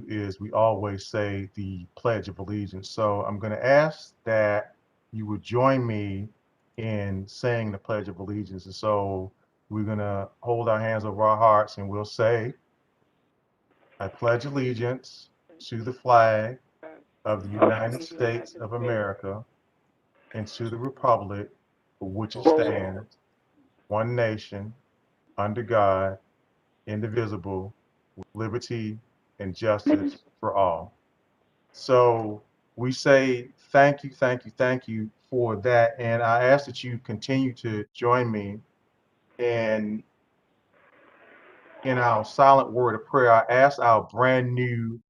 is we always say the Pledge of Allegiance. So I'm going to ask that you would join me in saying the Pledge of Allegiance. And so we're going to hold our hands over our hearts and we'll say, I pledge allegiance to the flag of the United States of America and to the republic for which it stands, one nation, under God, indivisible, with liberty and justice for all. So we say thank you, thank you, thank you for that. And I ask that you continue to join me in our silent word of prayer. I ask our brand new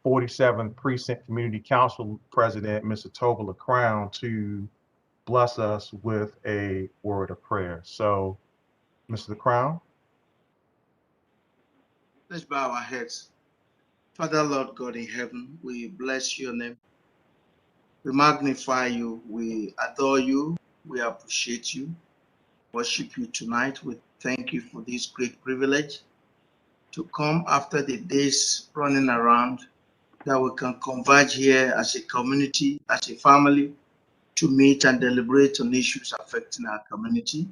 47th Precinct Community Council President, Mr. Toba Crown, to bless us with a word of prayer. So, Mr. Crown. Let's bow our heads. Father, Lord God in heaven, we bless your name. We magnify you. We adore you. We appreciate you. Worship you tonight. We thank you for this great privilege to come after the days running around, that we can converge here as a community, as a family, to meet and deliberate on issues affecting our community.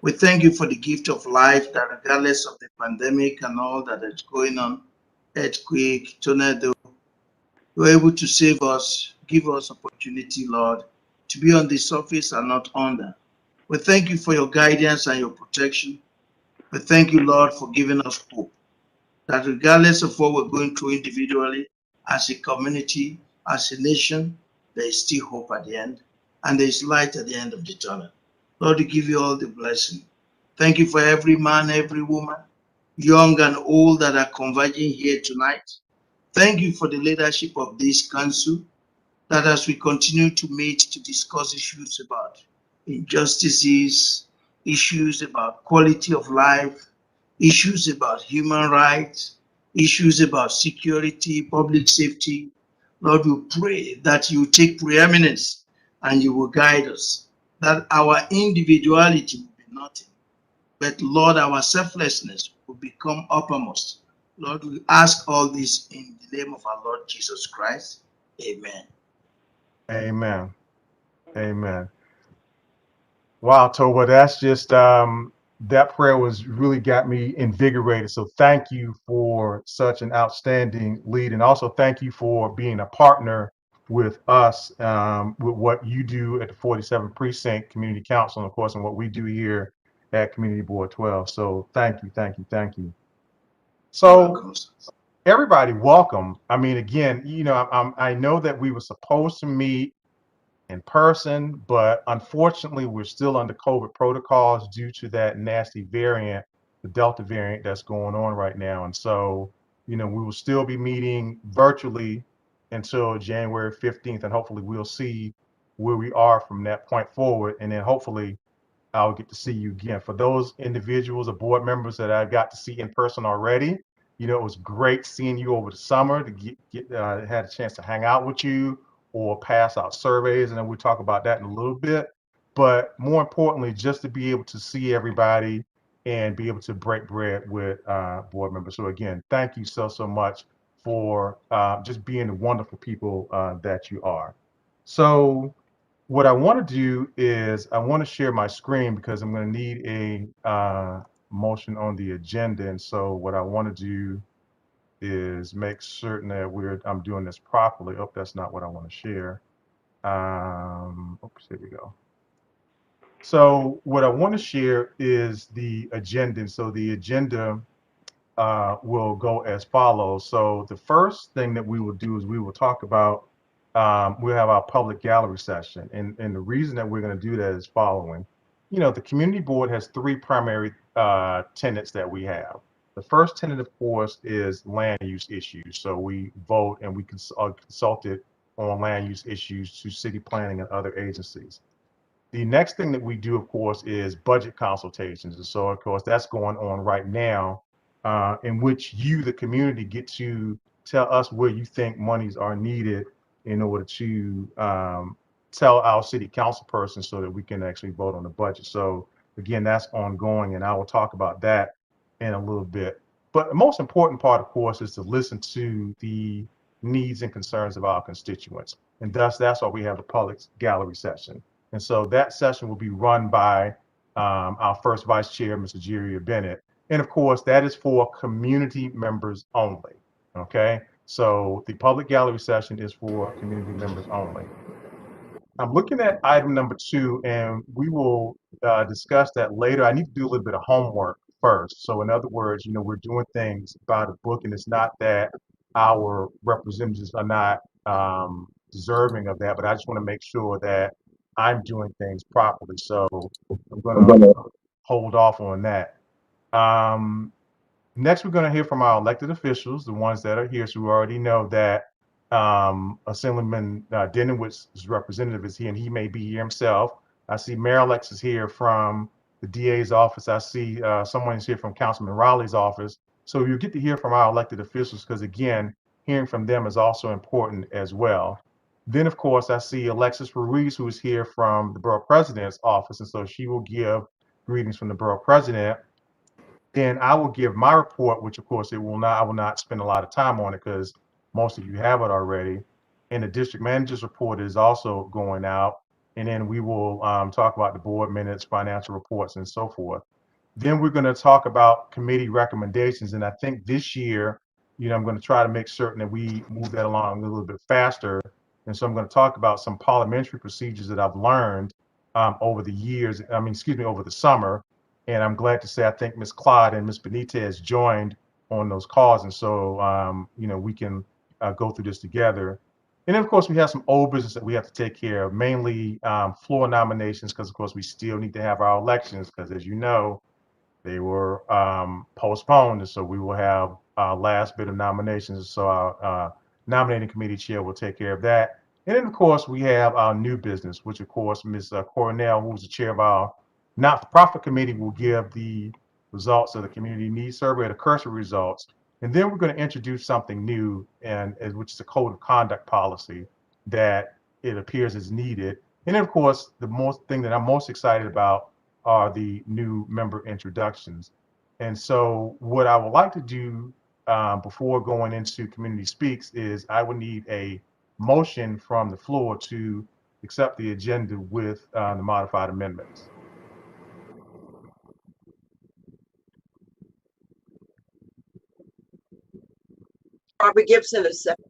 We thank you for the gift of life, that regardless of the pandemic and all that is going on, earthquake, tornado, you are able to save us, give us opportunity, Lord, to be on the surface and not under. We thank you for your guidance and your protection. We thank you, Lord, for giving us hope, that regardless of what we're going through individually, as a community, as a nation, there is still hope at the end, and there is light at the end of the tunnel. Lord, we give you all the blessing. Thank you for every man, every woman, young and old, that are converging here tonight. Thank you for the leadership of this council, that as we continue to meet to discuss issues about injustices, issues about quality of life, issues about human rights, issues about security, public safety, Lord, we pray that you take preeminence and you will guide us, that our individuality will be nothing, but Lord, our selflessness will become uppermost. Lord, we ask all this in the name of our Lord Jesus Christ. Amen. Amen. Amen. Wow, Toba, that's just that prayer was really got me invigorated. So thank you for such an outstanding lead, and also thank you for being a partner with us with what you do at the 47th Precinct Community Council, and of course, and what we do here at Community Board 12. So thank you, thank you, thank you. You're So welcome. everybody, welcome. I mean, again, I know that we were supposed to meet in person, but unfortunately, we're still under COVID protocols due to that nasty variant, the Delta variant that's going on right now. And so, we will still be meeting virtually until January 15th, and hopefully we'll see where we are from that point forward. And then hopefully I'll get to see you again. For those individuals or board members that I got to see in person already, it was great seeing you over the summer to had a chance to hang out with you or pass out surveys, and then we'll talk about that in a little bit. But more importantly, just to be able to see everybody and be able to break bread with board members. So again, thank you so much for just being the wonderful people that you are. So what I want to do is I want to share my screen because I'm going to need a motion on the agenda. And so what I want to do is make certain that I'm doing this properly. Oh, that's not what I want to share. Oops, here we go. So what I want to share is the agenda. And so the agenda will go as follows. So the first thing that we will do is we will talk about, we'll have our public gallery session. And the reason that we're going to do that is following. The community board has three primary tenets that we have. The first tenet, of course, is land use issues. So we vote and we consulted on land use issues to city planning and other agencies. The next thing that we do, of course, is budget consultations. And so, of course, that's going on right now, in which you, the community, get to tell us where you think monies are needed in order to tell our city council person so that we can actually vote on the budget. So, again, that's ongoing, and I will talk about that in a little bit. But the most important part, of course, is to listen to the needs and concerns of our constituents. And thus, that's why we have the public gallery session. And so that session will be run by our first vice chair, Mr. Jeria Bennett. And of course, that is for community members only. Okay. So the public gallery session is for community members only. I'm looking at item number 2, and we will discuss that later. I need to do a little bit of homework first. So, in other words, we're doing things by the book, and it's not that our representatives are not deserving of that, but I just want to make sure that I'm doing things properly. So, I'm going to hold off on that. Um, Next, we're going to hear from our elected officials, the ones that are here. So we already know that Assemblyman Dennewitz's representative is here, and he may be here himself. I see Marilex is here from the DA's office. I see someone is here from Councilman Riley's office. So you get to hear from our elected officials because, again, hearing from them is also important as well. Then, of course, I see Alexis Ruiz, who is here from the borough president's office, and so she will give greetings from the borough president. Then I will give my report, which of course I will not spend a lot of time on it because most of you have it already. And the district manager's report is also going out. And then we will talk about the board minutes, financial reports, and so forth. Then we're going to talk about committee recommendations. And I think this year, I'm going to try to make certain that we move that along a little bit faster. And so I'm going to talk about some parliamentary procedures that I've learned over the years, over the summer. And I'm glad to say I think Ms. Claude and Ms. Benitez joined on those calls. And so, we can go through this together. And then, of course, we have some old business that we have to take care of, mainly floor nominations, because, of course, we still need to have our elections, because, as you know, they were postponed. And so we will have our last bit of nominations. So our nominating committee chair will take care of that. And then, of course, we have our new business, which, of course, Ms. Coronel, who's the chair of our not-for-profit committee, will give the results of the community needs survey, the cursory results. And then we're going to introduce something new, and which is a code of conduct policy that it appears is needed. And then, of course, the most thing that I'm most excited about are the new member introductions. And so what I would like to do before going into community speaks is I would need a motion from the floor to accept the agenda with the modified amendments. Barbara Gibson accept.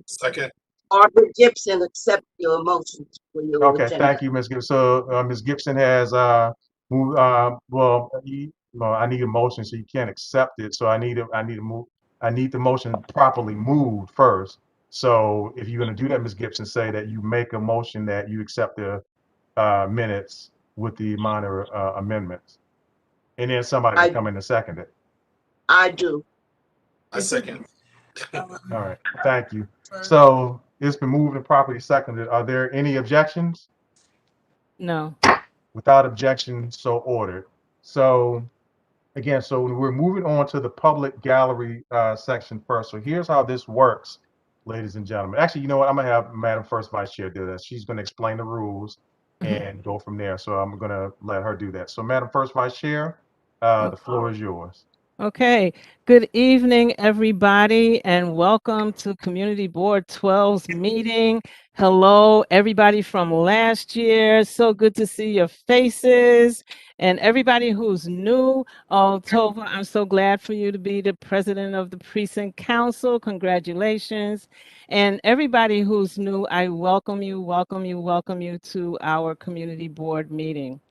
Second. Barbara Gibson accept your motion for your Okay, agenda. thank you, Ms. Gibson. So Ms. Gibson has moved. Well, I need a motion, so you can't accept it. So I need to move. I need the motion properly moved first. So if you're going to do that, Ms. Gibson, say that you make a motion that you accept the minutes with the minor amendments, and then somebody can come in and second it. I do. I second. All right, thank you. So it's been moved and properly seconded. Are there any objections? No. Without objection, so ordered. So again, so we're moving on to the public gallery section first. So here's how this works, ladies and gentlemen. Actually, you know what? I'm gonna have Madam First Vice Chair do that. She's gonna explain the rules and go from there. So I'm gonna let her do that. So Madam First Vice Chair, the floor is yours. Okay. Good evening, everybody, and welcome to Community Board 12's meeting. Hello, everybody from last year. So good to see your faces. And everybody who's new. Oh, Tova, I'm so glad for you to be the president of the Precinct Council. Congratulations. And everybody who's new, I welcome you, welcome you, welcome you to our Community Board meeting.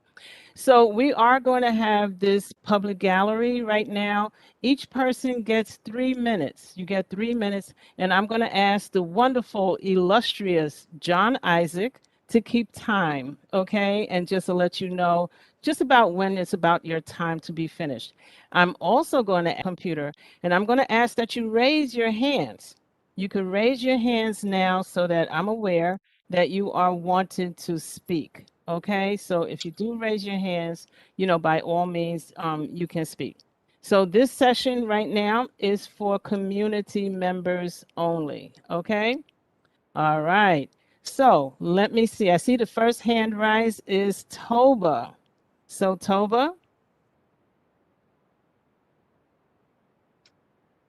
So we are going to have this public gallery right now. Each person gets 3 minutes. You get 3 minutes, and I'm going to ask the wonderful, illustrious John Isaac to keep time, okay? And just to let you know just about when it's about your time to be finished. I'm also going to computer, and I'm going to ask that you raise your hands. You can raise your hands now so that I'm aware that you are wanting to speak. Okay, so if you do raise your hands, by all means, you can speak. So this session right now is for community members only. Okay, all right. So let me see. I see the first hand rise is Toba. So Toba.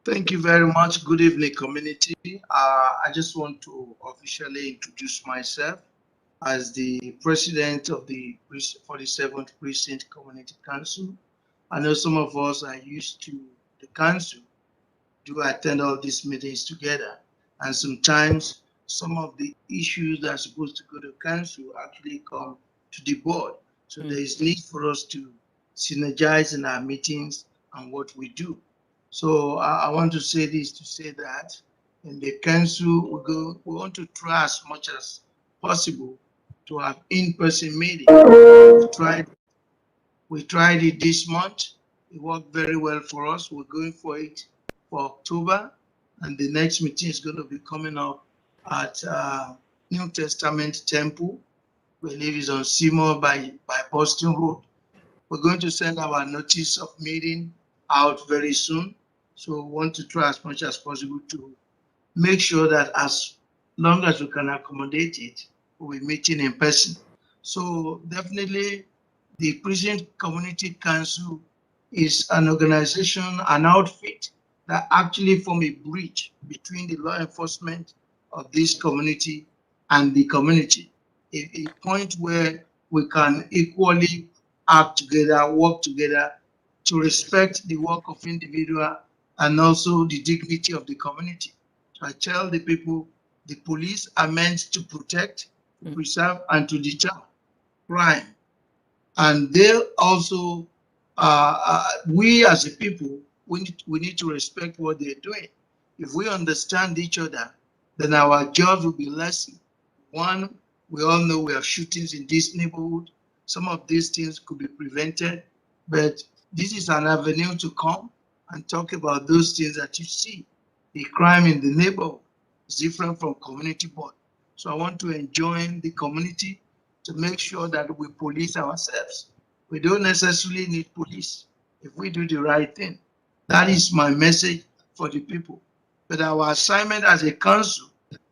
Thank you very much. Good evening, community. I just want to officially introduce myself as the president of the 47th Precinct Community Council. I know some of us are used to the council, do attend all these meetings together. And sometimes some of the issues that are supposed to go to council actually come to the board. So there is need for us to synergize in our meetings and what we do. So I want to say this to say that in the council, we want to try as much as possible to have in-person meetings. We tried it this month. It worked very well for us. We're going for it for October, and the next meeting is going to be coming up at New Testament Temple. We believe it's on Seymour by Boston Road. We're going to send our notice of meeting out very soon. So we want to try as much as possible to make sure that as long as we can accommodate it, we'll be meeting in person. So definitely the Prison Community Council is an organization, an outfit that actually form a bridge between the law enforcement of this community and the community. A point where we can equally act together, work together to respect the work of individual and also the dignity of the community. So I tell the people the police are meant to protect, to preserve, and to deter crime. And they also, we as a people, we need to respect what they're doing. If we understand each other, then our jobs will be lessened. One, we all know we have shootings in this neighborhood. Some of these things could be prevented, but this is an avenue to come and talk about those things that you see. The crime in the neighborhood is different from community board. So I want to enjoin the community to make sure that we police ourselves. We don't necessarily need police if we do the right thing. That is my message for the people. But our assignment as a council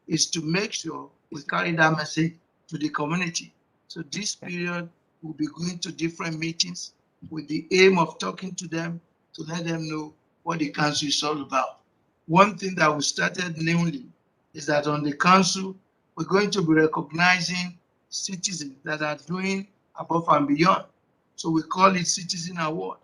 is to make sure we carry that message to the community. So this period, we'll be going to different meetings with the aim of talking to them to let them know what the council is all about. One thing that we started newly is that on the council, we're going to be recognizing citizens that are doing above and beyond. So we call it Citizen Award,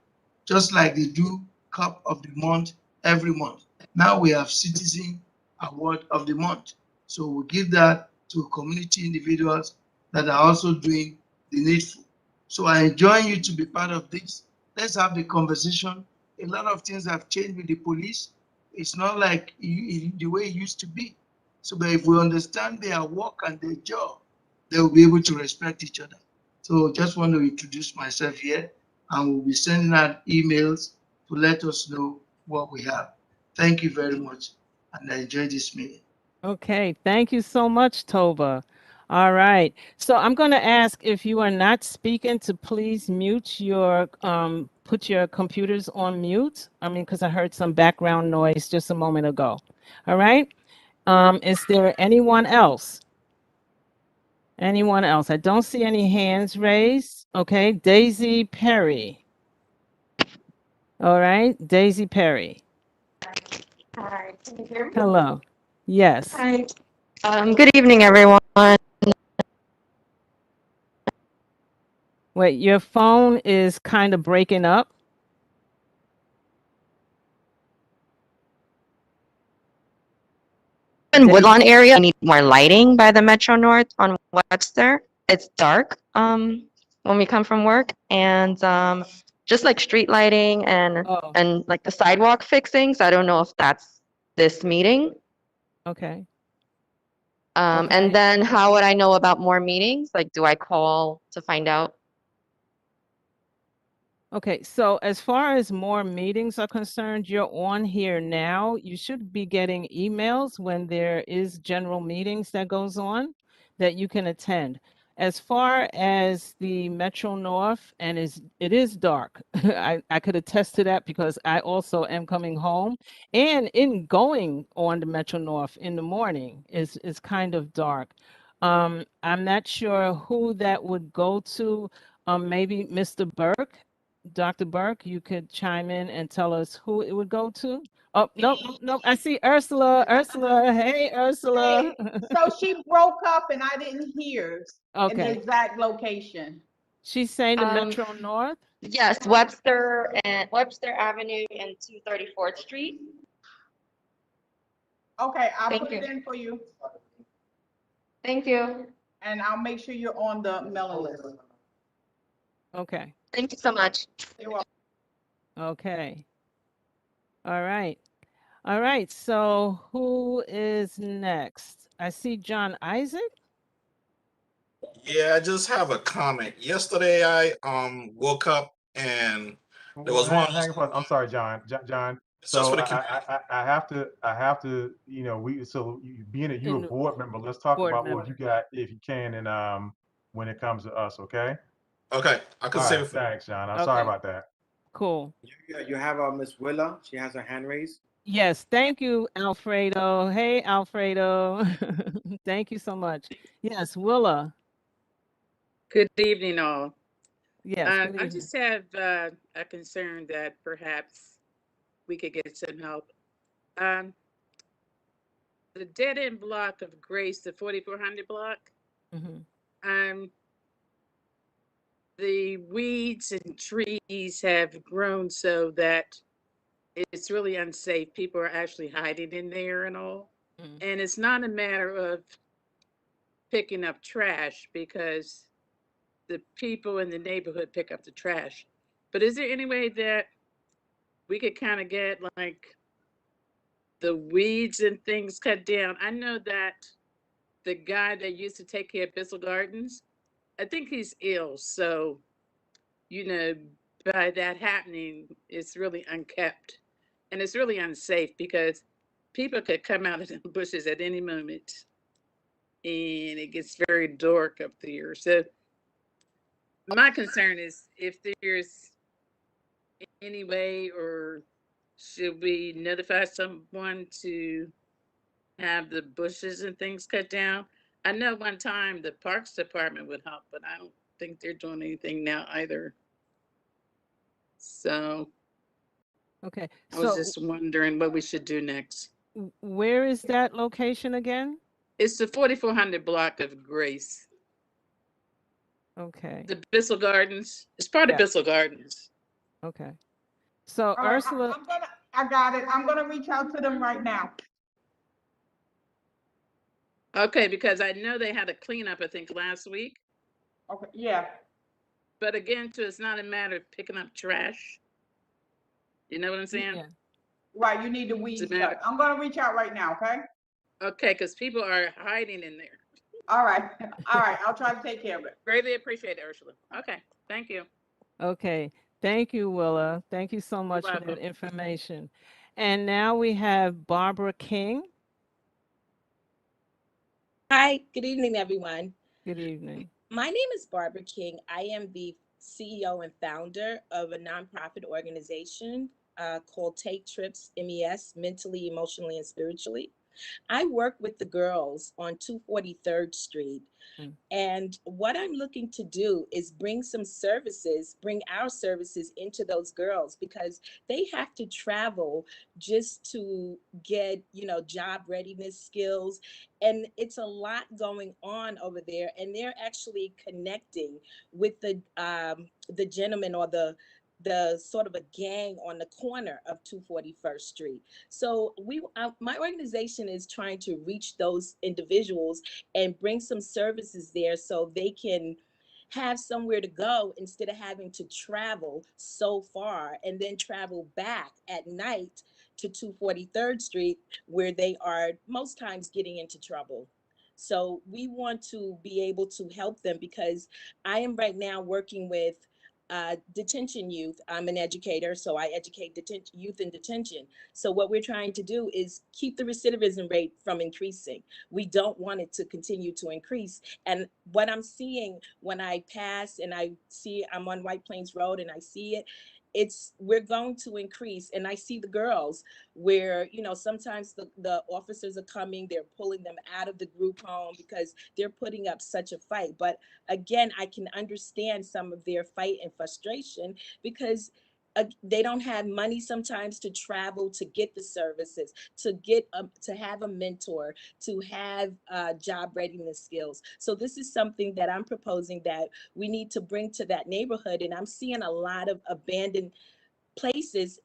just like they do Cup of the Month every month. Now we have Citizen Award of the Month. So we give that to community individuals that are also doing the needful. So I enjoin you to be part of this. Let's have the conversation. A lot of things have changed with the police. It's not like the way it used to be. So, but if we understand their work and their job, they will be able to respect each other. So, just want to introduce myself here, and we'll be sending out emails to let us know what we have. Thank you very much, and I enjoyed this meeting. Okay, thank you so much, Toba. All right. So I'm going to ask if you are not speaking to please mute your put your computers on mute. I mean, because I heard some background noise just a moment ago. All right. Is there anyone else? Anyone else? I don't see any hands raised. Okay, Daisy Perry. All right, Daisy Perry. Hi, can you hear me? Hello. Yes. Hi. Good evening, everyone. Wait, your phone is kind of breaking up. In Woodlawn area, we need more lighting by the Metro North on Webster. It's dark when we come from work, and just like street lighting Oh, and like the sidewalk fixings. I don't know if that's this meeting. okay. And then how would I know about more meetings? Like, do I call to find out? Okay, so as far as more meetings are concerned, you're on here now. You should be getting emails when there is general meetings that goes on that you can attend. As far as the Metro North, and it is dark. I could attest to that because I also am coming home. And in going on the Metro North in the morning is kind of dark. I'm not sure who that would go to. Maybe Mr. Burke. Dr. Burke, you could chime in and tell us who it would go to. Oh, nope, nope, nope. I see Ursula. Ursula. Hey, Ursula. So she broke up and I didn't hear the Okay. exact location. She's saying the Um, Metro North. yes, Webster Avenue and 234th Street. Okay, I'll Thank put it you. in for you Thank you. and I'll make sure you're on the mailing list. Okay. Thank you so much. You're welcome. Okay. All right. All right. So who is next? I see John Isaac. Yeah, I just have a comment. Yesterday, I woke up and there Well, was one of those. I'm sorry, John. John. It's just So for the community. I have to, being that you a In board member, let's talk board about member. what you got, if you can, and when it comes to us, okay? Okay, I can All save right, it for. thanks, John. I'm sorry Okay. about that. Cool. You have Miss Willa. She has her hand raised. Yes. Thank you, Alfredo. Hey, Alfredo. Thank you so much. Yes, Willa. Good evening, all. Yes. Good I evening. just have a concern that perhaps we could get some help. Um, the dead end block of Grace, the 4400 block, Mm-hmm. um, the weeds and trees have grown so that it's really unsafe. People are actually hiding in there and all. Mm. And it's not a matter of picking up trash because the people in the neighborhood pick up the trash. But is there any way that we could kind of get like the weeds and things cut down? I know that the guy that used to take care of Bissell Gardens, I think he's ill. So, you know, by that happening, it's really unkept. And it's really unsafe because people could come out of the bushes at any moment and it gets very dark up there. So my concern is if there's any way, or should we notify someone to have the bushes and things cut down? I know one time the Parks Department would help, but I don't think they're doing anything now either. So Okay. I was So just wondering what we should do next. where is that location again? It's the 4400 block of Grace. Okay. The Bissell Gardens. It's part of Yeah. Bissell Gardens. Okay. So All right, Ursula. I got it. I'm gonna reach out to them right now. Okay, because I know they had a cleanup, I think, last week. Okay, yeah. But again, too, it's not a matter of picking up trash. You know what I'm saying? Yeah. Right, you need the weeds It's a matter- cut. I'm gonna reach out right now, okay? Okay, because people are hiding in there. All right, all right, I'll try to take care of it. Greatly appreciate it, Ursula. Okay, thank you. Okay. Thank you, Willa. Thank you so much for that welcome. information. And now we have Barbara King. Hi, good evening, everyone. Good evening. My name is Barbara King. I am the CEO and founder of a nonprofit organization called Take Trips MES, Mentally, Emotionally, and Spiritually. I work with the girls on 243rd Street. Mm. And what I'm looking to do is bring our services into those girls because they have to travel just to get, job readiness skills. And it's a lot going on over there. And they're actually connecting with the gentleman or the sort of a gang on the corner of 241st Street. So my organization is trying to reach those individuals and bring some services there so they can have somewhere to go instead of having to travel so far and then travel back at night to 243rd Street where they are most times getting into trouble. So we want to be able to help them because I am right now working with detention youth. I'm an educator, so I educate youth in detention. So what we're trying to do is keep the recidivism rate from increasing. We don't want it to continue to increase. And what I'm seeing when I pass and I see I'm on White Plains Road and I see it, we're going to increase. And I see the girls where, sometimes the officers are coming, they're pulling them out of the group home because they're putting up such a fight. But again, I can understand some of their fight and frustration because they don't have money sometimes to travel to get the services, to have a mentor, to have job readiness skills. So this is something that I'm proposing that we need to bring to that neighborhood. And I'm seeing a lot of abandoned places,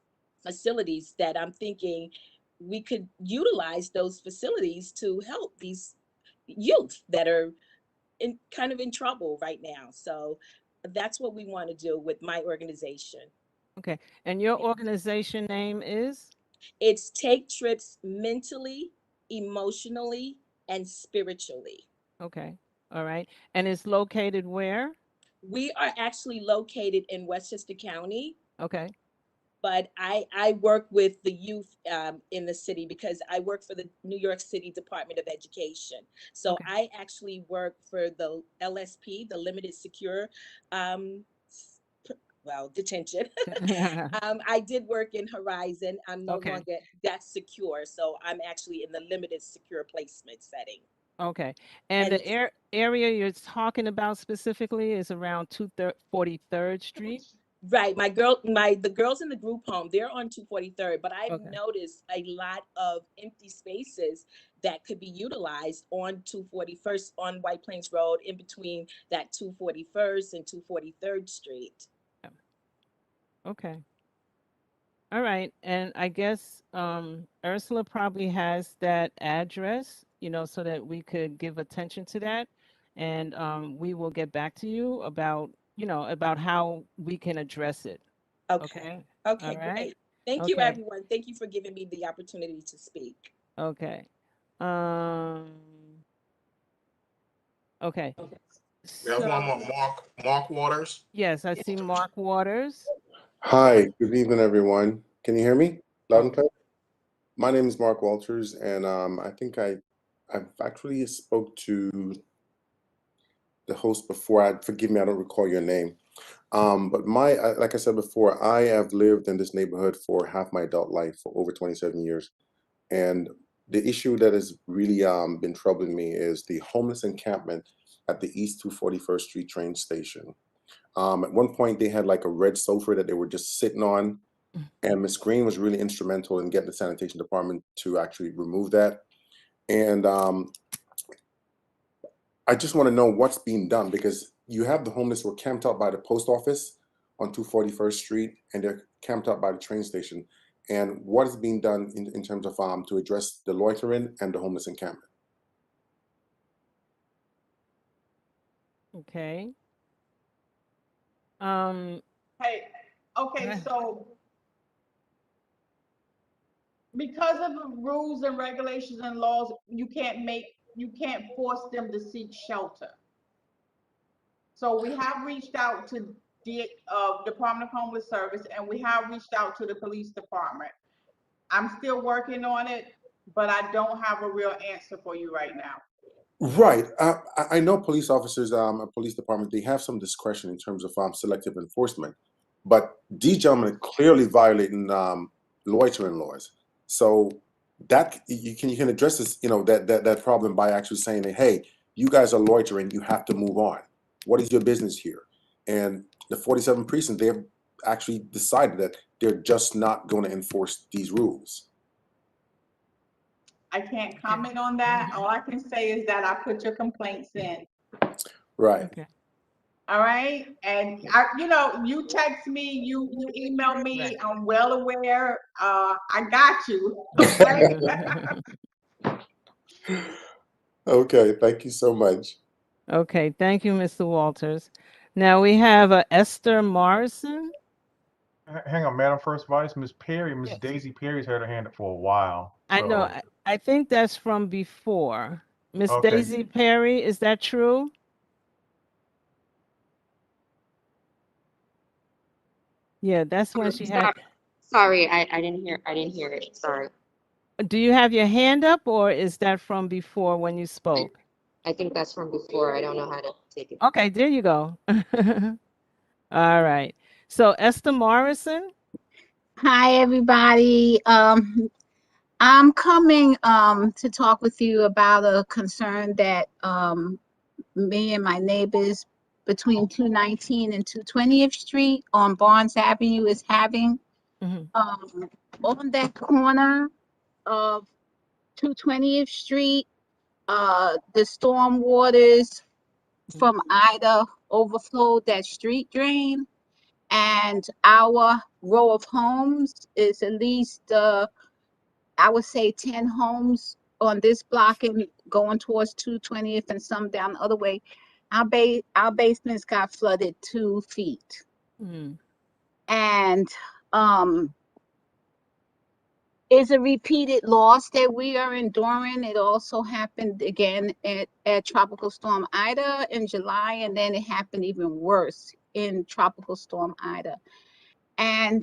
facilities, that I'm thinking we could utilize those facilities to help these youth that are kind of in trouble right now. So that's what we want to do with my organization. Okay. And your organization name is? It's Take Trips Mentally, Emotionally, and Spiritually. Okay. All right. And it's located where? We are actually located in Westchester County, Okay. but I work with the youth in the city because I work for the New York City Department of Education. So Okay. I actually work for the LSP, the Limited Secure, um, detention. I did work in Horizon. I'm no Okay. longer that secure, so I'm actually in the limited secure placement setting. Okay. And And the area you're talking about specifically is around 243rd Street? right, the girls in the group home, they're on 243rd, but I've Okay. noticed a lot of empty spaces that could be utilized on 241st on White Plains Road, in between that 241st and 243rd Street. Yeah. Okay. All right. And I guess Ursula probably has that address, so that we could give attention to that. And we will get back to you about how we can address it. Okay. Okay. All Okay, right. great. Thank you, Okay. everyone. Thank you for giving me the opportunity to speak. Okay. Um, okay. We have one So, more, Mark Waters. yes, I see Mark Waters. Hi, good evening, everyone. Can you hear me loud and Okay. clear? My name is Mark Walters, and I think I've actually spoke to the host before. Forgive me, I don't recall your name. But like I said before, I have lived in this neighborhood for half my adult life, for over 27 years, and the issue that has really been troubling me is the homeless encampment at the East 241st Street train station. At one point, they had like a red sofa that they were just sitting on. And Ms. Green was really instrumental in getting the sanitation department to actually remove that. And I just want to know what's being done, because you have the homeless who are camped out by the post office on 241st Street, and they're camped out by the train station. And what is being done in terms of to address the loitering and the homeless encampment? Okay. Um, Hey, okay, yeah. so because of the rules and regulations and laws, you can't force them to seek shelter. So we have reached out to the Department of Homeless Service, and we have reached out to the police department. I'm still working on it, but I don't have a real answer for you right now. Right. I know police officers, a police department, they have some discretion in terms of selective enforcement, but these gentlemen are clearly violating loitering laws. So that you can address this, that problem by actually saying that, hey, you guys are loitering, you have to move on. What is your business here? And the 47 precinct, they have actually decided that they're just not going to enforce these rules. I can't comment on that. All I can say is that I put your complaints in. Right. Okay. All right. And you text me, you email me, Right. I'm well aware. I got you. Okay. Okay. Thank you so much. Okay. Thank you, Mr. Walters. Now we have Esther Morrison. Hang on, Madam First Vice, Miss Perry, Miss Yes. Daisy Perry's had her hand up for a while. I know. So, I think that's from before. Miss okay. Daisy Perry, is that true? Yeah, that's when she had. Sorry, I didn't hear it. Sorry. Do you have your hand up, or is that from before when you spoke? I think that's from before. I don't know how to take it. Okay, there you go. All right. So Esther Morrison. Hi, everybody. I'm coming to talk with you about a concern that me and my neighbors between 219 and 220th Street on Barnes Avenue is having. Mhm. On that corner of 220th Street, the storm waters from Ida overflowed that street drain, and our row of homes is at least I would say 10 homes on this block and going towards 220th and some down the other way. Our basements got flooded 2 feet. Mm. And it's a repeated loss that we are enduring. It also happened again at Tropical Storm Ida in July, and then it happened even worse in Tropical Storm Ida. And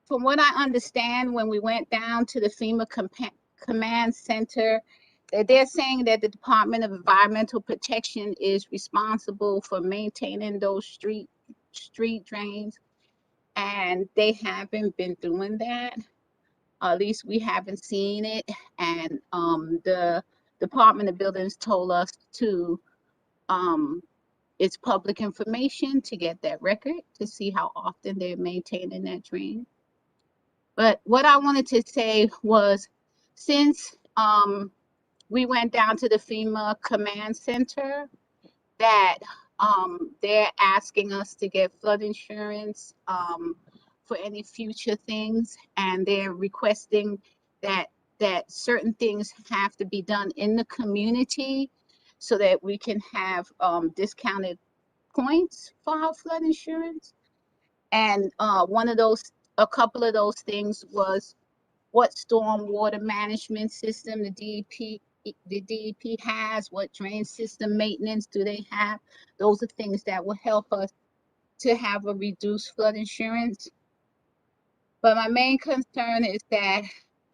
from what I understand, when we went down to the FEMA command center, that they're saying that the Department of Environmental Protection is responsible for maintaining those street drains, and they haven't been doing that. At least we haven't seen it. And the Department of Buildings told us to it's public information to get that record to see how often they're maintaining that drain. But what I wanted to say was, since we went down to the FEMA command center, that they're asking us to get flood insurance for any future things, and they're requesting that certain things have to be done in the community so that we can have discounted points for our flood insurance. And a couple of those things was what storm water management system the DEP has, what drain system maintenance do they have. Those are things that will help us to have a reduced flood insurance. But my main concern is that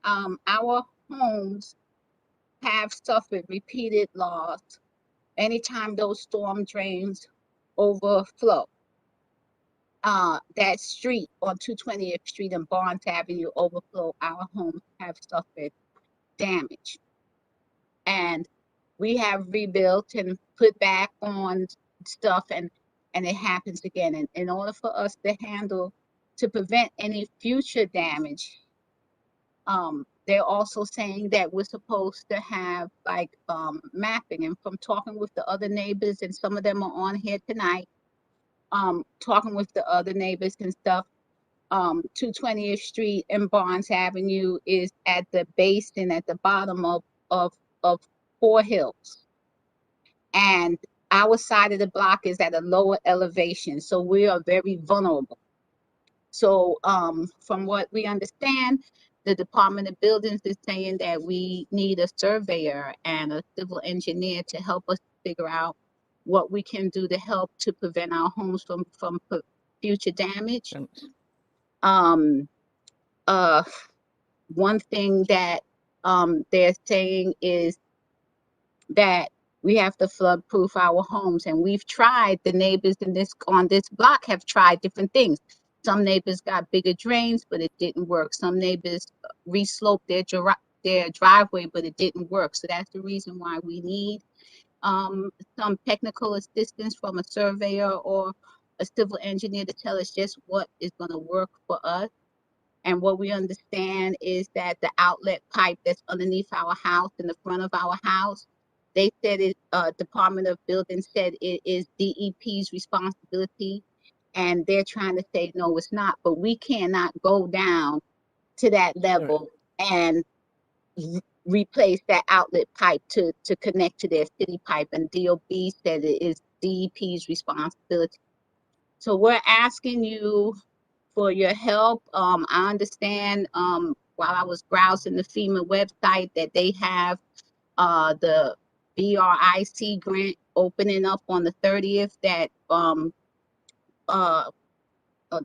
our homes have suffered repeated loss anytime those storm drains overflow. That street on 220th Street and Barnes Avenue overflow, our homes have suffered damage. And we have rebuilt and put back on stuff, and it happens again. And in order for us to prevent any future damage, they're also saying that we're supposed to have like mapping. And from talking with the other neighbors, and some of them are on here tonight, talking with the other neighbors and stuff, 220th Street and Barnes Avenue is at the base and at the bottom of Four Hills. And our side of the block is at a lower elevation, so we are very vulnerable. So from what we understand, the Department of Buildings is saying that we need a surveyor and a civil engineer to help us figure out what we can do to help to prevent our homes from future damage. One thing that they're saying is that we have to flood proof our homes, and we've tried. The neighbors on this block have tried different things. Some neighbors got bigger drains, but it didn't work. Some neighbors resloped their driveway, but it didn't work. So that's the reason why we need some technical assistance from a surveyor or a civil engineer to tell us just what is going to work for us. And what we understand is that the outlet pipe that's underneath our house, in the front of our house, they said Department of Buildings said it is DEP's responsibility, and they're trying to say no, it's not. But we cannot go down to that level and replace that outlet pipe to connect to their city pipe, and DOB said it is DEP's responsibility. So we're asking you for your help. I understand while I was browsing the FEMA website that they have the BRIC grant opening up on the 30th, that an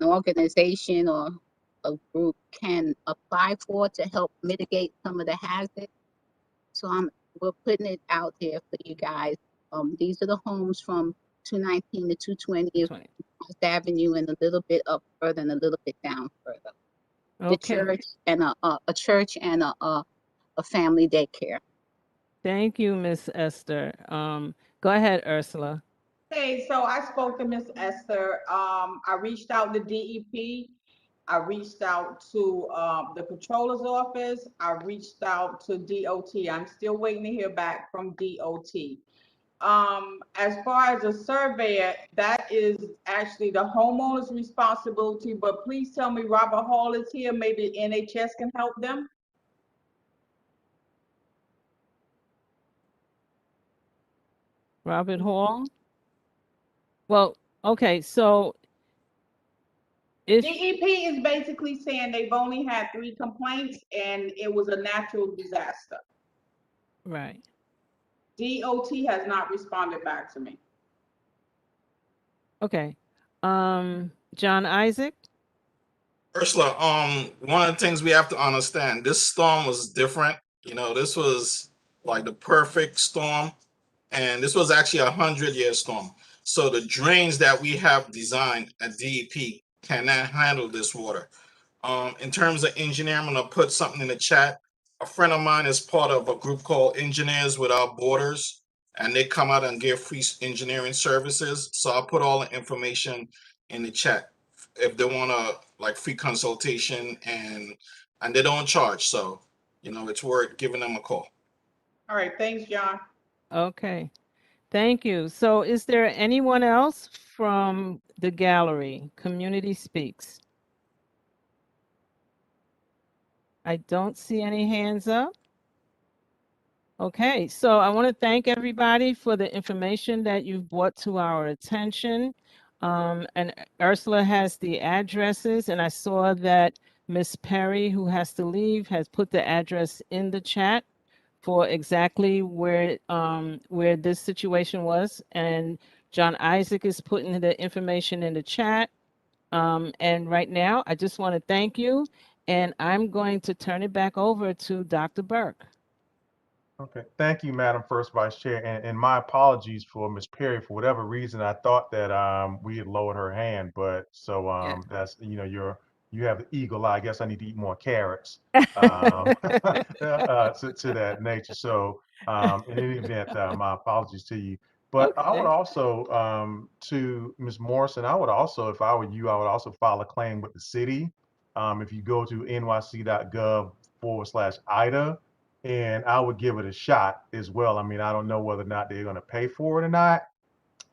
organization or a group can apply for to help mitigate some of the hazard. So we're putting it out there for you guys. These are the homes from 219 to 220 20. First Avenue, and a little bit up further and a little bit down further. The Okay. church and a church and a family daycare. Thank you, Miss Esther. Go ahead, Ursula. Hey, so I spoke to Miss Esther. I reached out to DEP. I reached out to the controller's office. I reached out to DOT. I'm still waiting to hear back from DOT. As far as a surveyor, that is actually the homeowner's responsibility, but please tell me Robert Hall is here. Maybe NHS can help them. Robert Hall. Well, okay, so if DEP is basically saying they've only had 3 complaints and it was a natural disaster. right. DOT has not responded back to me. Okay. John Isaac. Ursula, one of the things we have to understand, this storm was different. You know, this was like the perfect storm, and this was actually a 100-year storm. So the drains that we have designed at DEP cannot handle this water. In terms of engineering, I'm gonna put something in the chat. A friend of mine is part of a group called Engineers Without Borders, and they come out and give free engineering services. So I'll put all the information in the chat if they want to like free consultation, and they don't charge. So you know it's worth giving them a call. All right, thanks, John. Okay. Thank you. So is there anyone else from the gallery? Community Speaks. I don't see any hands up. Okay, so I want to thank everybody for the information that you've brought to our attention. And Ursula has the addresses, and I saw that Miss Perry, who has to leave, has put the address in the chat for exactly where this situation was. And John Isaac is putting the information in the chat. And right now, I just want to thank you, and I'm going to turn it back over to Dr. Burke. Okay, thank you, Madam First Vice Chair, and my apologies for Ms. Perry. For whatever reason, I thought that we had lowered her hand, but so that's you have the eagle eye. I guess I need to eat more carrots to that nature. So in any event, my apologies to you. But I would Okay. also to Ms. Morrison, I would also, if I were you, I would also file a claim with the city. If you go to nyc.gov/IDA, and I would give it a shot as well. I mean, I don't know whether or not they're going to pay for it or not,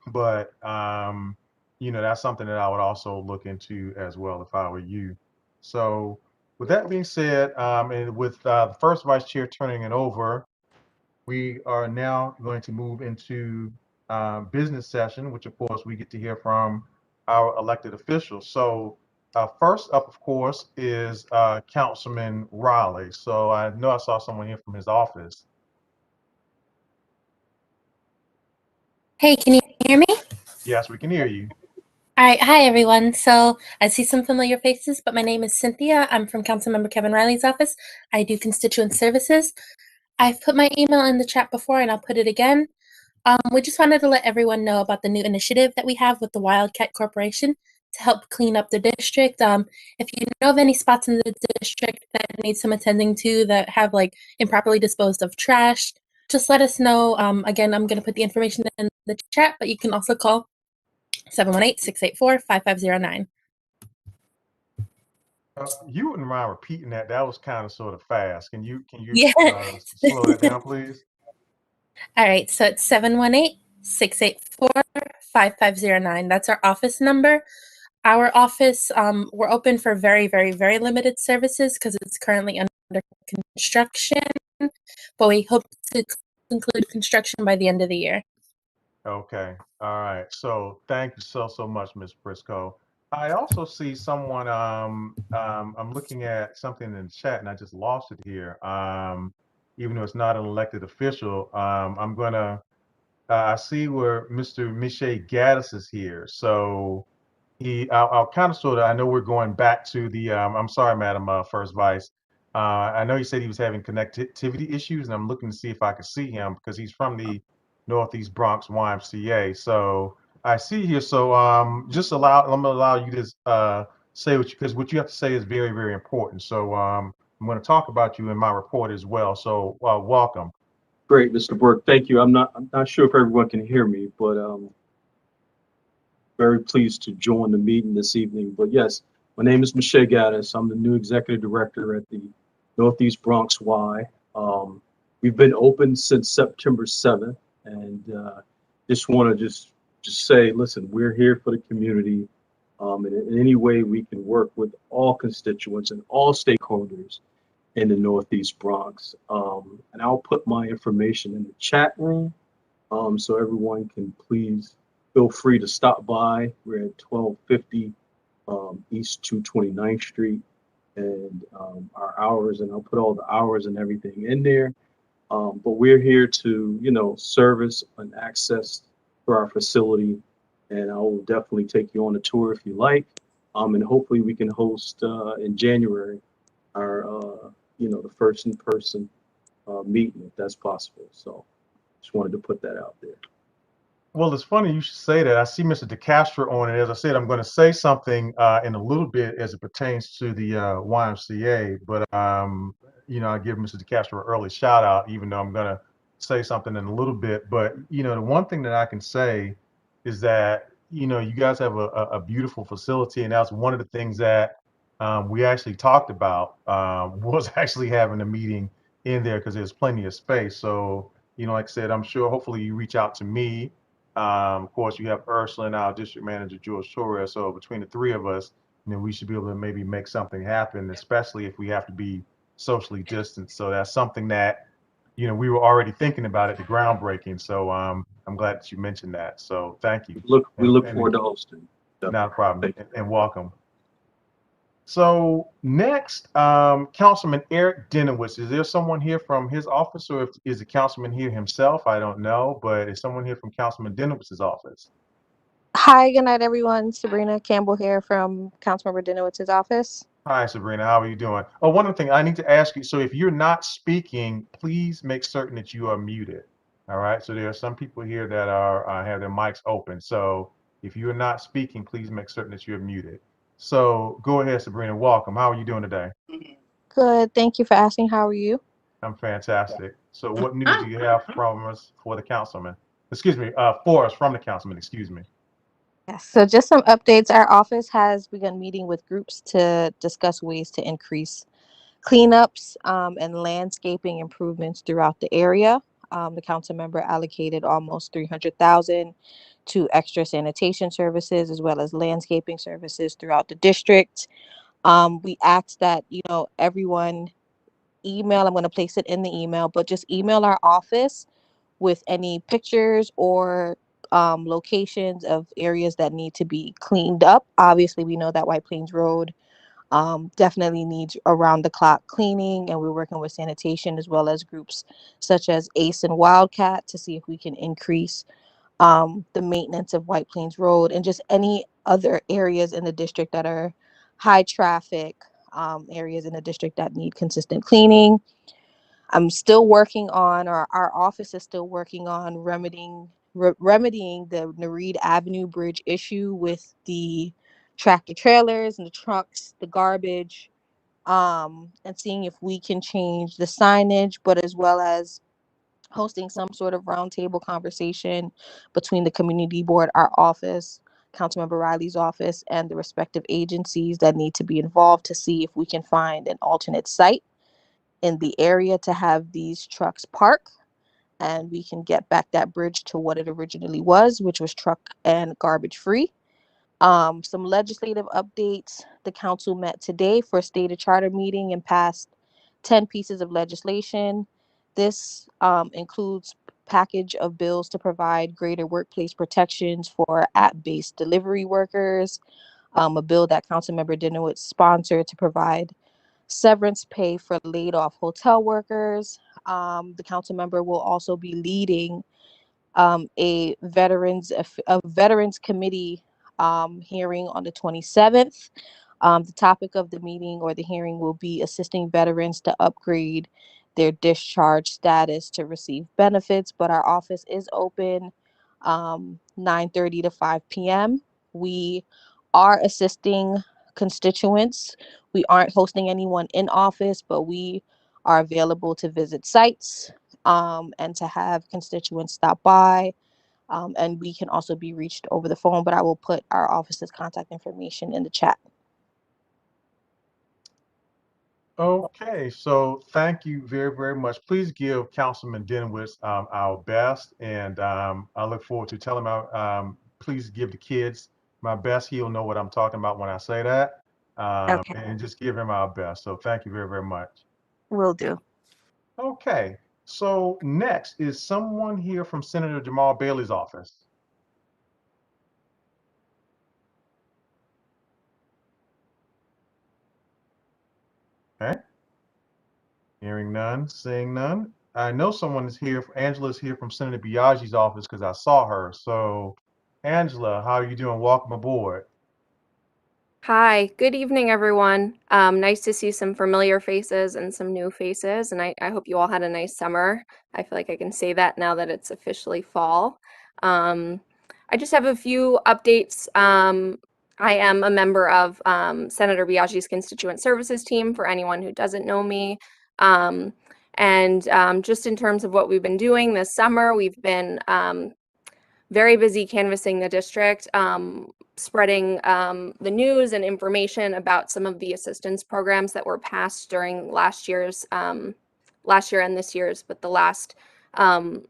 but that's something that I would also look into as well if I were you. So, with that being said, and with the first vice chair turning it over, we are now going to move into business session, which of course we get to hear from our elected officials. So first up, of course, is Councilman Raleigh. So I know I saw someone here from his office. Hey, can you hear me? Yes, we can hear you. All right. Hi, everyone. So I see some familiar faces, but my name is Cynthia. I'm from Councilmember Kevin Riley's office. I do constituent services. I've put my email in the chat before, and I'll put it again. We just wanted to let everyone know about the new initiative that we have with the Wildcat Corporation to help clean up the district. If you know of any spots in the district that need some attending to, that have like improperly disposed of trash, just let us know. Again, I'm going to put the information in the chat, but you can also call 718-684-5509. You wouldn't mind repeating that? That was kind of sort of fast. Can you Yeah. slow that down, please? All right. So it's 718-684-5509. That's our office number. Our office, we're open for very, very, very limited services because it's currently under construction, but we hope to conclude construction by the end of the year. Okay. All right. So thank you so much, Ms. Briscoe. I also see someone, I'm looking at something in the chat and I just lost it here. Even though it's not an elected official, I see where Mr. Miche Gaddis is here. So I'll kind of sort of, I know we're going back to the, I'm sorry, Madam First Vice. I know he said he was having connectivity issues, and I'm looking to see if I can see him because he's from the Northeast Bronx YMCA. So I see here. So just I'm gonna allow you to say what you, because what you have to say is very, very important. So I'm going to talk about you in my report as well. So welcome. Great, Mr. Burke. Thank you. I'm not sure if everyone can hear me, but very pleased to join the meeting this evening. But yes, my name is Michelle Gaddis. I'm the new executive director at the Northeast Bronx Y. We've been open since September 7th, and just want to just say, listen, we're here for the community, and in any way we can work with all constituents and all stakeholders in the Northeast Bronx. And I'll put my information in the chat room, so everyone can please feel free to stop by. We're at 1250 East 229th Street, and our hours, and I'll put all the hours and everything in there. But we're here to, service and access for our facility, and I will definitely take you on a tour if you like. And hopefully we can host in January our, the first in-person meeting if that's possible. So just wanted to put that out there. Well, it's funny you should say that. I see Mr. DeCastro on it. As I said, I'm going to say something in a little bit as it pertains to the YMCA, but I give Mr. DeCastro an early shout out, even though I'm going to say something in a little bit. But the one thing that I can say is that you guys have a beautiful facility, and that's one of the things that we actually talked about was actually having a meeting in there because there's plenty of space. So like I said, I'm sure hopefully you reach out to me. Of course, you have Ursula and our district manager, George Torres. So between the three of us, we should be able to maybe make something happen, especially if we have to be socially distanced. So that's something that, we were already thinking about at the groundbreaking. So I'm glad that you mentioned that. So thank you. We look And forward to hosting. not a problem. Thank you. And welcome. So next, Councilman Eric Denowitz. Is there someone here from his office, or is the councilman here himself? I don't know, but is someone here from Councilman Denowitz's office? Hi, good night, everyone. Sabrina Campbell here from Councilmember Denowitz's office. Hi, Sabrina. How are you doing? Oh, one other thing I need to ask you. So if you're not speaking, please make certain that you are muted. All right. So there are some people here that are have their mics open. So if you're not speaking, please make certain that you're muted. So go ahead, Sabrina. Welcome. How are you doing today? Good. Thank you for asking. How are you? I'm fantastic. So what news do you have from us for the councilman? Excuse me, for us from the councilman, excuse me. Yes. So just some updates. Our office has begun meeting with groups to discuss ways to increase cleanups and landscaping improvements throughout the area. The council member allocated almost 300,000 to extra sanitation services as well as landscaping services throughout the district. We asked that, everyone email, I'm going to place it in the email, but just email our office with any pictures or locations of areas that need to be cleaned up. Obviously, we know that White Plains Road definitely needs around the clock cleaning, and we're working with sanitation as well as groups such as ACE and Wildcat to see if we can increase the maintenance of White Plains Road and just any other areas in the district that are high traffic areas in the district that need consistent cleaning. I'm still working on, or our office is still working on remedying the Nareed Avenue Bridge issue with the tractor trailers and the trucks, the garbage, and seeing if we can change the signage, but as well as hosting some sort of roundtable conversation between the community board, our office, Councilmember Riley's office, and the respective agencies that need to be involved to see if we can find an alternate site in the area to have these trucks park, and we can get back that bridge to what it originally was, which was truck and garbage free. Some legislative updates. The council met today for a stated charter meeting and passed 10 pieces of legislation. This includes package of bills to provide greater workplace protections for app-based delivery workers, a bill that Councilmember Dinowitz sponsored to provide severance pay for laid off hotel workers. The council member will also be leading a veterans committee hearing on the 27th. The topic of the meeting or the hearing will be assisting veterans to upgrade their discharge status to receive benefits, but our office is open 9:30 to 5 p.m. We are assisting constituents. We aren't hosting anyone in office, but we are available to visit sites and to have constituents stop by. And we can also be reached over the phone, but I will put our office's contact information in the chat. Okay, so thank you very, very much. Please give Councilman Denowitz our best, and I look forward to telling him, please give the kids my best. He'll know what I'm talking about when I say that, Okay, and just give him our best. So thank you very, very much. will do. Okay, so next is someone here from Senator Jamal Bailey's office. Okay, hearing none, seeing none. I know someone is here. Angela's here from Senator Biagi's office because I saw her. So, Angela, how are you doing? Welcome aboard. Hi, good evening, everyone. Nice to see some familiar faces and some new faces, and I hope you all had a nice summer. I feel like I can say that now that it's officially fall. I just have a few updates. I am a member of Senator Biagi's constituent services team, for anyone who doesn't know me. And just in terms of what we've been doing this summer, we've been very busy canvassing the district, spreading the news and information about some of the assistance programs that were passed during last year and this year's, but the last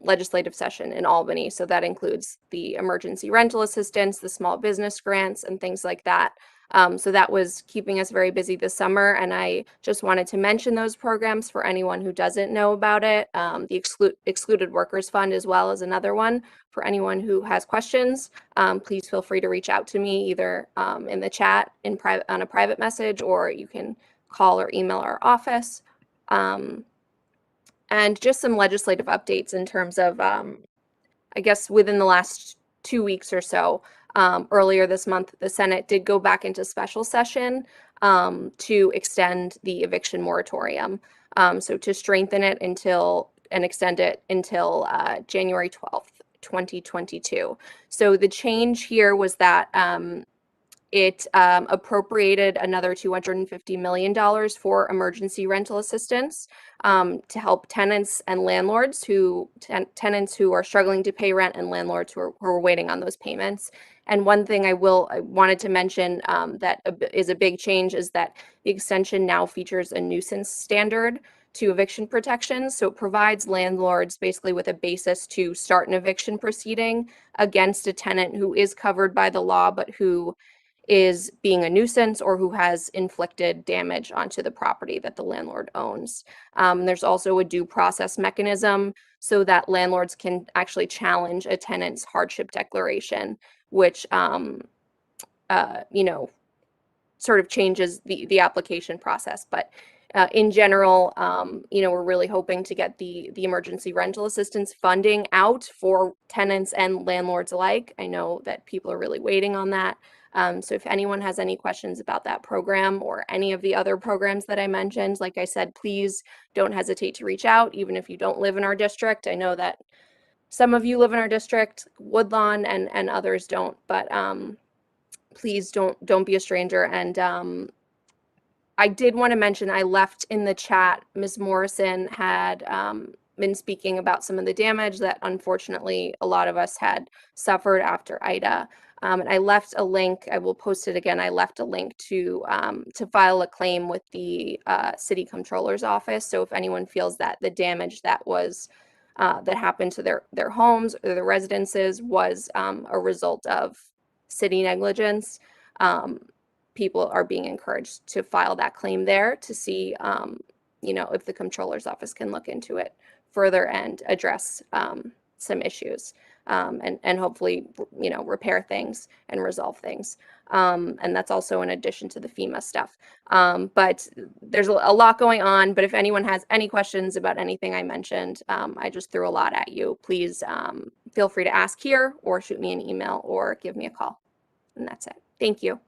legislative session in Albany. So that includes the emergency rental assistance, the small business grants, and things like that. So that was keeping us very busy this summer, and I just wanted to mention those programs for anyone who doesn't know about it. The Excluded Workers Fund as well as another one. For anyone who has questions, please feel free to reach out to me either in the chat on a private message, or you can call or email our office. And just some legislative updates in terms of, I guess, within the last 2 weeks or so. Earlier this month, the Senate did go back into special session to extend the eviction moratorium. So to strengthen it and extend it until January 12th, 2022. So the change here was that it appropriated another $250 million for emergency rental assistance to help tenants and landlords tenants who are struggling to pay rent and landlords who are waiting on those payments. And one thing I wanted to mention that is a big change is that the extension now features a nuisance standard to eviction protections. So it provides landlords basically with a basis to start an eviction proceeding against a tenant who is covered by the law, but who is being a nuisance or who has inflicted damage onto the property that the landlord owns. There's also a due process mechanism so that landlords can actually challenge a tenant's hardship declaration, which sort of changes the application process. But in general, we're really hoping to get the emergency rental assistance funding out for tenants and landlords alike. I know that people are really waiting on that. So if anyone has any questions about that program or any of the other programs that I mentioned, like I said, please don't hesitate to reach out, even if you don't live in our district. I know that some of you live in our district, Woodlawn, and others don't, but please don't be a stranger. And I did want to mention, I left in the chat, Ms. Morrison had been speaking about some of the damage that unfortunately a lot of us had suffered after Ida. And I left a link, I will post it again. I left a link to file a claim with the city comptroller's office. So if anyone feels that the damage that happened to their homes or their residences was a result of city negligence, people are being encouraged to file that claim there to see, if the comptroller's office can look into it further and address some issues, and hopefully, repair things and resolve things. And that's also in addition to the FEMA stuff. But there's a lot going on. But if anyone has any questions about anything I mentioned, I just threw a lot at you. Please feel free to ask here or shoot me an email or give me a call. And that's it. Thank you.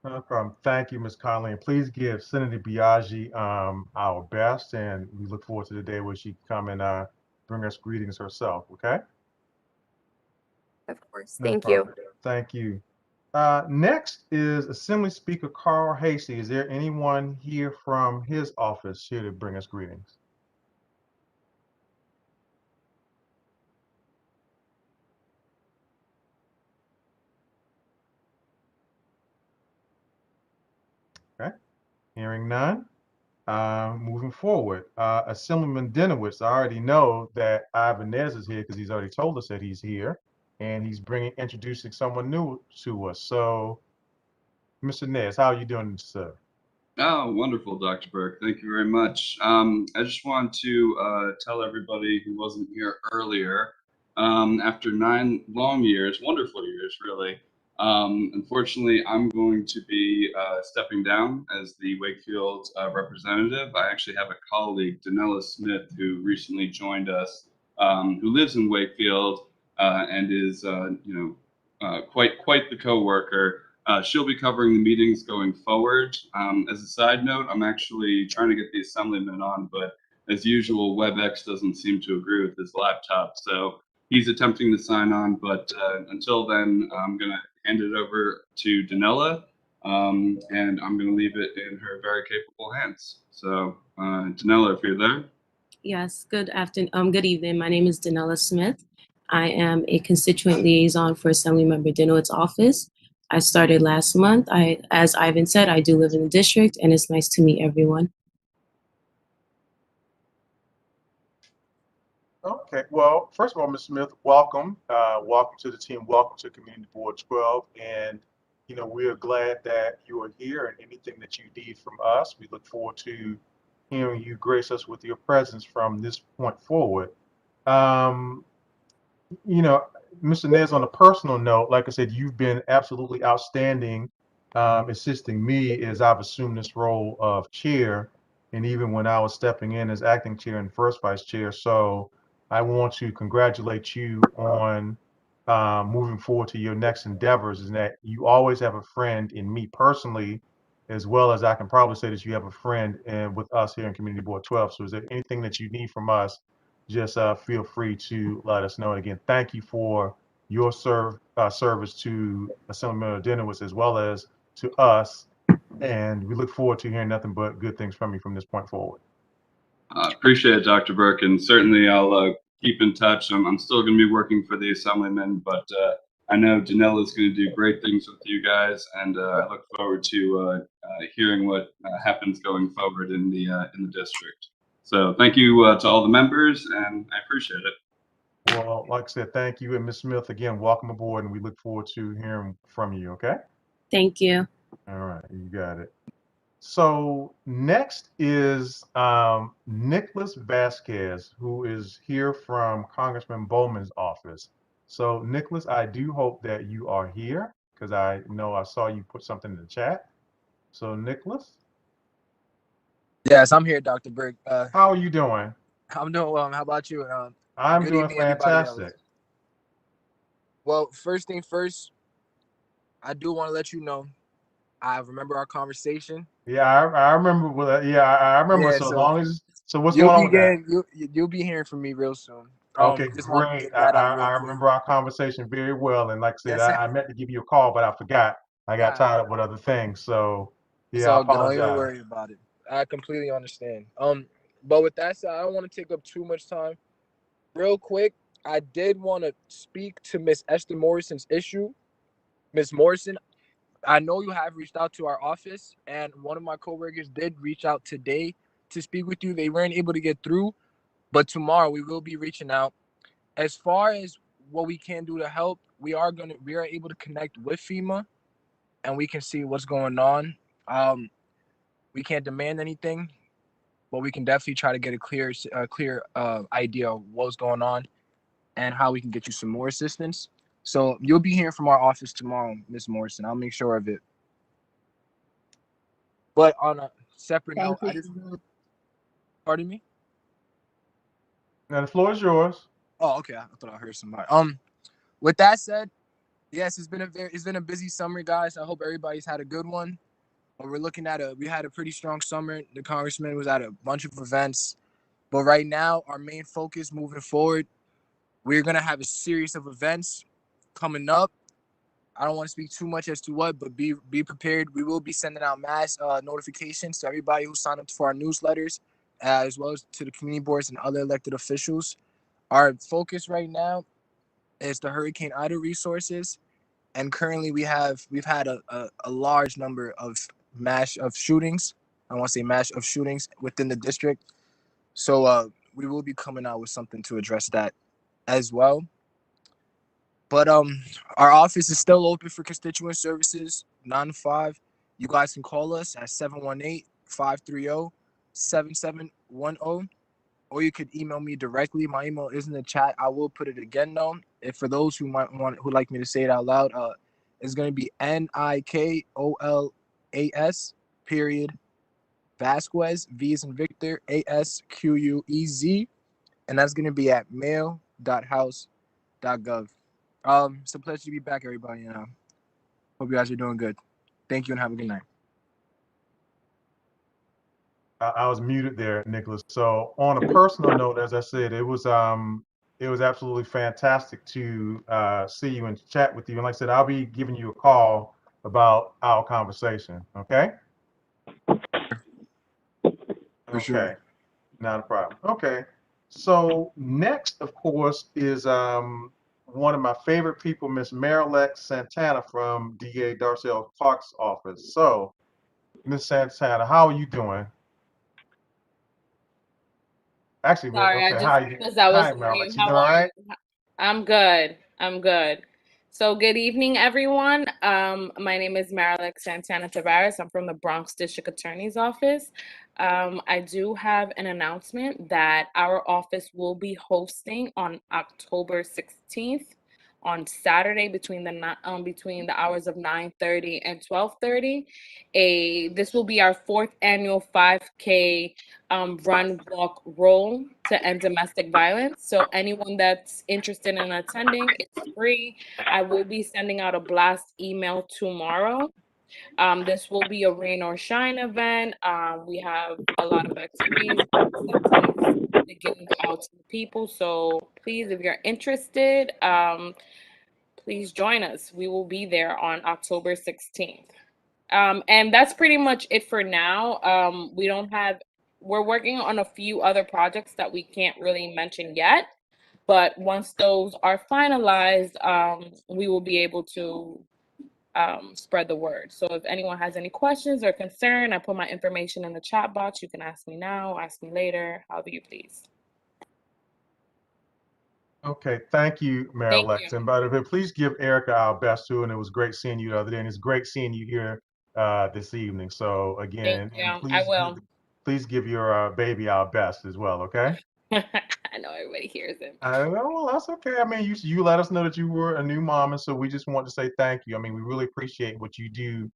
No problem. Thank you, Ms. Conley. And please give Senator Biagi our best, and we look forward to the day where she can come and bring us greetings herself, okay? Of course. No Thank you. problem. Thank you. Next is Assembly Speaker Carl Hasty. Is there anyone here from his office here to bring us greetings? Okay, hearing none. Moving forward, Assemblyman Denowitz, I already know that Ibanez is here because he's already told us that he's here, and he's introducing someone new to us. So, Mr. Nez, how are you doing, sir? Oh, wonderful, Dr. Burke. Thank you very much. I just want to tell everybody who wasn't here earlier, after 9 long years, wonderful years, really, unfortunately, I'm going to be stepping down as the Wakefield representative. I actually have a colleague, Danella Smith, who recently joined us, who lives in Wakefield and is, quite the co-worker. She'll be covering the meetings going forward. As a side note, I'm actually trying to get the assemblyman on, but as usual, WebEx doesn't seem to agree with his laptop. So he's attempting to sign on, but until then, I'm going to hand it over to Danella, and I'm going to leave it in her very capable hands. So Danella, if you're there. Yes, good afternoon. Good evening. My name is Danella Smith. I am a constituent liaison for Assemblymember Dinowitz's office. I started last month. As Ivan said, I do live in the district, and it's nice to meet everyone. Okay, well, first of all, Ms. Smith, welcome. Welcome to the team. Welcome to Community Board 12. And, we are glad that you are here, and anything that you need from us, we look forward to hearing you grace us with your presence from this point forward. Um, Mr. Nez, on a personal note, like I said, you've been absolutely outstanding, assisting me as I've assumed this role of chair, and even when I was stepping in as acting chair and first vice chair. So I want to congratulate you on moving forward to your next endeavors, and that you always have a friend in me personally, as well as I can probably say that you have a friend with us here in Community Board 12. So is there anything that you need from us? Just feel free to let us know. And again, thank you for your service to Assemblymember Denowitz as well as to us. And we look forward to hearing nothing but good things from you from this point forward. Appreciate it, Dr. Burke, and certainly I'll keep in touch. I'm still going to be working for the assemblyman, but I know Danella is going to do great things with you guys, and I look forward to hearing what happens going forward in the district. So thank you to all the members, and I appreciate it. Well, like I said, thank you. And Ms. Smith, again, welcome aboard, and we look forward to hearing from you, okay? Thank you. All right, you got it. So next is Nicholas Vasquez, who is here from Congressman Bowman's office. So Nicholas, I do hope that you are here because I know I saw you put something in the chat. So Nicholas? Yes, I'm here, Dr. Burke. How are you doing? I'm doing well. How about you? I'm good doing evening, everybody else. fantastic. Well, first thing first, I do want to let you know, I remember our conversation. Yeah, I remember. Yeah, I remember. Yeah, So so long as what's you'll going on be with that? getting you'll be hearing from me real soon. Okay, Just want to great. get that out real I quick. remember our conversation very well. And like I said, Yes, sir. I meant to give you a call, but I forgot. I got tied up with other things. So It's yeah, I all good. Don't even apologize. worry about it. I completely understand. But with that said, I don't want to take up too much time. Real quick, I did want to speak to Miss Esther Morrison's issue. Miss Morrison, I know you have reached out to our office, and one of my coworkers did reach out today to speak with you. They weren't able to get through, but tomorrow we will be reaching out. As far as what we can do to help, we are able to connect with FEMA, and we can see what's going on. We can't demand anything, but we can definitely try to get a clear idea of what's going on and how we can get you some more assistance. So you'll be hearing from our office tomorrow, Ms. Morrison. I'll make sure of it. But on a separate note, I just pardon me. Now the floor is yours. Oh, okay. I thought I heard somebody. With that said, yes, it's been a busy summer, guys. I hope everybody's had a good one. But we're looking at we had a pretty strong summer. The congressman was at a bunch of events. But right now, our main focus moving forward, we're gonna have a series of events. coming up. I don't want to speak too much as to what, but be prepared. We will be sending out mass notifications to everybody who signed up for our newsletters, as well as to the community boards and other elected officials. Our focus right now is the Hurricane Ida resources, and currently we've had a large number of shootings. I want to say mass of shootings within the district. So we will be coming out with something to address that as well. But our office is still open for constituent services 9 to 5. You guys can call us at 718-530-7710, or you could email me directly. My email is in the chat. I will put it again though. If for those who who like me to say it out loud, it's going to be NIKOLAS period Vasquez, V as in Victor, ASQUEZ, and that's going to be at mail.house.gov. It's a pleasure to be back, everybody. And hope you guys are doing good. Thank you and have a good night. I was muted there, Nicholas. So on a personal note, as I said, it was absolutely fantastic to see you and chat with you. And like I said, I'll be giving you a call about our conversation. Okay? For sure. Not a problem. Okay. So next, of course, is one of my favorite people, Miss Marilex Santana from DA Darcel Clark's office. So, Miss Santana, how are you doing? Actually, Sorry, I okay. just because I was Hi, on mute. Marilex. You How doing all are right? you? I'm good. I'm good. So good evening, everyone. My name is Marilex Santana Tavares. I'm from the Bronx District Attorney's Office. I do have an announcement that our office will be hosting on October 16th on Saturday between the hours of 9:30 and 12:30. This will be our fourth annual 5K run, walk, roll to end domestic violence. So anyone that's interested in attending, it's free. I will be sending out a blast email tomorrow. This will be a rain or shine event. We have a lot of activities, incentives to give out to the people. So please, if you're interested, please join us. We will be there on October 16th. And that's pretty much it for now. We're working on a few other projects that we can't really mention yet. But once those are finalized, we will be able to spread the word. So if anyone has any questions or concern, I put my information in the chat box. You can ask me now, ask me later, however you please. Okay, thank you, Thank Marilex. you. And by the way, please give Erica our best too. And it was great seeing you the other day, and it's great seeing you here this evening. So Thank again, you. and I will. please give your baby our best as well. Okay. I know everybody hears him. I don't know. Well, that's okay. I mean, you let us know that you were a new mom, and so we just want to say thank you. I mean, we really appreciate what you do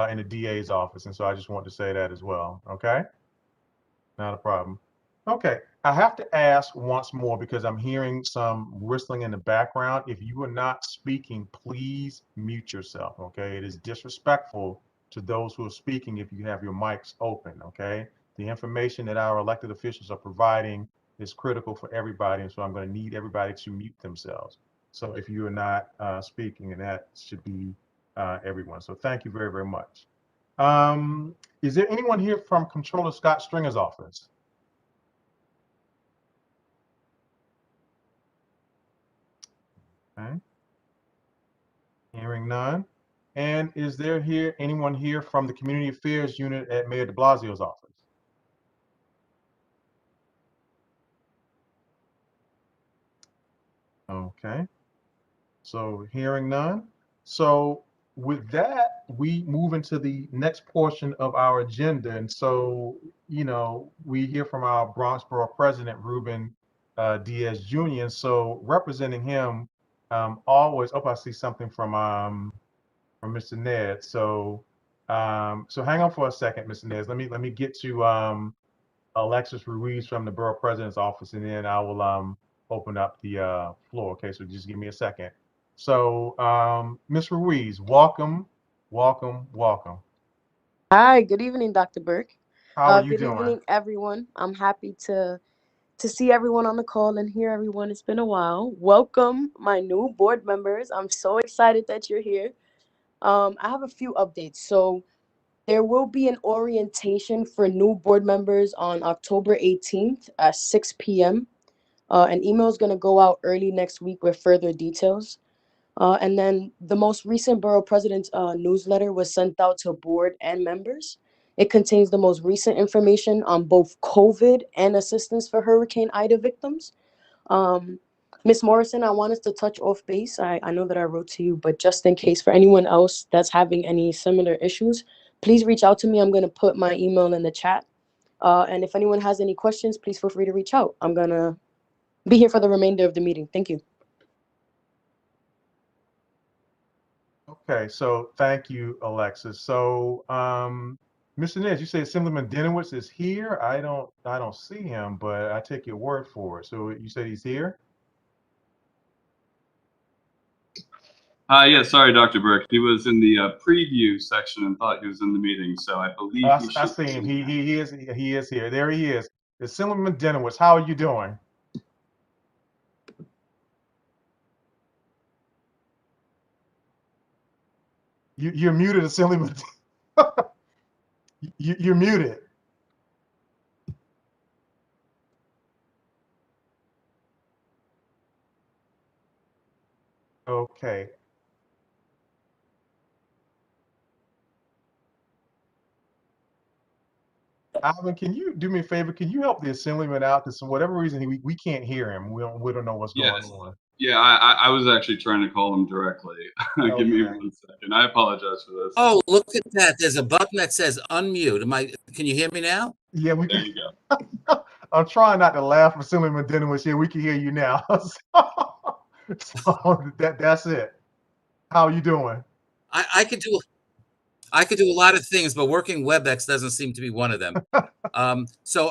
in the DA's office, and so I just want to say that as well. Okay. Not a problem. Okay, I have to ask once more because I'm hearing some whistling in the background. If you are not speaking, please mute yourself, okay? It is disrespectful to those who are speaking if you have your mics open, okay? The information that our elected officials are providing is critical for everybody, and so I'm going to need everybody to mute themselves. So if you are not speaking, and that should be everyone. So thank you very, very much. Is there anyone here from Controller Scott Stringer's office? Okay. Hearing none. And is there anyone here from the Community Affairs Unit at Mayor de Blasio's office? Okay. So hearing none. So with that, we move into the next portion of our agenda. And so, we hear from our Bronx Borough President, Ruben Diaz Jr. And so representing him, always, I see something from Mr. Ned. So hang on for a second, Mr. Ned. Let me get to Alexis Ruiz from the Borough President's office, and then I will open up the floor. Okay, so just give me a second. So, Ms. Ruiz, welcome, welcome, welcome. Hi, good evening, Dr. Burke. How are you Good doing? evening, everyone. I'm happy to to see everyone on the call and hear everyone. It's been a while. Welcome, my new board members. I'm so excited that you're here. I have a few updates. So there will be an orientation for new board members on October 18th at 6 p.m. An email is going to go out early next week with further details. And then the most recent Borough President's newsletter was sent out to board and members. It contains the most recent information on both COVID and assistance for Hurricane Ida victims. Ms. Morrison, I want us to touch off base. I know that I wrote to you, but just in case for anyone else that's having any similar issues, please reach out to me. I'm going to put my email in the chat. And if anyone has any questions, please feel free to reach out. I'm going to be here for the remainder of the meeting. Thank you. Okay, so thank you, Alexis. So, Mr. Nez, you say Assemblyman Denowitz is here. I don't see him, but I take your word for it. So you said he's here? Yeah, sorry, Dr. Burke. He was in the preview section and thought he was in the meeting, so I believe he I should see him. be. He is here. There he is. Assemblyman Denowitz, how are you doing? You're muted, Assemblyman. You're muted. Okay. Alvin, can you do me a favor? Can you help the Assemblyman out? Because for whatever reason, we can't hear him. We don't know what's going Yes. on. Yeah, I was actually trying to call him directly. Give me Okay. 1 second. I apologize for this. Oh, look at that. There's a button that says unmute. Can you hear me now? Yeah, we There can. you go. I'm trying not to laugh, Assemblyman Denowitz. Yeah, we can hear you now. So that's it. How are you doing? I could do a lot of things, but working WebEx doesn't seem to be one of them. So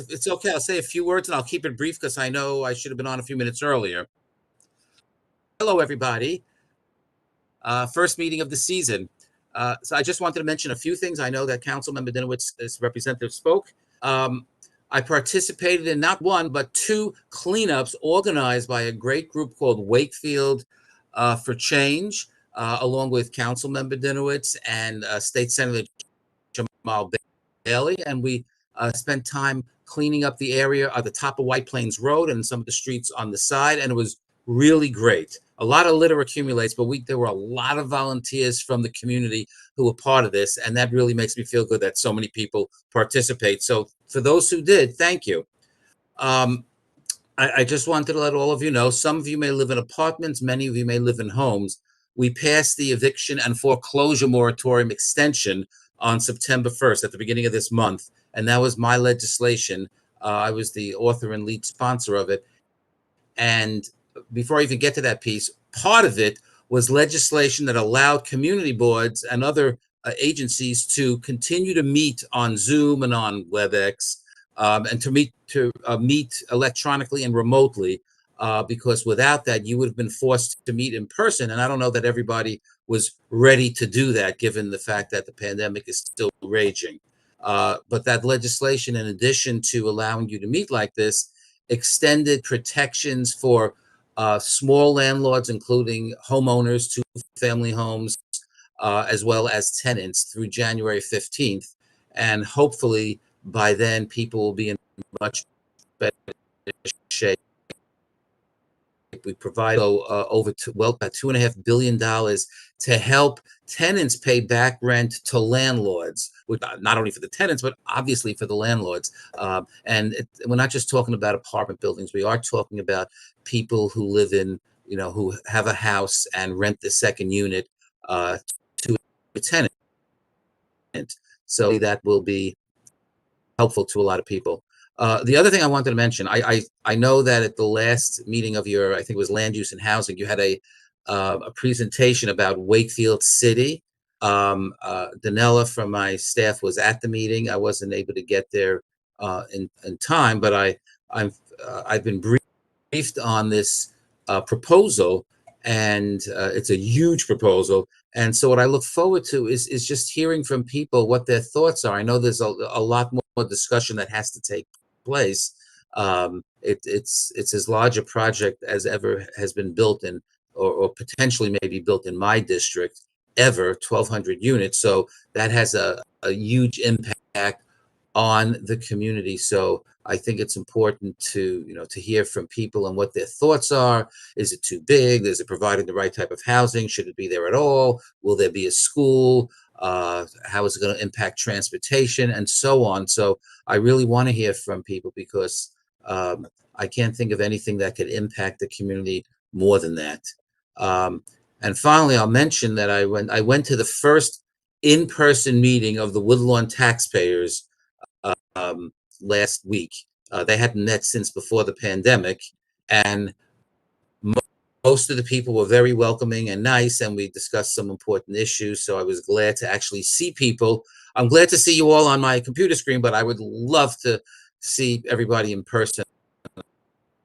it's okay. I'll say a few words and I'll keep it brief because I know I should have been on a few minutes earlier. Hello, everybody. First meeting of the season. So I just wanted to mention a few things. I know that Councilmember Dinowitz's representative spoke. I participated in not one, but 2 cleanups organized by a great group called Wakefield for Change, along with Councilmember Dinowitz and State Senator Jamal Bailey. And we spent time cleaning up the area at the top of White Plains Road and some of the streets on the side. And it was really great. A lot of litter accumulates, but there were a lot of volunteers from the community who were part of this. And that really makes me feel good that so many people participate. So for those who did, thank you. I just wanted to let all of you know, some of you may live in apartments, many of you may live in homes. We passed the eviction and foreclosure moratorium extension on September 1st at the beginning of this month. And that was my legislation. I was the author and lead sponsor of it. And before I even get to that piece, part of it was legislation that allowed community boards and other agencies to continue to meet on Zoom and on WebEx, and to meet electronically and remotely, because without that, you would have been forced to meet in person. And I don't know that everybody was ready to do that, given the fact that the pandemic is still raging. But that legislation, in addition to allowing you to meet like this, extended protections for small landlords, including homeowners, 2-family homes, as well as tenants through January 15th. And hopefully by then people will be in much better shape. We provide about $2.5 billion to help tenants pay back rent to landlords, not only for the tenants, but obviously for the landlords. We're not just talking about apartment buildings. We are talking about people who live in, who have a house and rent the second unit to a tenant. So that will be helpful to a lot of people. The other thing I wanted to mention, I know that at the last meeting of your, I think it was Land Use and Housing, you had a presentation about Wakefield City. Danella from my staff was at the meeting. I wasn't able to get there in time, but I've been briefed on this proposal, and it's a huge proposal. And so what I look forward to is just hearing from people what their thoughts are. I know there's a lot more discussion that has to take place, It's as large a project as ever has been built in, or potentially maybe built in my district ever, 1,200 units. So that has a huge impact on the community. So I think it's important to, to hear from people and what their thoughts are. Is it too big? Is it providing the right type of housing? Should it be there at all? Will there be a school? How is it going to impact transportation and so on? So I really want to hear from people because I can't think of anything that could impact the community more than that. And finally, I'll mention that I went to the first in-person meeting of the Woodlawn taxpayers last week. They hadn't met since before the pandemic, and most of the people were very welcoming and nice, and we discussed some important issues. So I was glad to actually see people. I'm glad to see you all on my computer screen, but I would love to see everybody in person.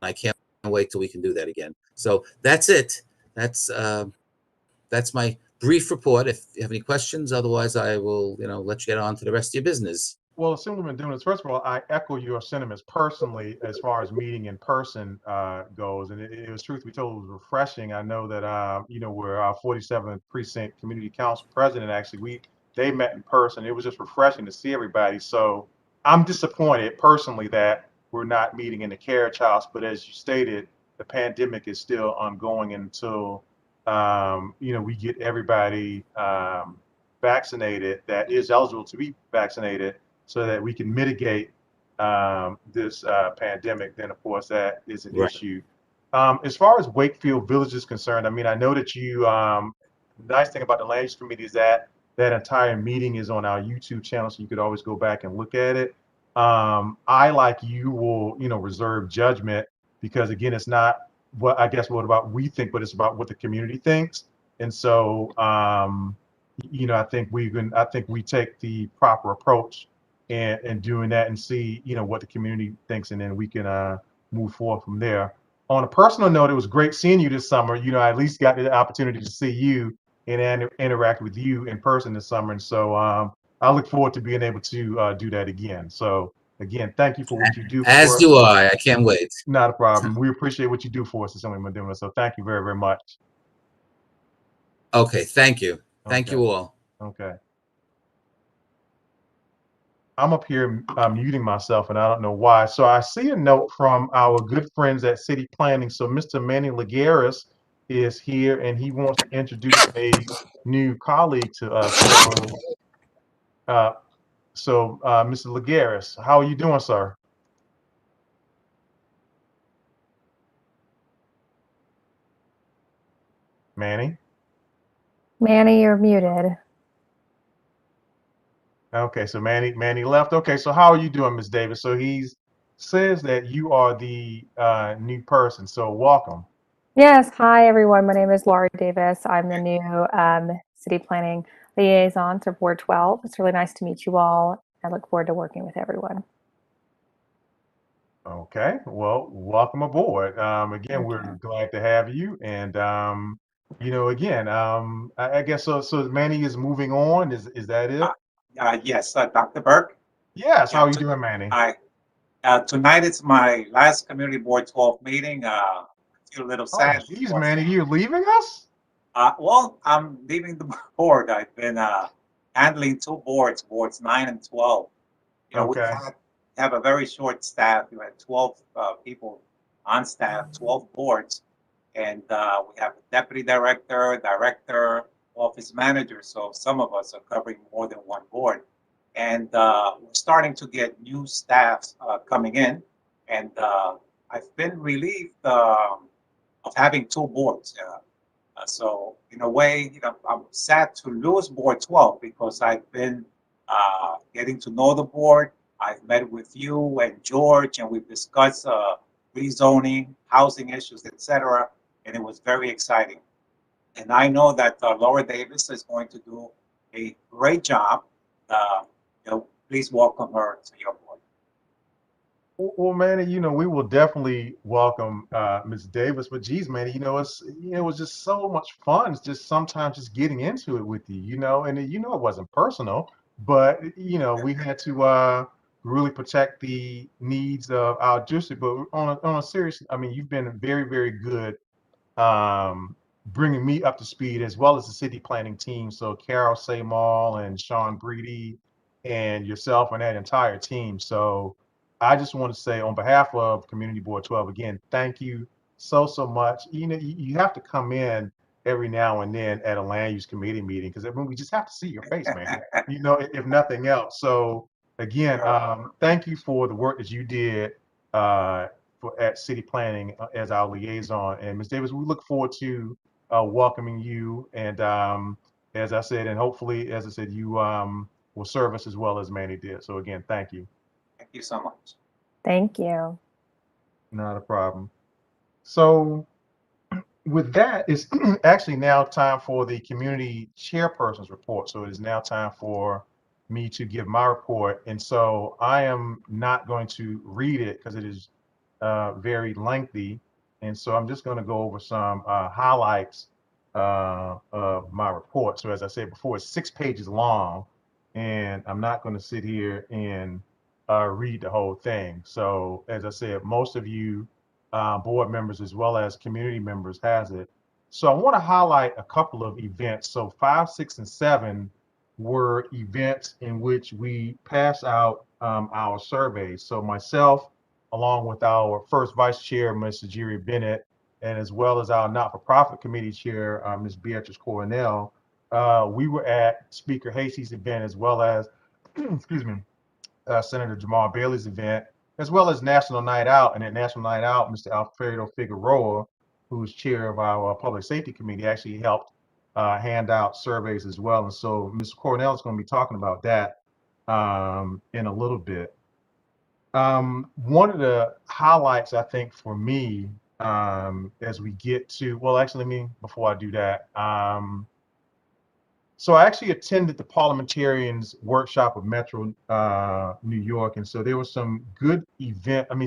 I can't wait till we can do that again. So that's it. That's my brief report. If you have any questions, otherwise I will, let you get on to the rest of your business. Well, Assemblyman Dumas, first of all, I echo your sentiments personally as far as meeting in person goes. And it was, truth be told, it was refreshing. I know that, we're our 47th Precinct Community Council President, actually, they met in person. It was just refreshing to see everybody. So I'm disappointed personally that we're not meeting in the carriage house. But as you stated, the pandemic is still ongoing until, we get everybody vaccinated that is eligible to be vaccinated, so that we can mitigate this pandemic. Then, of course, that is an issue. As far as Wakefield Village is concerned, I mean, I know that you, the nice thing about the land use committee is that that entire meeting is on our YouTube channel, so you could always go back and look at it. I, like you, will, reserve judgment, because again, it's not what about we think, but it's about what the community thinks. And so, I think we take the proper approach and doing that, and see, what the community thinks, and then we can move forward from there. On a personal note, it was great seeing you this summer. I at least got the opportunity to see you and interact with you in person this summer. And so I look forward to being able to do that again. So again, thank you for what you do for us. As do I. I can't wait. Not a problem. We appreciate what you do for us, Assemblyman Dumas. So thank you very, very much. Okay, thank you. Thank you all. Okay. I'm up here muting myself, and I don't know why. So I see a note from our good friends at City Planning. So Mr. Manny Lagares is here, and he wants to introduce a new colleague to us. So Mr. Lagares, how are you doing, sir? Manny? Manny, you're muted. Okay, so Manny left. Okay, so how are you doing, Ms. Davis? So he says that you are the new person. So welcome. Yes, hi everyone. My name is Laurie Davis. I'm the new city planning liaison to Board 12. It's really nice to meet you all. I look forward to working with everyone. Okay, well, welcome aboard. Again, we're glad to have you. And again, I guess so. So Manny is moving on. Is that it? Yes, Dr. Burke. Yes. How are you doing, Manny? Tonight is my last Community Board 12 meeting. I feel a little sad. Oh, geez, Manny, you're leaving us? Well, I'm leaving the board. I've been handling two boards, boards 9 and 12. We have a very short staff. We had 12 people on staff, 12 boards, and we have a deputy director, office manager. So some of us are covering more than one board. And we're starting to get new staffs coming in. And I've been relieved of having two boards. So in a way, I'm sad to lose Board 12, because I've been getting to know the board. I've met with you and George, and we've discussed rezoning, housing issues, etc. And it was very exciting. And I know that Laura Davis is going to do a great job. Please welcome her to your board. Well, Manny, we will definitely welcome Ms. Davis. But geez, Manny, it was just so much fun. It's just sometimes just getting into it with you, and it wasn't personal, but we had to really protect the needs of our district. But on a serious, I mean, you've been very, very good bringing me up to speed as well as the city planning team. So Carol Seymour and Sean Breedy and yourself and that entire team. So I just want to say on behalf of Community Board 12, again, thank you so, so much. You know, you have to come in every now and then at a land use committee meeting because I mean, we just have to see your face, man, you know, if nothing else. So again, thank you for the work that you did at City Planning as our liaison. And Ms. Davis, we look forward to welcoming you. And as I said, and hopefully, as I said, you will serve us as well as Manny did. So again, thank you. Thank you so much. Thank you. Not a problem. So with that, it's actually now time for the community chairperson's report. So it is now time for me to give my report. And so I am not going to read it because it is very lengthy. And so I'm just going to go over some highlights of my report. So as I said before, it's 6 pages long, and I'm not going to sit here and read the whole thing. So as I said, most of you board members as well as community members has it. So I want to highlight a couple of events. So 5, 6, and 7 were events in which we pass out our surveys. So myself, along with our first vice chair, Mr. Jerry Bennett, and as well as our not-for-profit committee chair, Ms. Beatrice Coronel, we were at Speaker Hasey's event as well as, excuse me, Senator Jamal Bailey's event, as well as National Night Out. And at National Night Out, Mr. Alfredo Figueroa, who's chair of our Public Safety Committee, actually helped hand out surveys as well. And so Ms. Cornell is going to be talking about that in a little bit. One of the highlights, I think, for me, as we get to, well, actually, before I do that, so I actually attended the parliamentarians workshop of Metro New York, and so there was some good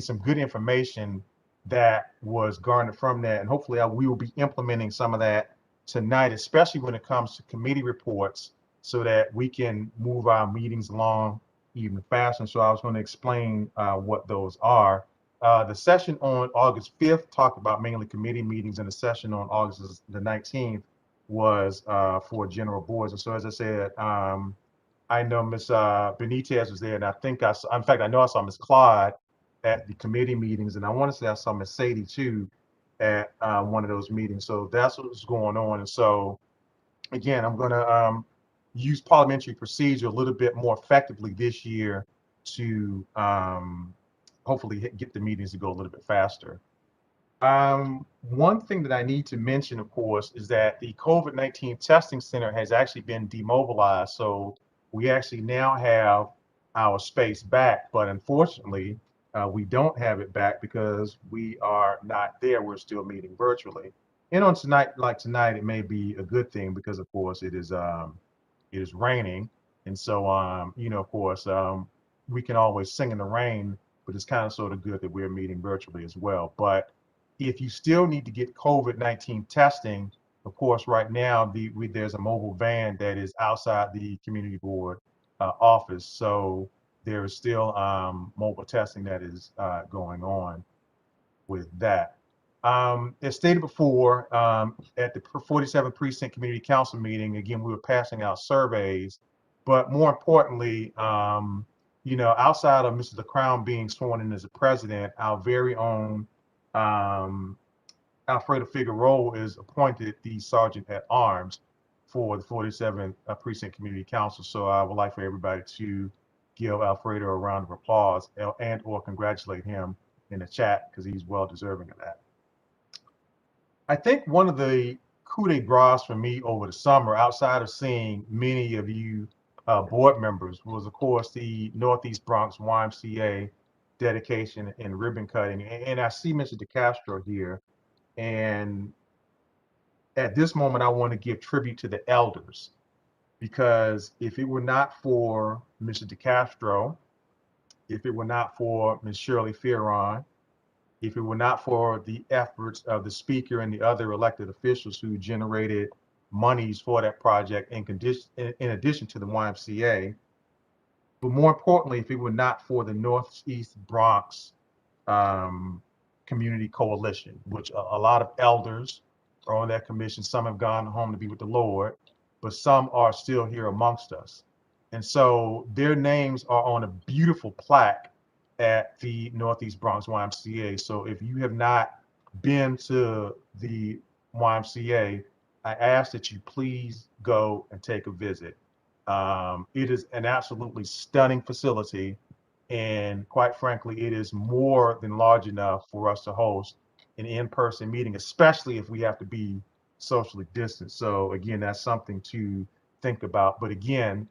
some good information that was garnered from that, and hopefully we will be implementing some of that tonight, especially when it comes to committee reports, so that we can move our meetings along even faster. So I was going to explain what those are. The session on August 5th talked about mainly committee meetings, and the session on August the 19th was for general boards. And so, as I said, I know Ms. Benitez was there, and I think I saw, in fact, I know I saw Ms. Claude at the committee meetings, and I want to say I saw Ms. Sadie too at one of those meetings. So that's what's going on. And so, again, I'm going to use parliamentary procedure a little bit more effectively this year to hopefully get the meetings to go a little bit faster. One thing that I need to mention, of course, is that the COVID-19 testing center has actually been demobilized. So we actually now have our space back, but unfortunately, we don't have it back because we are not there. We're still meeting virtually. And on tonight, like tonight, it may be a good thing because, of course, it is raining. And so, you know, of course, we can always sing in the rain, but it's kind of sort of good that we're meeting virtually as well. But if you still need to get COVID-19 testing, of course, right now there's a mobile van that is outside the community board office. So there is still mobile testing that is going on with that. As stated before, at the 47 Precinct Community Council meeting, again, we were passing out surveys, but more importantly, you know, outside of Mr. LeCrown being sworn in as a president, our very own Alfredo Figueroa is appointed the Sergeant at Arms for the 47th Precinct Community Council. So I would like for everybody to give Alfredo a round of applause and or congratulate him in the chat because he's well deserving of that. I think one of the coup de grace for me over the summer, outside of seeing many of you board members, was of course the Northeast Bronx YMCA dedication and ribbon cutting. And I see Mr. DeCastro here. And at this moment, I want to give tribute to the elders, because if it were not for Mr. DeCastro, if it were not for Ms. Shirley Fearon, if it were not for the efforts of the speaker and the other elected officials who generated monies for that project in addition to the YMCA, But more importantly, if it were not for the Northeast Bronx Community Coalition, which a lot of elders are on that commission. Some have gone home to be with the Lord, but some are still here amongst us. And so their names are on a beautiful plaque at the Northeast Bronx YMCA. So if you have not been to the YMCA, I ask that you please go and take a visit. It is an absolutely stunning facility. And quite frankly, it is more than large enough for us to host an in-person meeting, especially if we have to be socially distant. So again, that's something to think about. But again,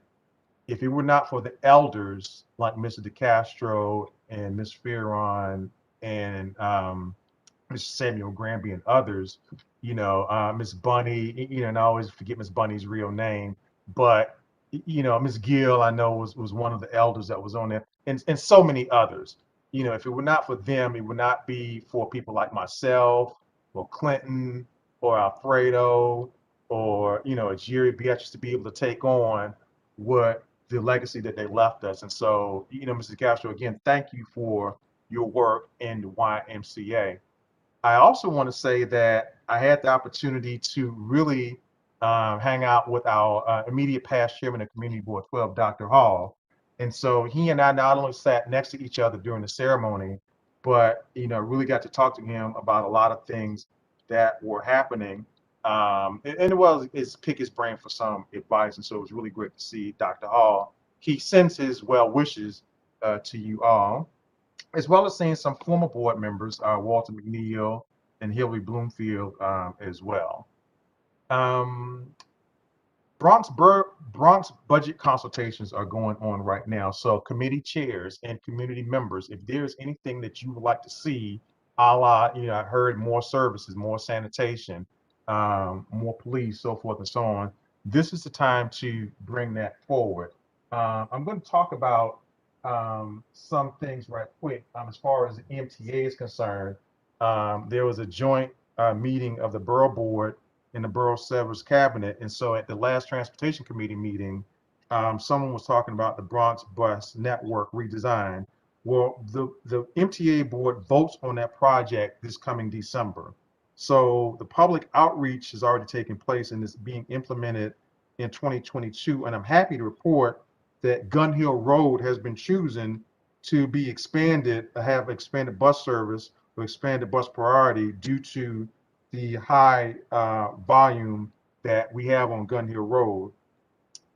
if it were not for the elders like Mr. DeCastro and Ms. Fearon and Mr. Samuel Granby and others, Miss Bunny, and I always forget Miss Bunny's real name, but Miss Gill, I know was one of the elders that was on there, and so many others. If it were not for them, it would not be for people like myself or Clinton or Alfredo or Jerry Beatrice to be able to take on what the legacy that they left us. And so, Mrs. Castro, again, thank you for your work in the YMCA. I also want to say that I had the opportunity to really hang out with our immediate past chairman of Community Board 12, Dr. Hall. And so he and I not only sat next to each other during the ceremony, but really got to talk to him about a lot of things that were happening. And as well as pick his brain for some advice. And so it was really great to see Dr. Hall. He sends his well wishes to you all, as well as seeing some former board members, Walter McNeil and Hillary Bloomfield as well. Bronx budget consultations are going on right now. So committee chairs and community members, if there's anything that you would like to see, a la, I heard more services, more sanitation, more police, so forth and so on, this is the time to bring that forward. I'm going to talk about some things right quick. As far as the MTA is concerned, there was a joint meeting of the borough board in the borough Severs cabinet. And so at the last transportation committee meeting, someone was talking about the Bronx bus network redesign. Well, the MTA board votes on that project this coming December. So the public outreach has already taken place and is being implemented in 2022. And I'm happy to report that Gun Hill Road has been chosen to be expanded, have expanded bus service or expanded bus priority due to the high volume that we have on Gun Hill Road.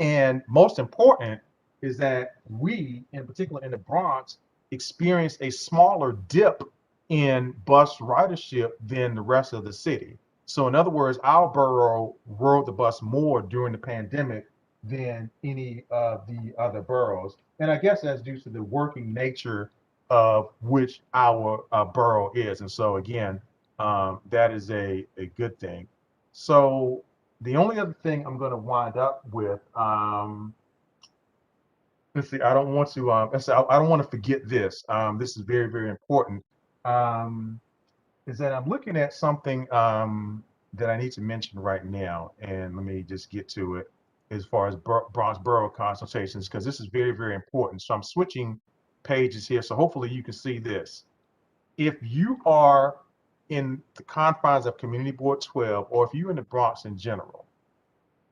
And most important is that we, in particular in the Bronx, experience a smaller dip in bus ridership than the rest of the city. So in other words, our borough rode the bus more during the pandemic than any of the other boroughs. And I guess that's due to the working nature of which our borough is. And so again, that is a good thing. So the only other thing I'm going to wind up with, let's see, I don't want to, I don't want to forget this. This is very, very important. Is that I'm looking at something that I need to mention right now, and let me just get to it as far as Bronx Borough consultations, because this is very, very important. So I'm switching pages here, so hopefully you can see this. If you are in the confines of Community Board 12, or if you're in the Bronx in general,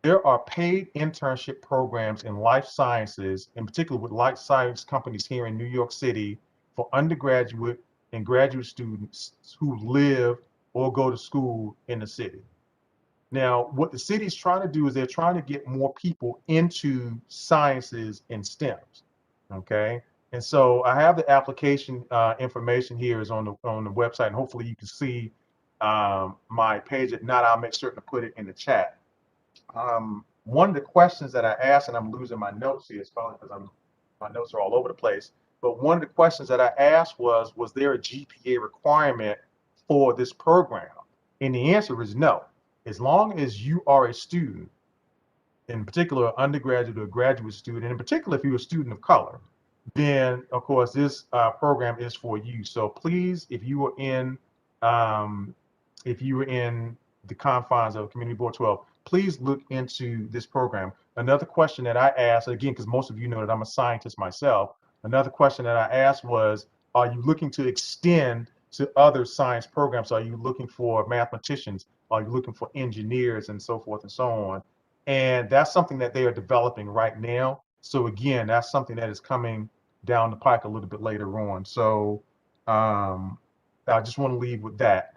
there are paid internship programs in life sciences, in particular with life science companies here in New York City, for undergraduate and graduate students who live or go to school in the city. Now, what the city is trying to do is they're trying to get more people into sciences and STEMs, okay? And so I have the application information here is on the website, and hopefully you can see my page. If not, I'll make certain to put it in the chat. One of the questions that I asked, and I'm losing my notes here, it's probably because my notes are all over the place, but one of the questions that I asked was there a GPA requirement for this program? And the answer is no. As long as you are a student, in particular undergraduate or graduate student, in particular if you're a student of color, then of course this program is for you. So please, if you are in the confines of Community Board 12, please look into this program. another question that I asked, again, because most of you know that I'm a scientist myself, another question that I asked was, are you looking to extend to other science programs? Are you looking for mathematicians? Are you looking for engineers and so forth and so on? And that's something that they are developing right now. So again, that's something that is coming down the pike a little bit later on. So I just want to leave with that.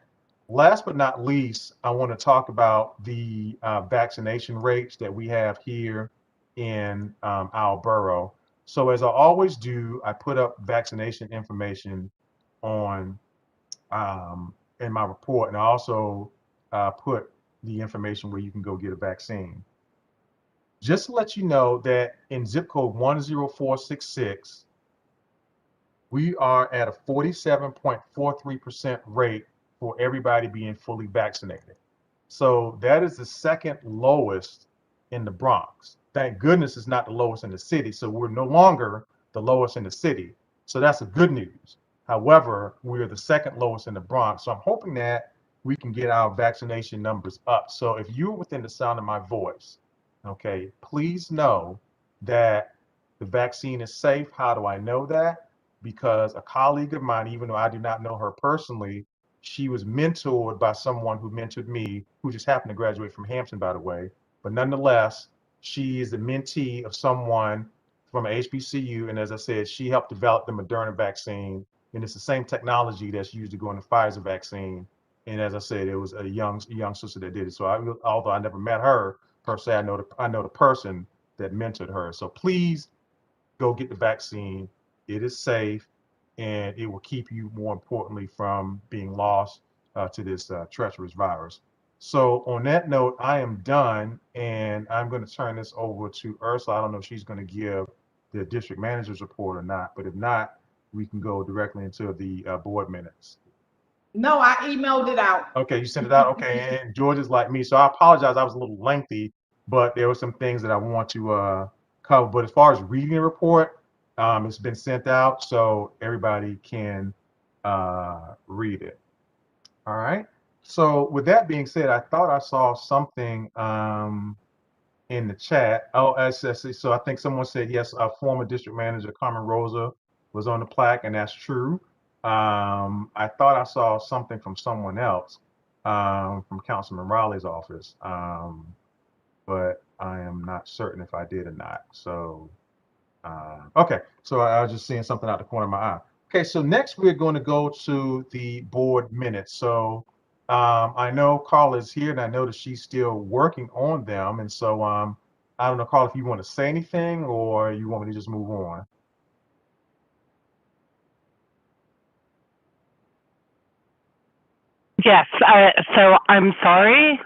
Last but not least, I want to talk about the vaccination rates that we have here in our borough. So as I always do, I put up vaccination information on in my report, and I also put the information where you can go get a vaccine. Just to let you know that in zip code 10466, we are at a 47.43% rate for everybody being fully vaccinated. So that is the second lowest in the Bronx. Thank goodness it's not the lowest in the city. So we're no longer the lowest in the city. So that's the good news. However, we're the second lowest in the Bronx. So I'm hoping that we can get our vaccination numbers up. So if you're within the sound of my voice, okay, please know that the vaccine is safe. How do I know that? Because a colleague of mine, even though I do not know her personally, she was mentored by someone who mentored me, who just happened to graduate from Hampton, by the way. But nonetheless, she is the mentee of someone from HBCU. And as I said, she helped develop the Moderna vaccine. And it's the same technology that's used to go in the Pfizer vaccine. And as I said, it was a young sister that did it. So although I never met her per se, I know the person that mentored her. So please go get the vaccine. It is safe, and it will keep you, more importantly, from being lost to this treacherous virus. So on that note, I am done, and I'm going to turn this over to Ursula. I don't know if she's going to give the district manager's report or not, but if not, we can go directly into the board minutes. No, I emailed it out. Okay, you sent it out? Okay, and George is like me, so I apologize. I was a little lengthy, but there were some things that I want to cover. But as far as reading the report, it's been sent out, so everybody can read it. All right. So with that being said, I thought I saw something in the chat. Oh, so I think someone said yes. Former district manager Carmen Rosa was on the plaque, and that's true. I thought I saw something from someone else, from Councilman Riley's office, but I am not certain if I did or not. So, okay, so I was just seeing something out the corner of my eye. Okay, so next we're going to go to the board minutes. So I know Carla is here, and I know that she's still working on them. And so I don't know, Carla, if you want to say anything or you want me to just move on. Yes, so I'm sorry.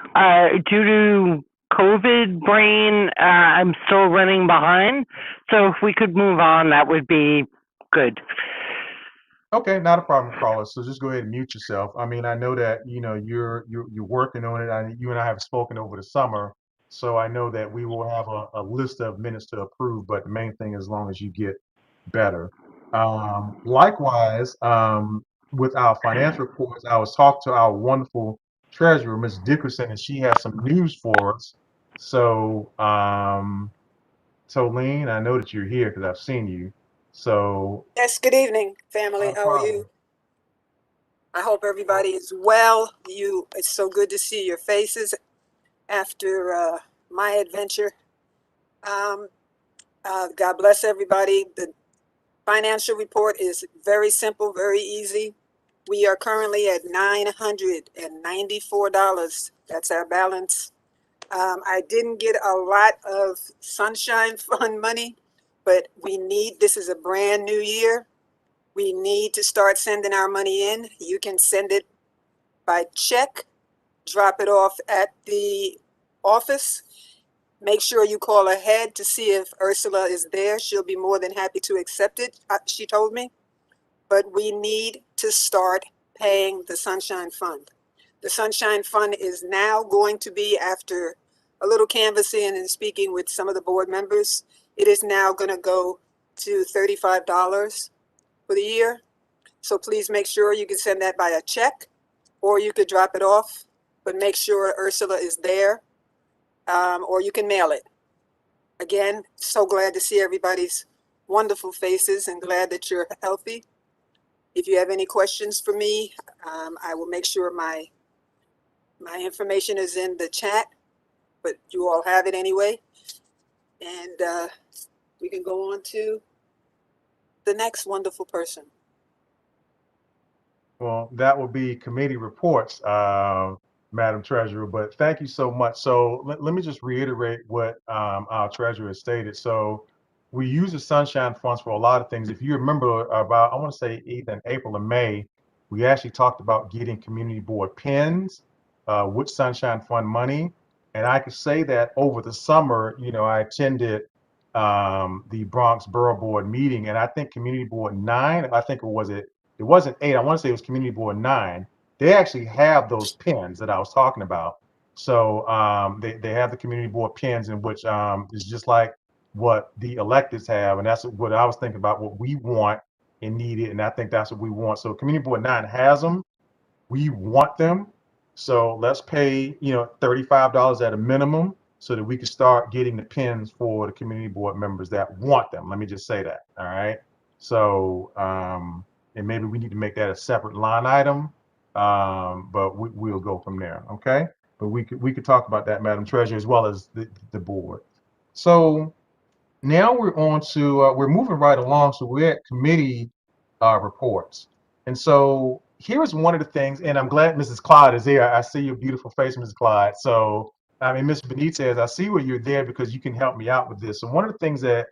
Due to COVID brain, I'm still running behind. So if we could move on, that would be good. Okay, not a problem, Carla. So just go ahead and mute yourself. I mean, I know that you're working on it. You and I have spoken over the summer, so I know that we will have a list of minutes to approve. But the main thing is, as long as you get better. Likewise, with our financial reports, I was talking to our wonderful treasurer, Ms. Dickerson, and she has some news for us. So, Tolene, I know that you're here because I've seen you. So, Yes, good evening, family. not a How are you? I hope everybody is well. It's so good to see your faces after my adventure. God bless everybody. The financial report is very simple, very easy. We are currently at $994. That's our balance. I didn't get a lot of Sunshine Fund money, but this is a brand new year. We need to start sending our money in. You can send it by check, drop it off at the office. Make sure you call ahead to see if Ursula is there. She'll be more than happy to accept it, she told me. But we need to start paying the Sunshine Fund. The Sunshine Fund is now going to be, after a little canvassing and speaking with some of the board members, it is now going to go to $35 for the year. So please make sure you can send that by a check, or you could drop it off, but make sure Ursula is there, or you can mail it. Again, so glad to see everybody's wonderful faces and glad that you're healthy. If you have any questions for me, I will make sure my information is in the chat, but you all have it anyway. And we can go on to the next wonderful person. Well, that will be committee reports, Madam Treasurer, but thank you so much. So let me just reiterate what our treasurer has stated. So we use the sunshine funds for a lot of things. If you remember about, I want to say either in April or May, we actually talked about getting community board pins with sunshine fund money. And I could say that over the summer, you know, I attended the Bronx Borough Board meeting, and I think Community Board 9, I think it wasn't 8, I want to say it was Community Board 9. They actually have those pins that I was talking about. So they have the Community Board pins, in which is just like what the electeds have, and that's what I was thinking about, what we want and needed, and I think that's what we want. So Community Board 9 has them. We want them. So let's pay, you know, $35 at a minimum so that we can start getting the pins for the community board members that want them. Let me just say that. All right. So, and maybe we need to make that a separate line item, but we'll go from there. Okay. But we could talk about that, Madam Treasurer, as well as the board. So now we're on to, we're moving right along. So we're at committee reports. And so here's one of the things, and I'm glad Mrs. Clyde is there. I see your beautiful face, Mrs. Clyde. So, I mean, Ms. Benitez, I see where you're there because you can help me out with this. So one of the things that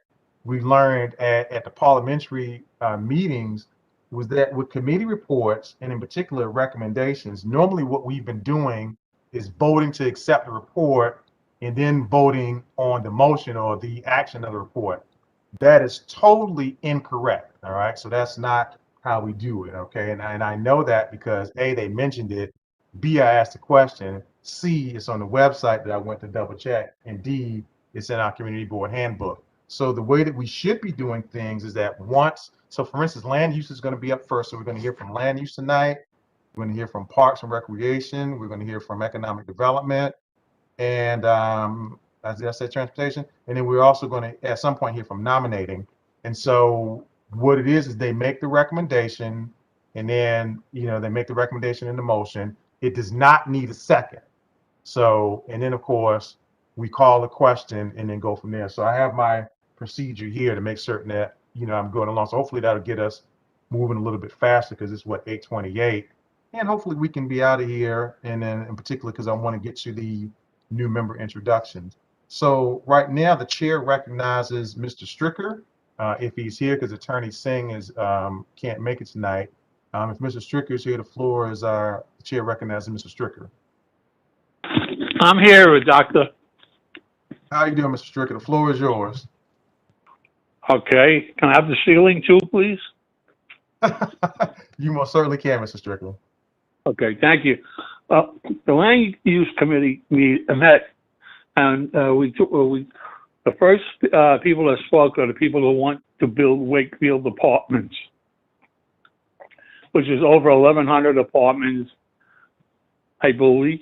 we learned at the parliamentary meetings was that with committee reports, and in particular recommendations, normally what we've been doing is voting to accept the report and then voting on the motion or the action of the report. That is totally incorrect. All right. So that's not how we do it. Okay. And I know that because A, they mentioned it, B, I asked the question, C, it's on the website that I went to double check, and D, it's in our community board handbook. So the way that we should be doing things is that once, so for instance, land use is going to be up first. So we're going to hear from land use tonight. We're going to hear from parks and recreation. We're going to hear from economic development. And as I said, transportation. And then we're also going to, at some point, hear from nominating. And so what it is they make the recommendation, and then, you know, they make the recommendation in the motion. It does not need a second. So, and then of course, we call a question and then go from there. So I have my procedure here to make certain that, you know, I'm going along. So hopefully that'll get us moving a little bit faster because it's what, 8:28. And hopefully we can be out of here. And then in particular, because I want to get to the new member introductions. So right now, the chair recognizes Mr. Stricker, if he's here, because Attorney Singh is can't make it tonight. If Mr. Stricker is here, the floor is the chair recognizes Mr. Stricker. I'm here, Doctor. How you doing, Mr. Stricker? The floor is yours. Okay. Can I have the ceiling too, please? You most certainly can, Mr. Stricker. Okay, thank you. The Land Use Committee met, and the first people that spoke are the people who want to build Wakefield Apartments, which is over 1,100 apartments. I believe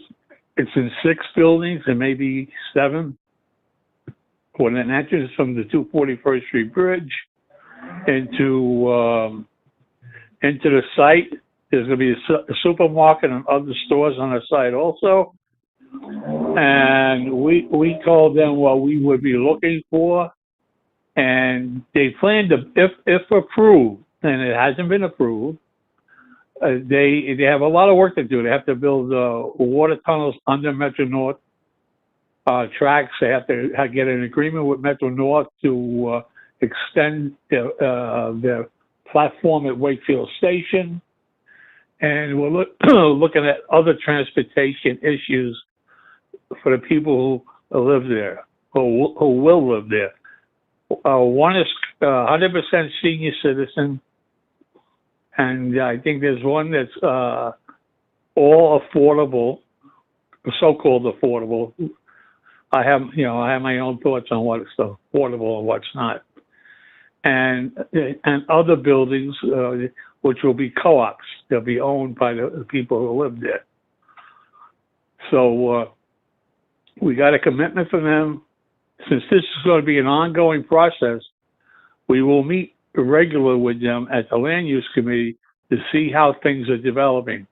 it's in 6 buildings and maybe 7. With an entrance from the 241st Street Bridge into the site. There's going to be a supermarket and other stores on the site also. And we told them what we would be looking for. And they plan to, if approved, and it hasn't been approved, they have a lot of work to do. They have to build water tunnels under Metro North tracks. They have to get an agreement with Metro North to extend their platform at Wakefield Station. And we're looking at other transportation issues for the people who live there, who will live there. One is 100% senior citizen, and I think there's one that's all affordable, so-called affordable. I have my own thoughts on what's affordable and what's not, and other buildings which will be co-ops. They'll be owned by the people who live there. So we got a commitment from them since this is going to be an ongoing process, we will meet regularly with them at the Land Use Committee to see how things are developing.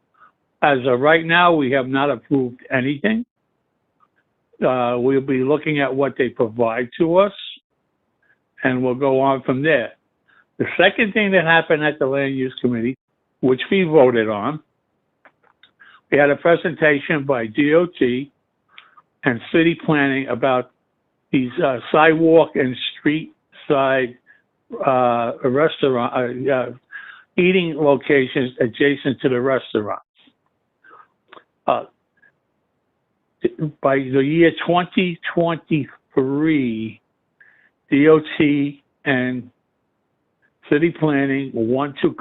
As of right now, we have not approved anything. We'll be looking at what they provide to us, and we'll go on from there. The second thing that happened at the Land Use Committee, which we voted on, we had a presentation by DOT and city planning about these sidewalk and street side restaurant eating locations adjacent to the restaurants. By the year 2023, DOT and city planning want to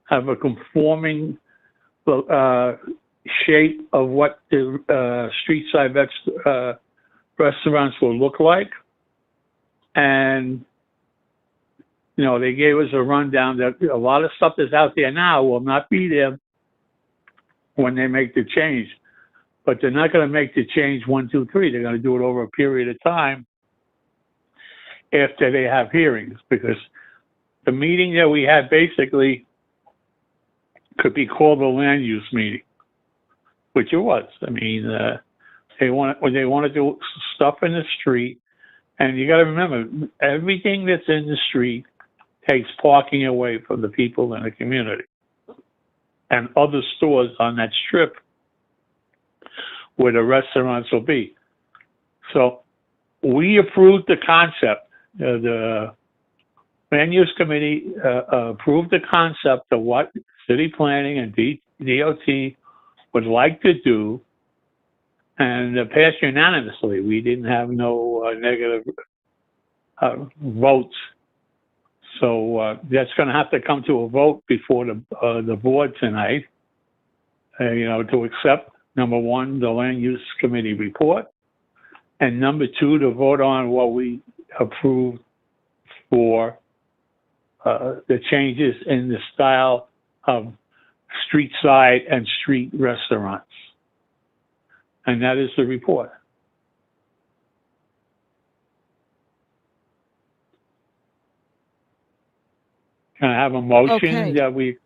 have a conforming shape of what the street side restaurants will look like. And, you know, they gave us a rundown that a lot of stuff that's out there now will not be there when they make the change. But they're not going to make the change 1, 2, 3. They're going to do it over a period of time after they have hearings, because the meeting that we had basically could be called a land use meeting, which it was. I mean, they want to do stuff in the street, and you got to remember, everything that's in the street takes parking away from the people in the community and other stores on that strip where the restaurants will be. So we approved the concept. The Land Use Committee approved the concept of what city planning and DOT would like to do, and passed unanimously. We didn't have no negative votes. So that's going to have to come to a vote before the board tonight, you know, to accept, number one, the Land Use Committee report, and number two, to vote on what we approved for the changes in the style of street side and street restaurants. And that is the report. Can I have a motion that we...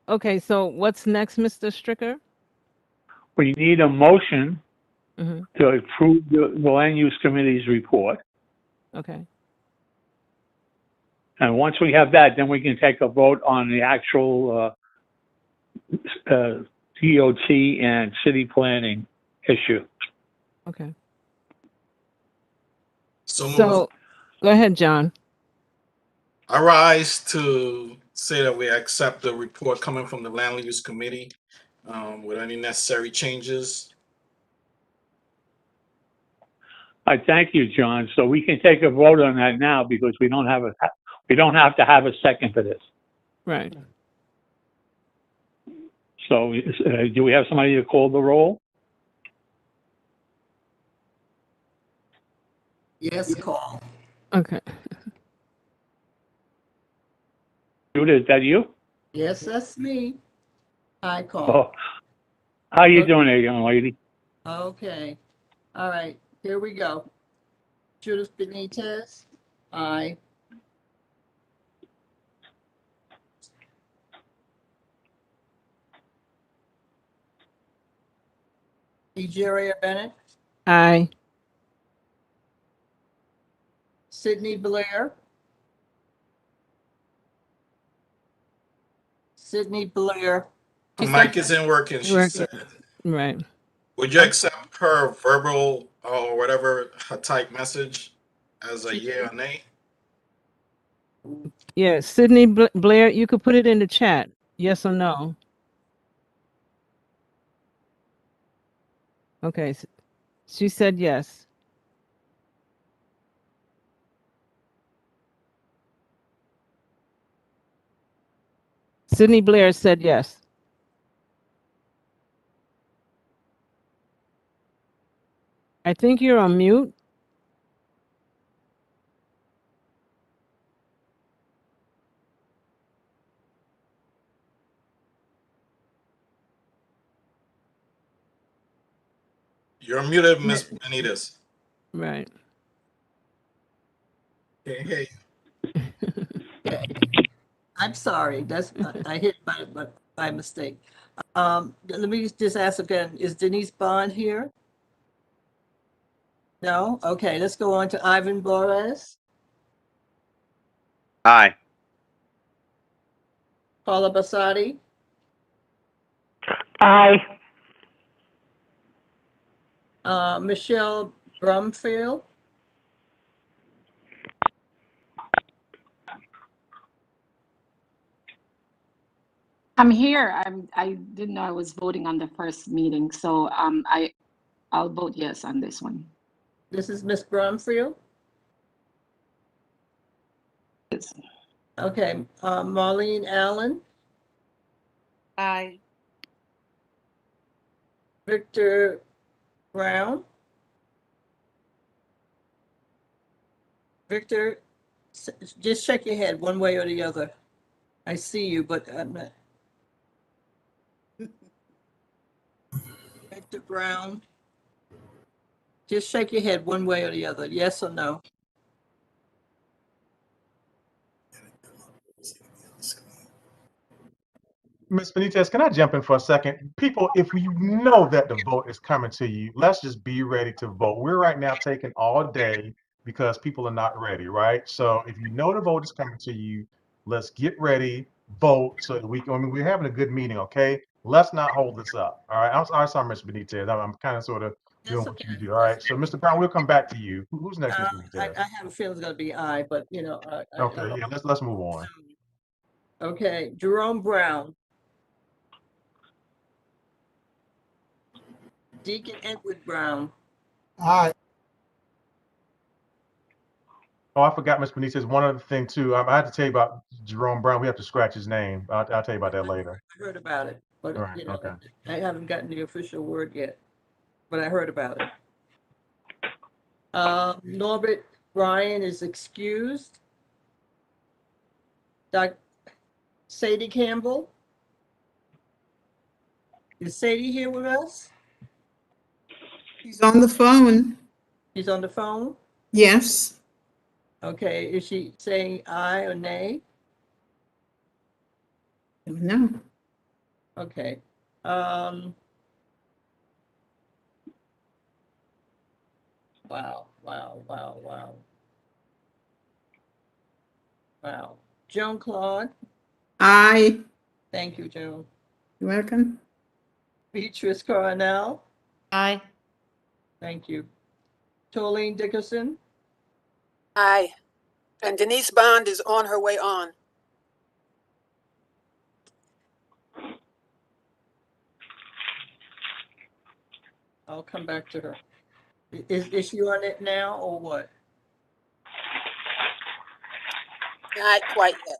Okay, so what's next, Mr. Stricker? We need a motion to approve the Land Use Committee's report. Okay. And once we have that, then we can take a vote on the actual DOT and city planning issue. Okay. So go ahead, John. I rise to say that we accept the report coming from the Land Use Committee with any necessary changes. I thank you, John. So we can take a vote on that now because we don't have to have a second for this. Right. So do we have somebody to call the roll? Yes, call. Okay. Judith, is that you? Yes, that's me. I call. Oh, how you doing there, young lady? Okay. All right. Here we go. Judith Benitez. Aye. Egeria Bennett. Aye. Sydney Blair. Sydney Blair. The mic isn't working, she said. Right. Would you accept her verbal or whatever her type message as a yeah or nay? Yeah, Sydney Blair, you could put it in the chat. Yes or no. Okay. She said yes. Sydney Blair said yes. I think you're on mute. You're muted, Ms. Benitez. Right. Hey. Okay. I'm sorry, that's, I hit by mistake. Let me just ask again, is Denise Bond here? No? Okay, let's go on to Ivan Boris, Aye. Paula Basadi, Aye. Michelle Brumfield, I'm here. I didn't know I was voting on the first meeting, so I'll vote yes on this one. this is Miss Brumfield. Yes. Okay, Marlene Allen, Aye. Victor Brown. Victor, just shake your head one way or the other. I see you, but I'm not. Victor Brown. Just shake your head one way or the other, yes or no? Ms. Benitez, can I jump in for a second? People, if you know that the vote is coming to you, let's just be ready to vote. We're right now taking all day because people are not ready, right? So if you know the vote is coming to you, let's get ready, vote so that we can, I mean, we're having a good meeting, okay? Let's not hold this up, all right? I'm sorry, Ms. Benitez. I'm kind of sort of doing what you do, all right? So Mr. Brown, we'll come back to you. Who's next, Ms. Benitez? I have a feeling it's gonna be I, but you know. Okay, yeah, let's move on. Okay, Jerome Brown. Deacon Edward Brown. Aye. Oh, I forgot, Ms. Benitez. One other thing too. I had to tell you about Jerome Brown. We have to scratch his name. I'll tell you about that later. I heard about it, but All right. you know, Okay. I haven't gotten the official word yet, but I heard about it. Norbert Bryan is excused. Sadie Campbell. Is Sadie here with us? She's on the phone. She's on the phone? Yes. Okay, is she saying aye or nay? No. Okay. Wow. Wow. Joan Claude. Aye. Thank you, Joan. You're welcome. Beatrice Coronel. Aye. Thank you. Tolene Dickerson. Aye. And Denise Bond is on her way on. I'll come back to her. Is she on it now or what? Not quite yet.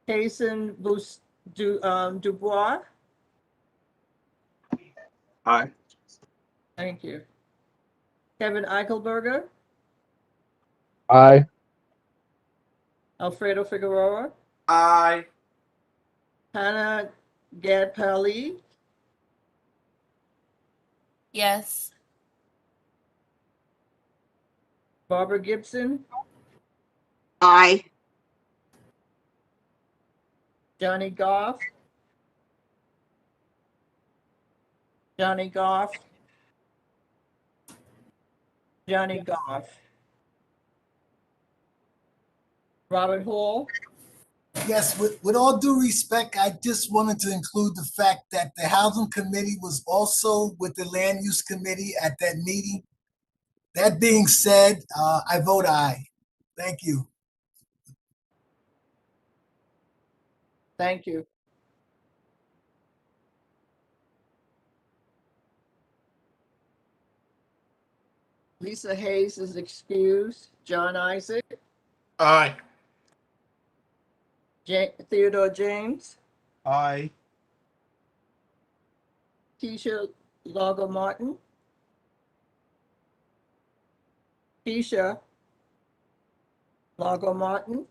Jason Dubois. Aye. Thank you. Kevin Eichelberger. Aye. Alfredo Figueroa. Aye. Hannah Gadpali. Yes. Barbara Gibson. Aye. Johnny Goff. Johnny Goff. Johnny Goff. Robert Hall. Yes, with all due respect, I just wanted to include the fact that the Housing Committee was also with the Land Use Committee at that meeting. That being said, I vote aye. Thank you. Thank you. Lisa Hayes is excused. John Isaac. Aye. Theodore James. Aye. Keisha Lago Martin. Keisha Lago Martin.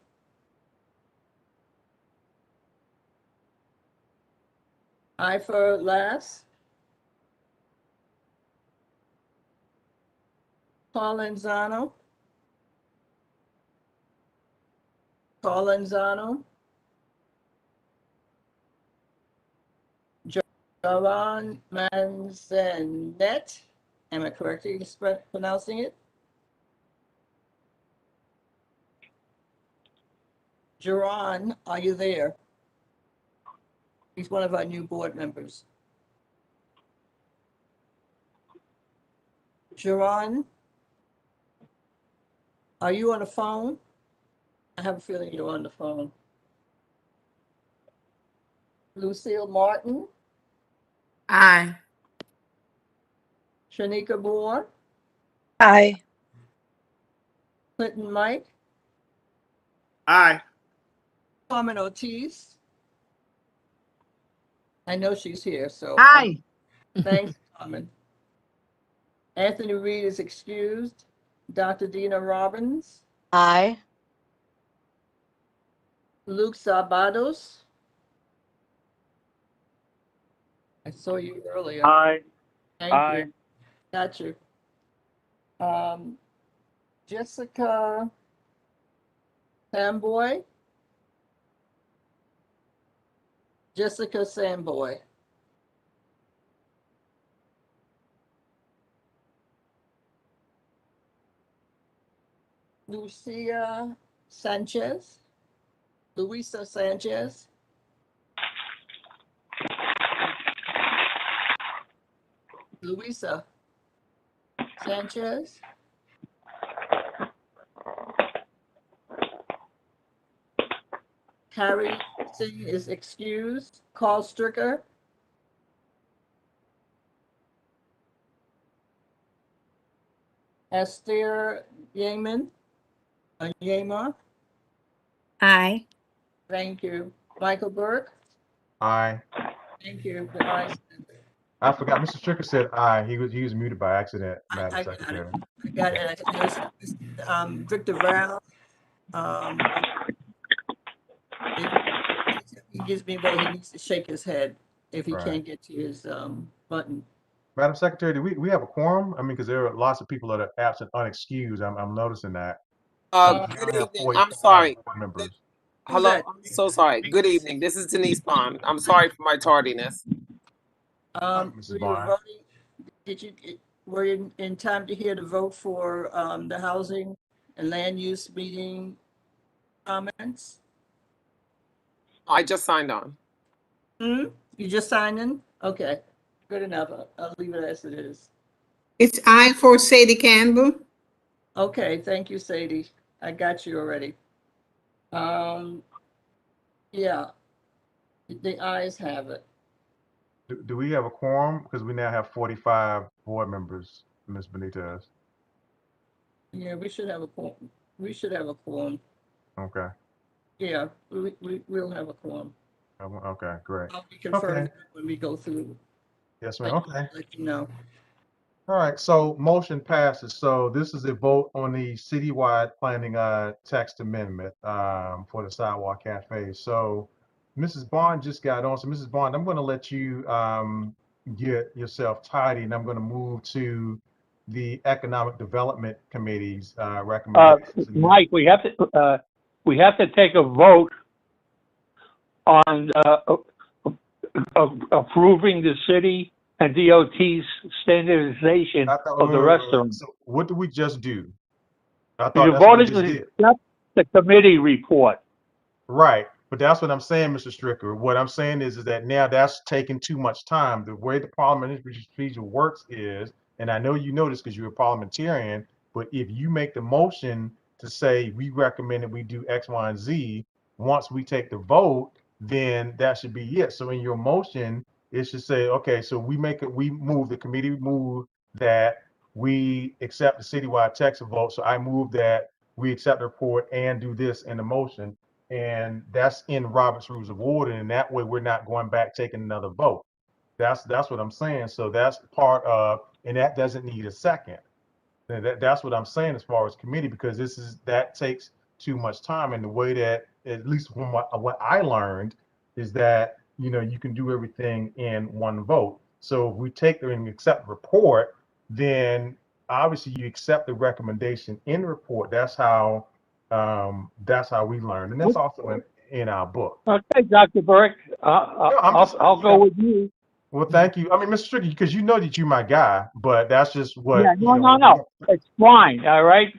Ifer Lass. Colenzano. Colenzano. Jaron Manzanet. Am I correctly pronouncing it? Jaron, are you there? He's one of our new board members. Jaron, are you on the phone? I have a feeling you're on the phone. Lucille Martin. Aye. Shanika Moore. Aye. Clinton Mike. Aye. Carmen Ortiz. I know she's here, so. Aye. Thanks, Carmen. Anthony Reed is excused. Dr. Dina Robbins. Aye. Luke Sabados. I saw you earlier. Aye. Thank Aye. you. Got you. Jessica Samboy. Jessica Samboy. Lucia Sanchez. Luisa Sanchez. Luisa Sanchez. Carrie Singh is excused. Carl Stricker. Esther Yeaman. Yema. Aye. Thank you. Michael Burke. Aye. Thank you. The ayes. I forgot. Mr. Stricker said aye. He was muted by accident, Madam I Secretary. got it. Victor Brown. He gives me away. He needs to shake his head if he Right. can't get to his button. Madam Secretary, do we have a quorum? I mean, because there are lots of people that are absent, unexcused. I'm noticing that. Good We have evening. 45 I'm sorry. board members. Hello. I'm so sorry. Good evening. This is Denise Bond. I'm sorry for my tardiness. Mrs. You were Bond. voting. Were you in time to hear the vote for the housing and land use meeting comments? I just signed on. You just signed in? Okay, good enough. I'll leave it as it is. It's I for Sadie Campbell. Okay, thank you, Sadie. I got you already. Yeah, the ayes have it. Do we have a quorum? Because we now have 45 board members, Ms. Benitez. Yeah, we should have a quorum. We should have a quorum. Okay. Yeah, we'll have a quorum. Okay, great. I'll be confirmed Okay. when we go through. Yes, ma'am. Okay. Let you know. All right, so motion passes. So this is a vote on the citywide planning text amendment for the sidewalk cafe. So Mrs. Bond just got on. So Mrs. Bond, I'm going to let you get yourself tidy, and I'm going to move to the Economic Development Committee's recommendations. Mike, we have to take a vote on approving the city and DOT's standardization of the restaurant. So what did we just do? I thought You that's what we voted just to did. accept the committee report. Right, but that's what I'm saying, Mr. Stricker. What I'm saying is that now that's taking too much time. The way the parliamentary procedure works is, and I know you know this because you're a parliamentarian, but if you make the motion to say we recommend that we do X, Y, and Z, once we take the vote, then that should be it. So in your motion, it should say, okay, so we move, the committee move that we accept the citywide text vote. So I move that we accept the report and do this in the motion. And that's in Robert's Rules of Order, and that way we're not going back taking another vote. That's what I'm saying. So that's part of, and that doesn't need a second. That's what I'm saying as far as committee, because that takes too much time. And the way that, at least from what I learned, is that you can do everything in one vote. So if we take and accept the report, then obviously you accept the recommendation in the report. That's how we learn, and that's also in our book. Okay, Dr. Burke, No, I'm just, I'll go with you. well, thank you. I mean, Mr. Strickland, because you know that you're my guy, but that's just what, Yeah, no. It's fine, all right?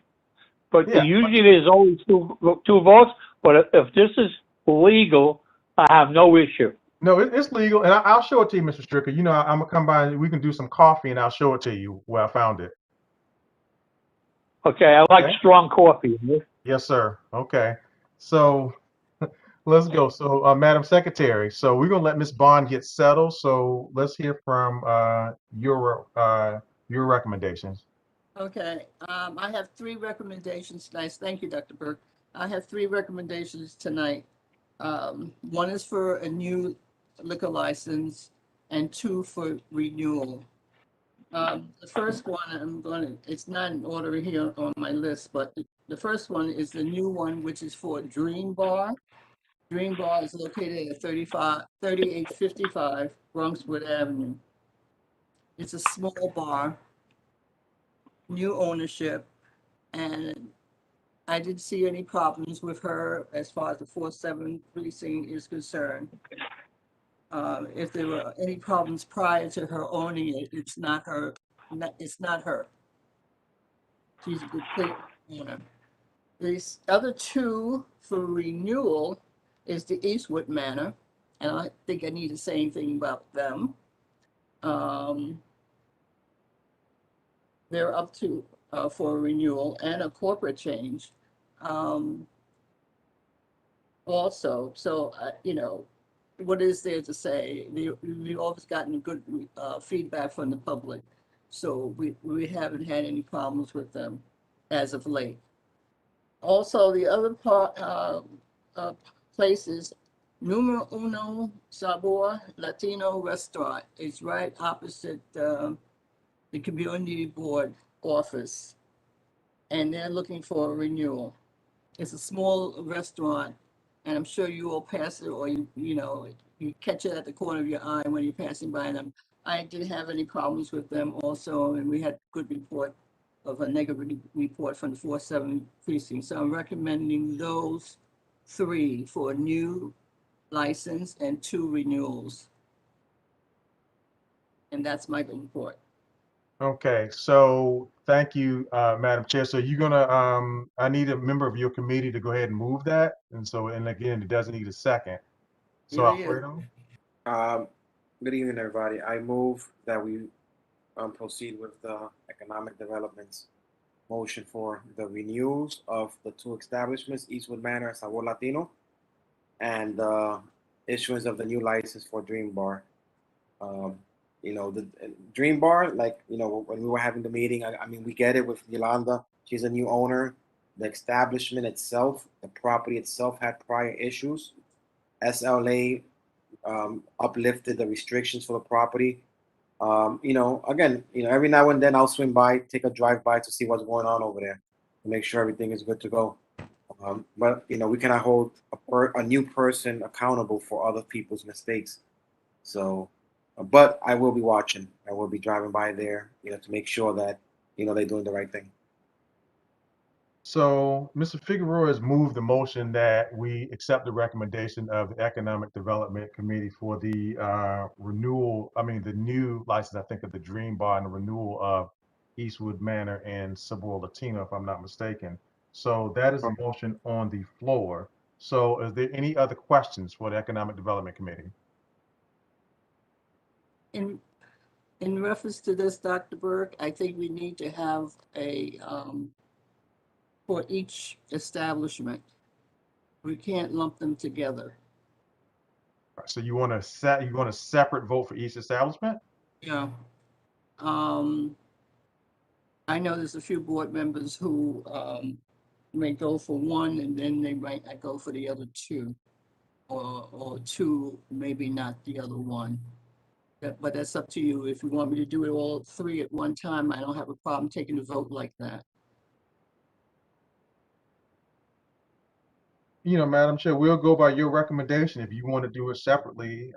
But Yeah, usually there's always two votes, but if this is legal, I have no issue. No, it's legal, and I'll show it to you, Mr. Stricker. You know, I'm gonna come by and we can do some coffee, and I'll show it to you where I found it. Okay, I like Okay. strong coffee. Yes, sir. Okay, so let's go. So, Madam Secretary, so we're gonna let Ms. Bond get settled. So let's hear from your recommendations. Okay, I have three recommendations tonight. Thank you, Dr. Burke. I have three recommendations tonight. One is for a new liquor license and two for renewal. The first one, it's not in order here on my list, but the first one is the new one, which is for Dream Bar. Dream Bar is located at 3855 Bronxwood Avenue. It's a small bar, new ownership, and I didn't see any problems with her as far as the 4-7 precinct is concerned. If there were any problems prior to her owning it, it's not her. It's not her. She's a complete owner. These other two for renewal is the Eastwood Manor, and I think I need to say anything about them. They're up to for renewal and a corporate change. Also, so you know, what is there to say? We've always gotten good feedback from the public, so we haven't had any problems with them as of late. Also, the other place is Numero Uno Sabor Latino Restaurant. It's right opposite the community board office, and they're looking for a renewal. It's a small restaurant, and I'm sure you will pass it, or you know, you catch it at the corner of your eye when you're passing by them. I didn't have any problems with them also, and we had good report of a negative report from the 4-7 precinct. So I'm recommending those three for a new license and 2 renewals. And that's my report. Okay, so thank you, Madam Chair. So you're gonna, I need a member of your committee to go ahead and move that, and so, and again, it doesn't need a second. So Alfredo. Good evening, everybody. I move that we proceed with the economic development's motion for the renewals of the 2 establishments, Eastwood Manor and Sabor Latino, and issuance of the new license for Dream Bar. You know, the Dream Bar, like, you know, when we were having the meeting, I mean, we get it with Yolanda. She's a new owner. The establishment itself, the property itself had prior issues. SLA uplifted the restrictions for the property. You know, again, you know, every now and then I'll swing by, take a drive by to see what's going on over there, to make sure everything is good to go. But you know, we cannot hold a new person accountable for other people's mistakes. So, but I will be watching. I will be driving by there, you know, to make sure that, you know, they're doing the right thing. So Mr. Figueroa has moved the motion that we accept the recommendation of the Economic Development Committee for the renewal, I mean, the new license, I think, of the Dream Bar and the renewal of Eastwood Manor and Sabor Latino, if I'm not mistaken. So that is a motion on the floor. So is there any other questions for the Economic Development Committee? In reference to this, Dr. Burke, I think we need to have a for each establishment. We can't lump them together. So you want to separate vote for each establishment? Yeah. I know there's a few board members who may go for one and then they might not go for the other 2, or 2, maybe not the other one. But that's up to you. If you want me to do it all 3 at one time, I don't have a problem taking a vote like that. You know, Madam Chair, we'll go by your recommendation. If you want to do it separately,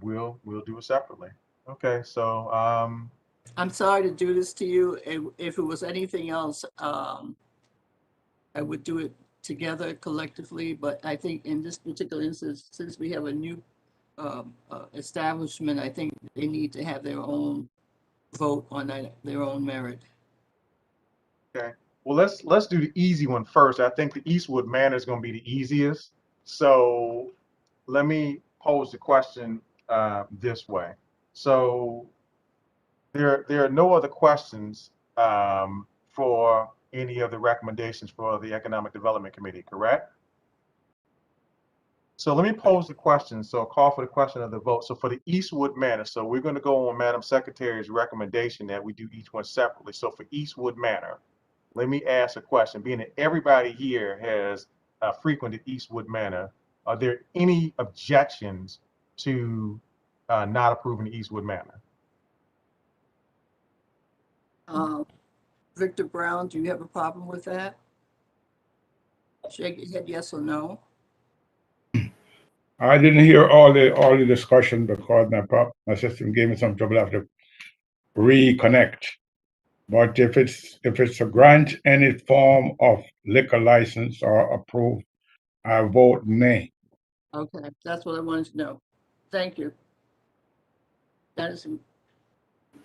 we'll do it separately. Okay, so I'm sorry to do this to you. If it was anything else, I would do it together collectively, but I think in this particular instance, since we have a new establishment, I think they need to have their own vote on their own merit. Okay. Well, let's do the easy one first. I think the Eastwood Manor is going to be the easiest. So let me pose the question this way. So there are no other questions for any of the recommendations for the Economic Development Committee, correct? So let me pose the question. So call for the question of the vote. So for the Eastwood Manor, so we're going to go on Madam Secretary's recommendation that we do each one separately. So for Eastwood Manor, let me ask a question. Being that everybody here has frequented Eastwood Manor, are there any objections to not approving the Eastwood Manor? Victor Brown, do you have a problem with that? Shake your head yes or no. I didn't hear all the discussion because my system gave me some trouble. I have to reconnect. But if it's a grant any form of liquor license or approved, I vote nay. Okay, that's what I wanted to know. Thank you. That is.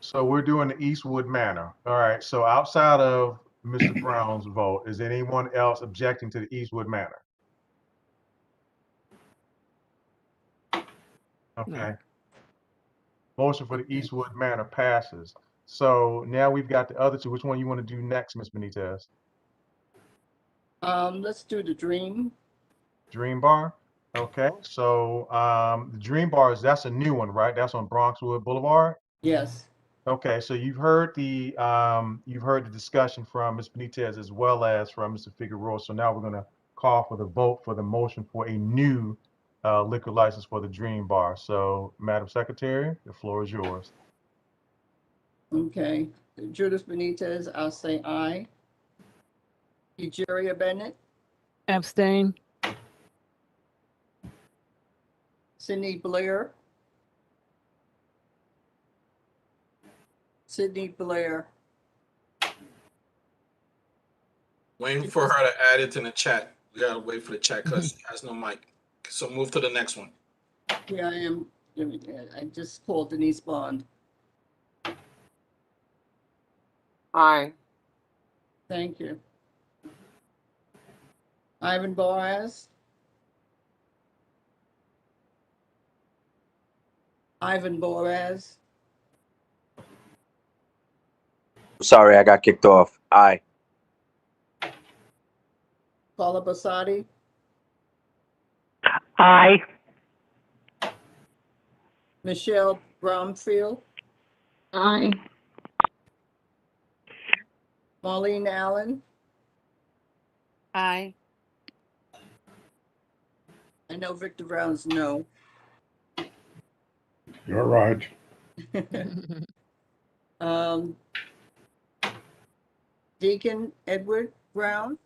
So we're doing the Eastwood Manor. All right. So outside of Mr. Brown's vote, is anyone else objecting to the Eastwood Manor? Okay. Motion for the Eastwood Manor passes. So now we've got the other two. Which one you want to do next, Ms. Benitez? Let's do the Dream. Dream Bar? Okay. So the Dream Bar that's a new one, right? That's on Bronxwood Boulevard? Yes. Okay, so you've heard the discussion from Ms. Benitez as well as from Mr. Figueroa. So now we're going to call for the vote for the motion for a new liquor license for the Dream Bar. So, Madam Secretary, the floor is yours. Okay. Judith Benitez, I'll say aye. Egeria Bennett, Abstain. Sydney Blair. Sydney Blair. Waiting for her to add it in the chat. We gotta wait for the chat because she has no mic. So move to the next one. Here I am. I just called Denise Bond. Aye. Thank you. Ivan Boaz. Ivan Boaz. Sorry, I got kicked off. Aye. Paula Basadi. Aye. Michelle Bromfield. Aye. Marlene Allen. Aye. I know Victor Brown's no. You're right. Deacon Edward Brown.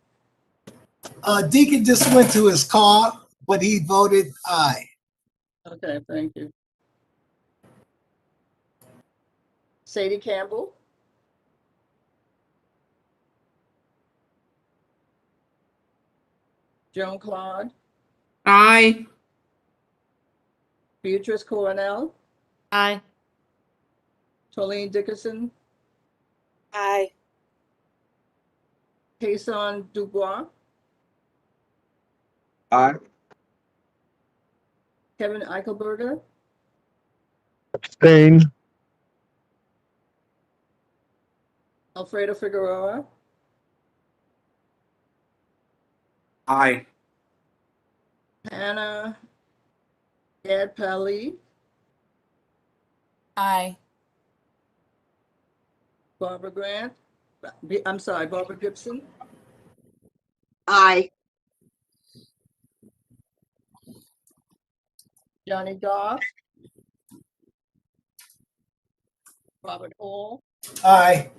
Deacon just went to his car, but he voted aye. Okay, thank you. Sadie Campbell. Joan Claude. Aye. Beatrice Coronel. Aye. Tolene Dickerson. Aye. Payson Dubois. Aye. Kevin Eichelberger. Abstain. Alfredo Figueroa. Aye. Hannah Gad Pali. Aye. Barbara Grant. I'm sorry, Barbara Gibson. Aye. Johnny Goff. Robert Hall. Aye.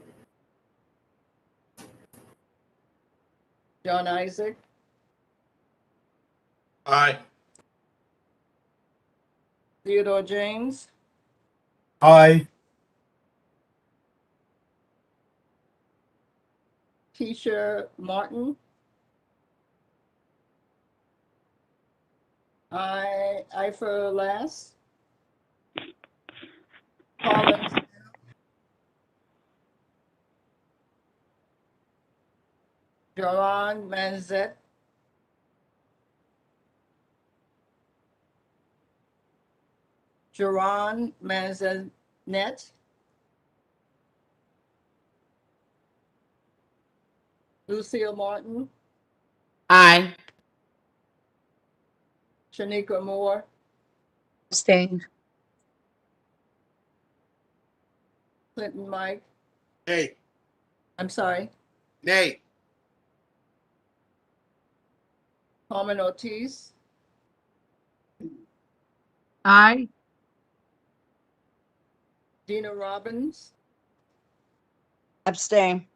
John Isaac. Aye. Theodore James. Aye. Keisha Martin. I for last. Collins. Joran Manzet. Joran Manzanet. Lucille Martin. Aye. Shanika Moore. Abstain. Clinton Mike. Nay. I'm sorry. Nay. Carmen Ortiz. Aye. Dina Robbins. Abstain.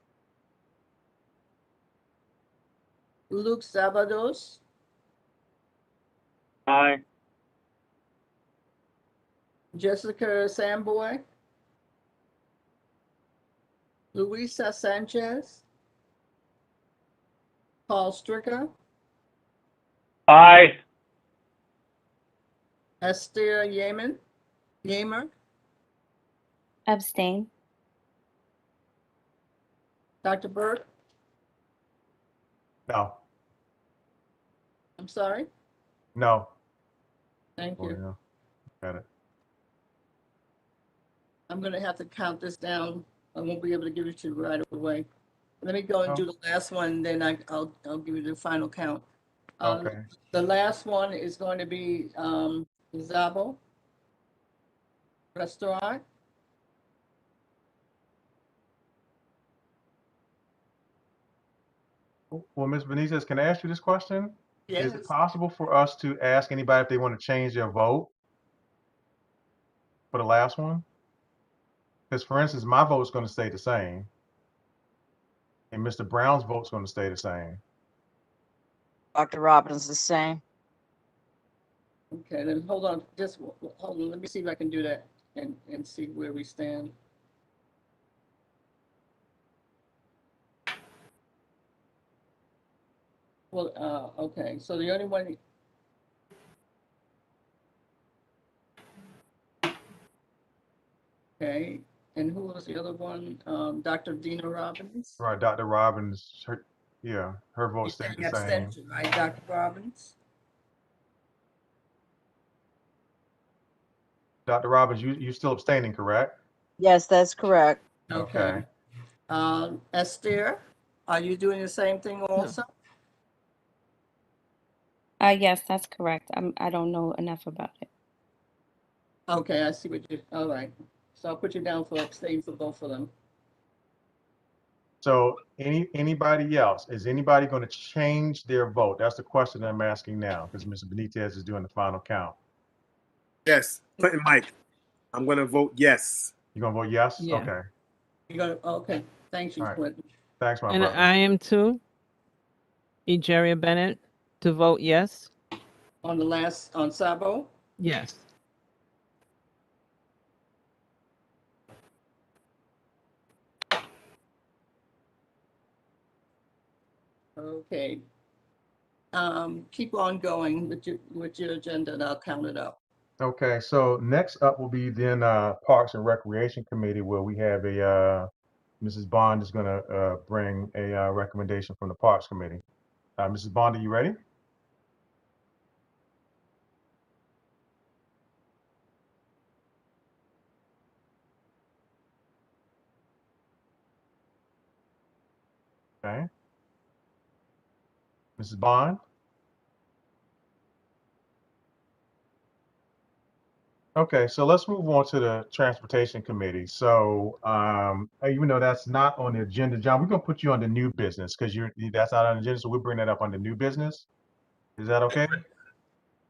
Luke Sabados. Aye. Jessica Samboy. Luisa Sanchez. Paul Stricker. Aye. Esther Yamer. Abstain. Dr. Burke. No. I'm sorry. No. Thank Oh, you. yeah. Got it. I'm going to have to count this down. I won't be able to give it to you right away. Let me go and do the last one, then I'll give you the final count. Okay. The last one is going to be Zabo Restaurant. Well, Ms. Benitez, can I ask you this question? Is it Yes. possible for us to ask anybody if they want to change their vote for the last one? Because, for instance, my vote's going to stay the same, and Mr. Brown's vote's going to stay the same. Dr. Robbins the same. Okay, then hold on. Just hold on. Let me see if I can do that and see where we stand. Well, okay. So the only one. Okay, and who was the other one? Dr. Dina Robbins. Right, Dr. Robbins, her vote stayed the same. Abstention, right, Dr. Robbins? Dr. Robbins, you still abstaining, correct? Yes, that's correct. Okay. Esther, are you doing the same thing also? Yes, that's correct. I don't know enough about it. Okay, I see what you, all right. So I'll put you down for abstain for both of them. So anybody else, is anybody going to change their vote? That's the question I'm asking now, because Mr. Benitez is doing the final count. Yes. Clinton Mike. I'm going to vote yes. You're going to vote yes? Yeah. Okay. You got okay. Thank you, All right. Clinton. Thanks, my And brother. I am too. Egeria Bennett to vote yes. On the last, on Sabo? Yes. Okay. Keep on going with your agenda and I'll count it up. Okay, so next up will be then Parks and Recreation Committee, where we have a Mrs. Bond is going to bring a recommendation from the Parks Committee. Mrs. Bond, are you ready? Okay. Mrs. Bond? Okay, so let's move on to the Transportation Committee. So even though that's not on the agenda, John, we're going to put you on the new business because that's not on the agenda, so we'll bring that up on the new business. Is that okay?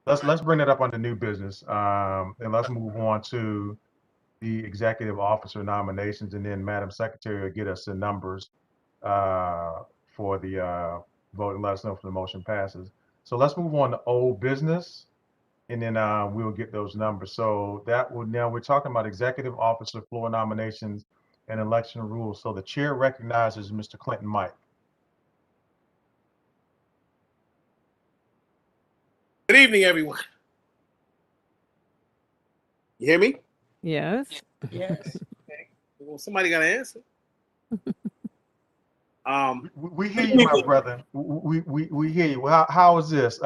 Let's bring that up on the new business, and let's move on to the executive officer nominations, and then Madam Secretary will get us the numbers for the vote and let us know if the motion passes. So let's move on to old business, and then we'll get those numbers. So now we're talking about executive officer floor nominations and election rules. So the chair recognizes Mr. Clinton Mike. Good evening, everyone. You hear me? Yes. Yes. Okay. Well, somebody got to answer. We hear you, my brother. We hear you. How is this?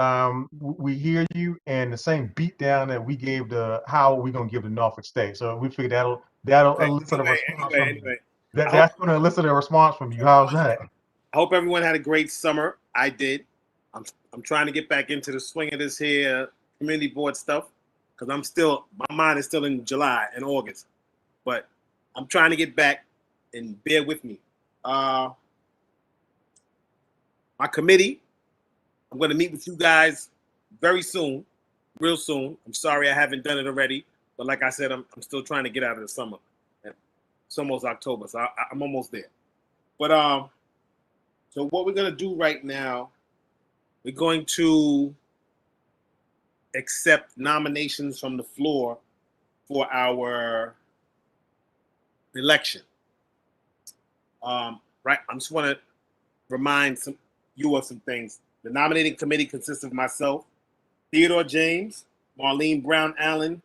We hear you, and the same beat down that we gave to how are we gonna give to Norfolk State. So we figured that'll Okay. elicit a response from you. Anyway, That's going to elicit a response from you. How's that? I hope everyone had a great summer. I did. I'm trying to get back into the swing of this here community board stuff because my mind is still in July and August, but I'm trying to get back and bear with me. My committee, I'm going to meet with you guys very soon, real soon. I'm sorry I haven't done it already, but like I said, I'm still trying to get out of the summer. It's almost October, so I'm almost there. But so what we're going to do right now, we're going to accept nominations from the floor for our election. Right, I just want to remind you of some things. The nominating committee consists of myself, Theodore James, Marlene Brown Allen,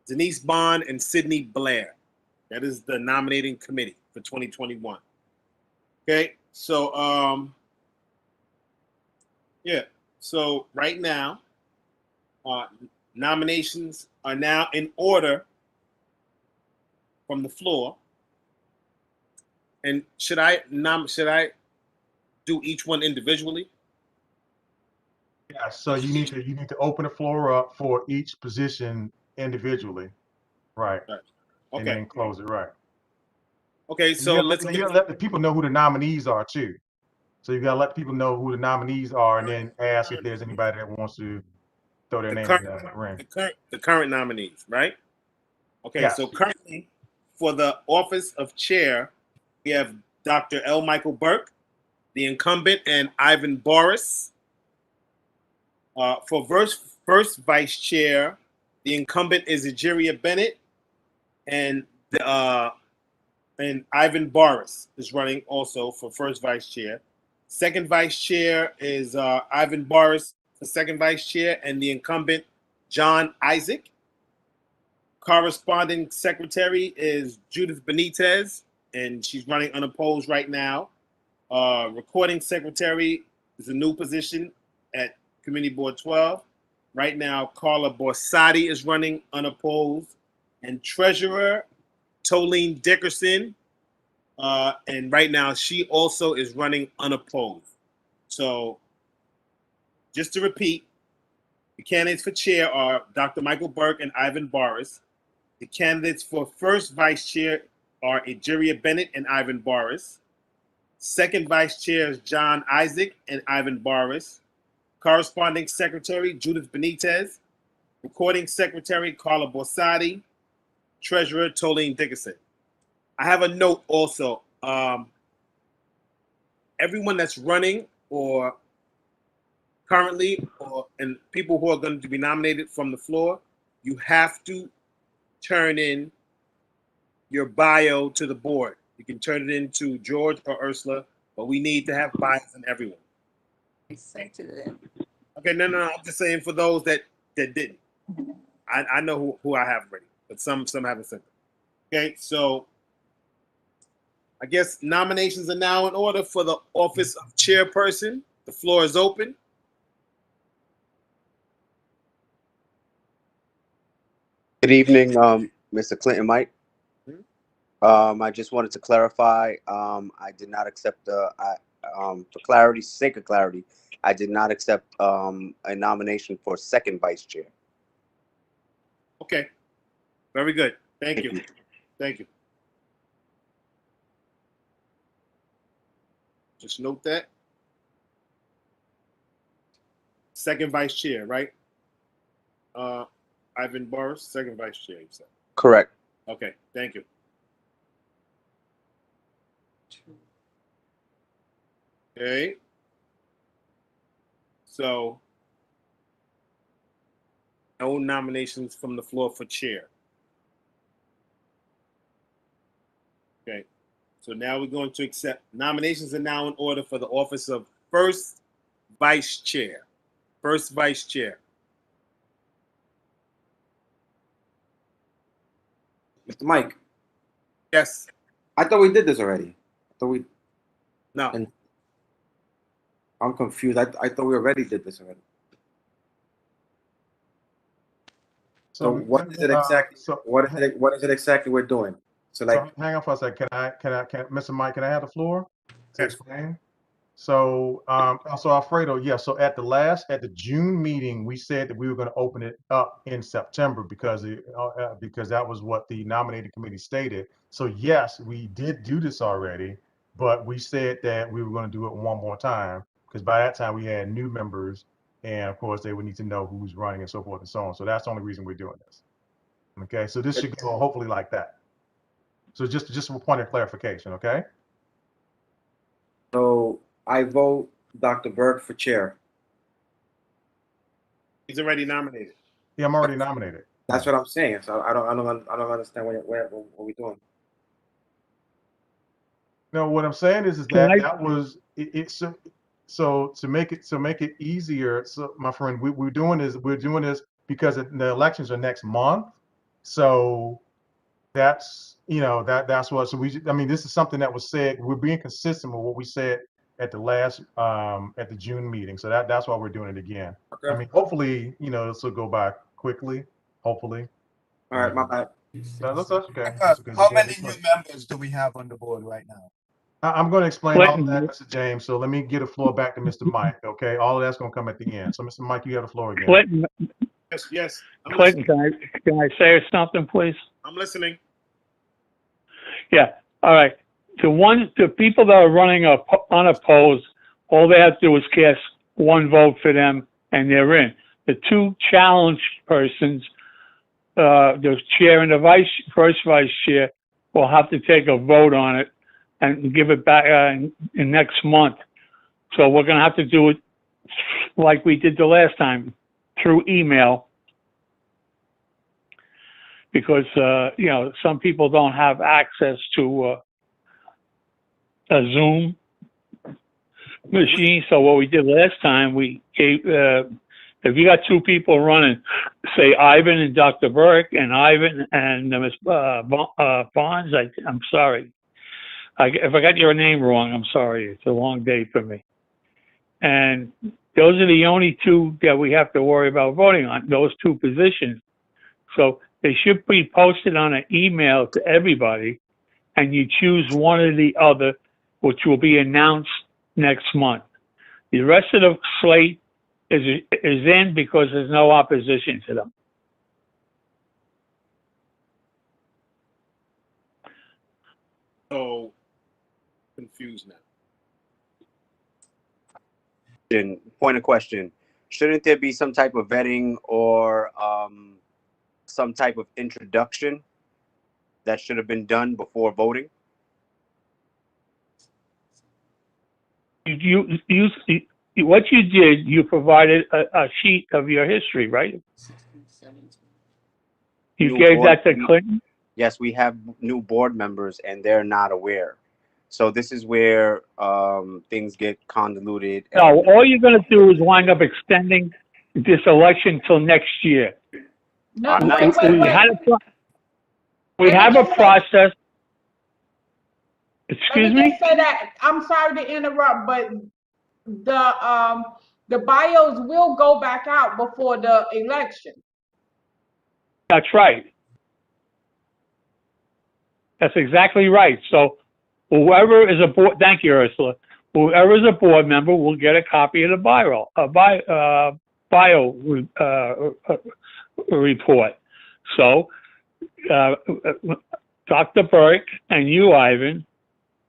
Denise Bond, and Sydney Blair. That is the nominating committee for 2021. Okay, so yeah, so right now, nominations are now in order from the floor. And should I do each one individually? Yeah. So you need to open the floor up for each position individually, right? Right. And Okay. then close it, right? Okay, And so let's you gotta let the people know who the nominees are too. So you gotta let people know who the nominees are, and then ask if there's anybody that wants to throw their name in the ring. the current nominees, right? Okay, Yes. so currently for the office of chair, we have Dr. L. Michael Burke, the incumbent, and Ivan Boris. For first vice chair, the incumbent is Egeria Bennett, and Ivan Boris is running also for first vice chair. Second vice chair is Ivan Boris for second vice chair, and the incumbent John Isaac. Corresponding secretary is Judith Benitez, and she's running unopposed right now. Recording secretary is a new position at Community Board 12. Right now, Carla Borsatti is running unopposed, and treasurer Tolene Dickerson, and right now she also is running unopposed. So, just to repeat, the candidates for chair are Dr. Michael Burke and Ivan Boris. The candidates for first vice chair are Egeria Bennett and Ivan Boris. Second vice chair is John Isaac and Ivan Boris. Corresponding secretary, Judith Benitez. Recording secretary, Carla Borsatti. Treasurer, Tolene Dickerson. I have a note also. Everyone that's running or currently, and people who are going to be nominated from the floor, you have to turn in your bio to the board. You can turn it in to George or Ursula, but we need to have bios in everyone. I sent it in. Okay, no. I'm just saying for those that didn't. I know who I have ready, but some haven't sent it. Okay, so I guess nominations are now in order for the office of chairperson. The floor is open. Good evening, Mr. Clinton Mike. I just wanted to clarify, I did not accept for clarity's sake of clarity, I did not accept a nomination for second vice chair. Okay, very good. Thank you. Thank you. Just note that. Second vice chair, right? Ivan Boris, second vice chair, you said. Correct. Okay, thank you. Okay. So, no nominations from the floor for chair. Okay. So now we're going to accept nominations are now in order for the office of first vice chair. First vice chair. Mr. Mike. Yes. I thought we did this already. I thought we. No. And I'm confused. I thought we already did this already. So what is it exactly? What is it exactly we're doing? So like, So hang on for a second. Mr. Mike, can I have the floor to explain? So, so Alfredo, yeah. So at the June meeting, we said that we were going to open it up in September because that was what the nominating committee stated. So yes, we did do this already, but we said that we were going to do it one more time because by that time we had new members, and of course they would need to know who's running and so forth and so on. So that's the only reason we're doing this. Okay, so this should go hopefully like that. So just a point of clarification, okay? so I vote Dr. Burke for chair. He's already nominated. Yeah, I'm already nominated. That's what I'm saying. So I don't understand what we're doing. No, what I'm saying is that that was it's so to make it easier. So my friend, we're doing this because the elections are next month. So that's that's what. So I mean, this is something that was said. We're being consistent with what we said at the last at the June meeting. So that's why we're doing it again. Okay. I mean, hopefully, this will go by quickly. Hopefully. All right, my bad. No, that's okay. How many new members do we have on the board right now? I'm going to explain all of that, Mr. James. So let me get the floor back to Mr. Mike. Okay, all of that's going to come at the end. So, Mr. Mike, you have the floor again. Clinton, Yes. Clinton, can I say something, please? I'm listening. Yeah. All right. The people that are running unopposed, all they have to do is cast one vote for them, and they're in. The two challenged persons, the chair and the first vice chair, will have to take a vote on it and give it back in next month. So we're going to have to do it like we did the last time, through email. Because, some people don't have access to a Zoom machine. So what we did last time, we gave, if you got two people running, say Ivan and Dr. Burke, and Ivan and Ms. Bonds, I'm sorry. If I got your name wrong, I'm sorry. It's a long day for me. And those are the only two that we have to worry about voting on, those two positions. So they should be posted on an email to everybody, and you choose one or the other, which will be announced next month. The rest of the slate is in because there's no opposition to them. So confused now. Point of question. Shouldn't there be some type of vetting or some type of introduction that should have been done before voting? What you did, you provided a sheet of your history, right? You gave that to Clinton? Yes, we have new board members and they're not aware. So this is where things get convoluted. No, all you're going to do is wind up extending this election till next year. No, We have a process. Excuse Let me me? just say that I'm sorry to interrupt, but the bios will go back out before the election. That's right. That's exactly right. So whoever is a board, thank you, Ursula. Whoever is a board member will get a copy of the bio report. So Dr. Burke and you, Ivan,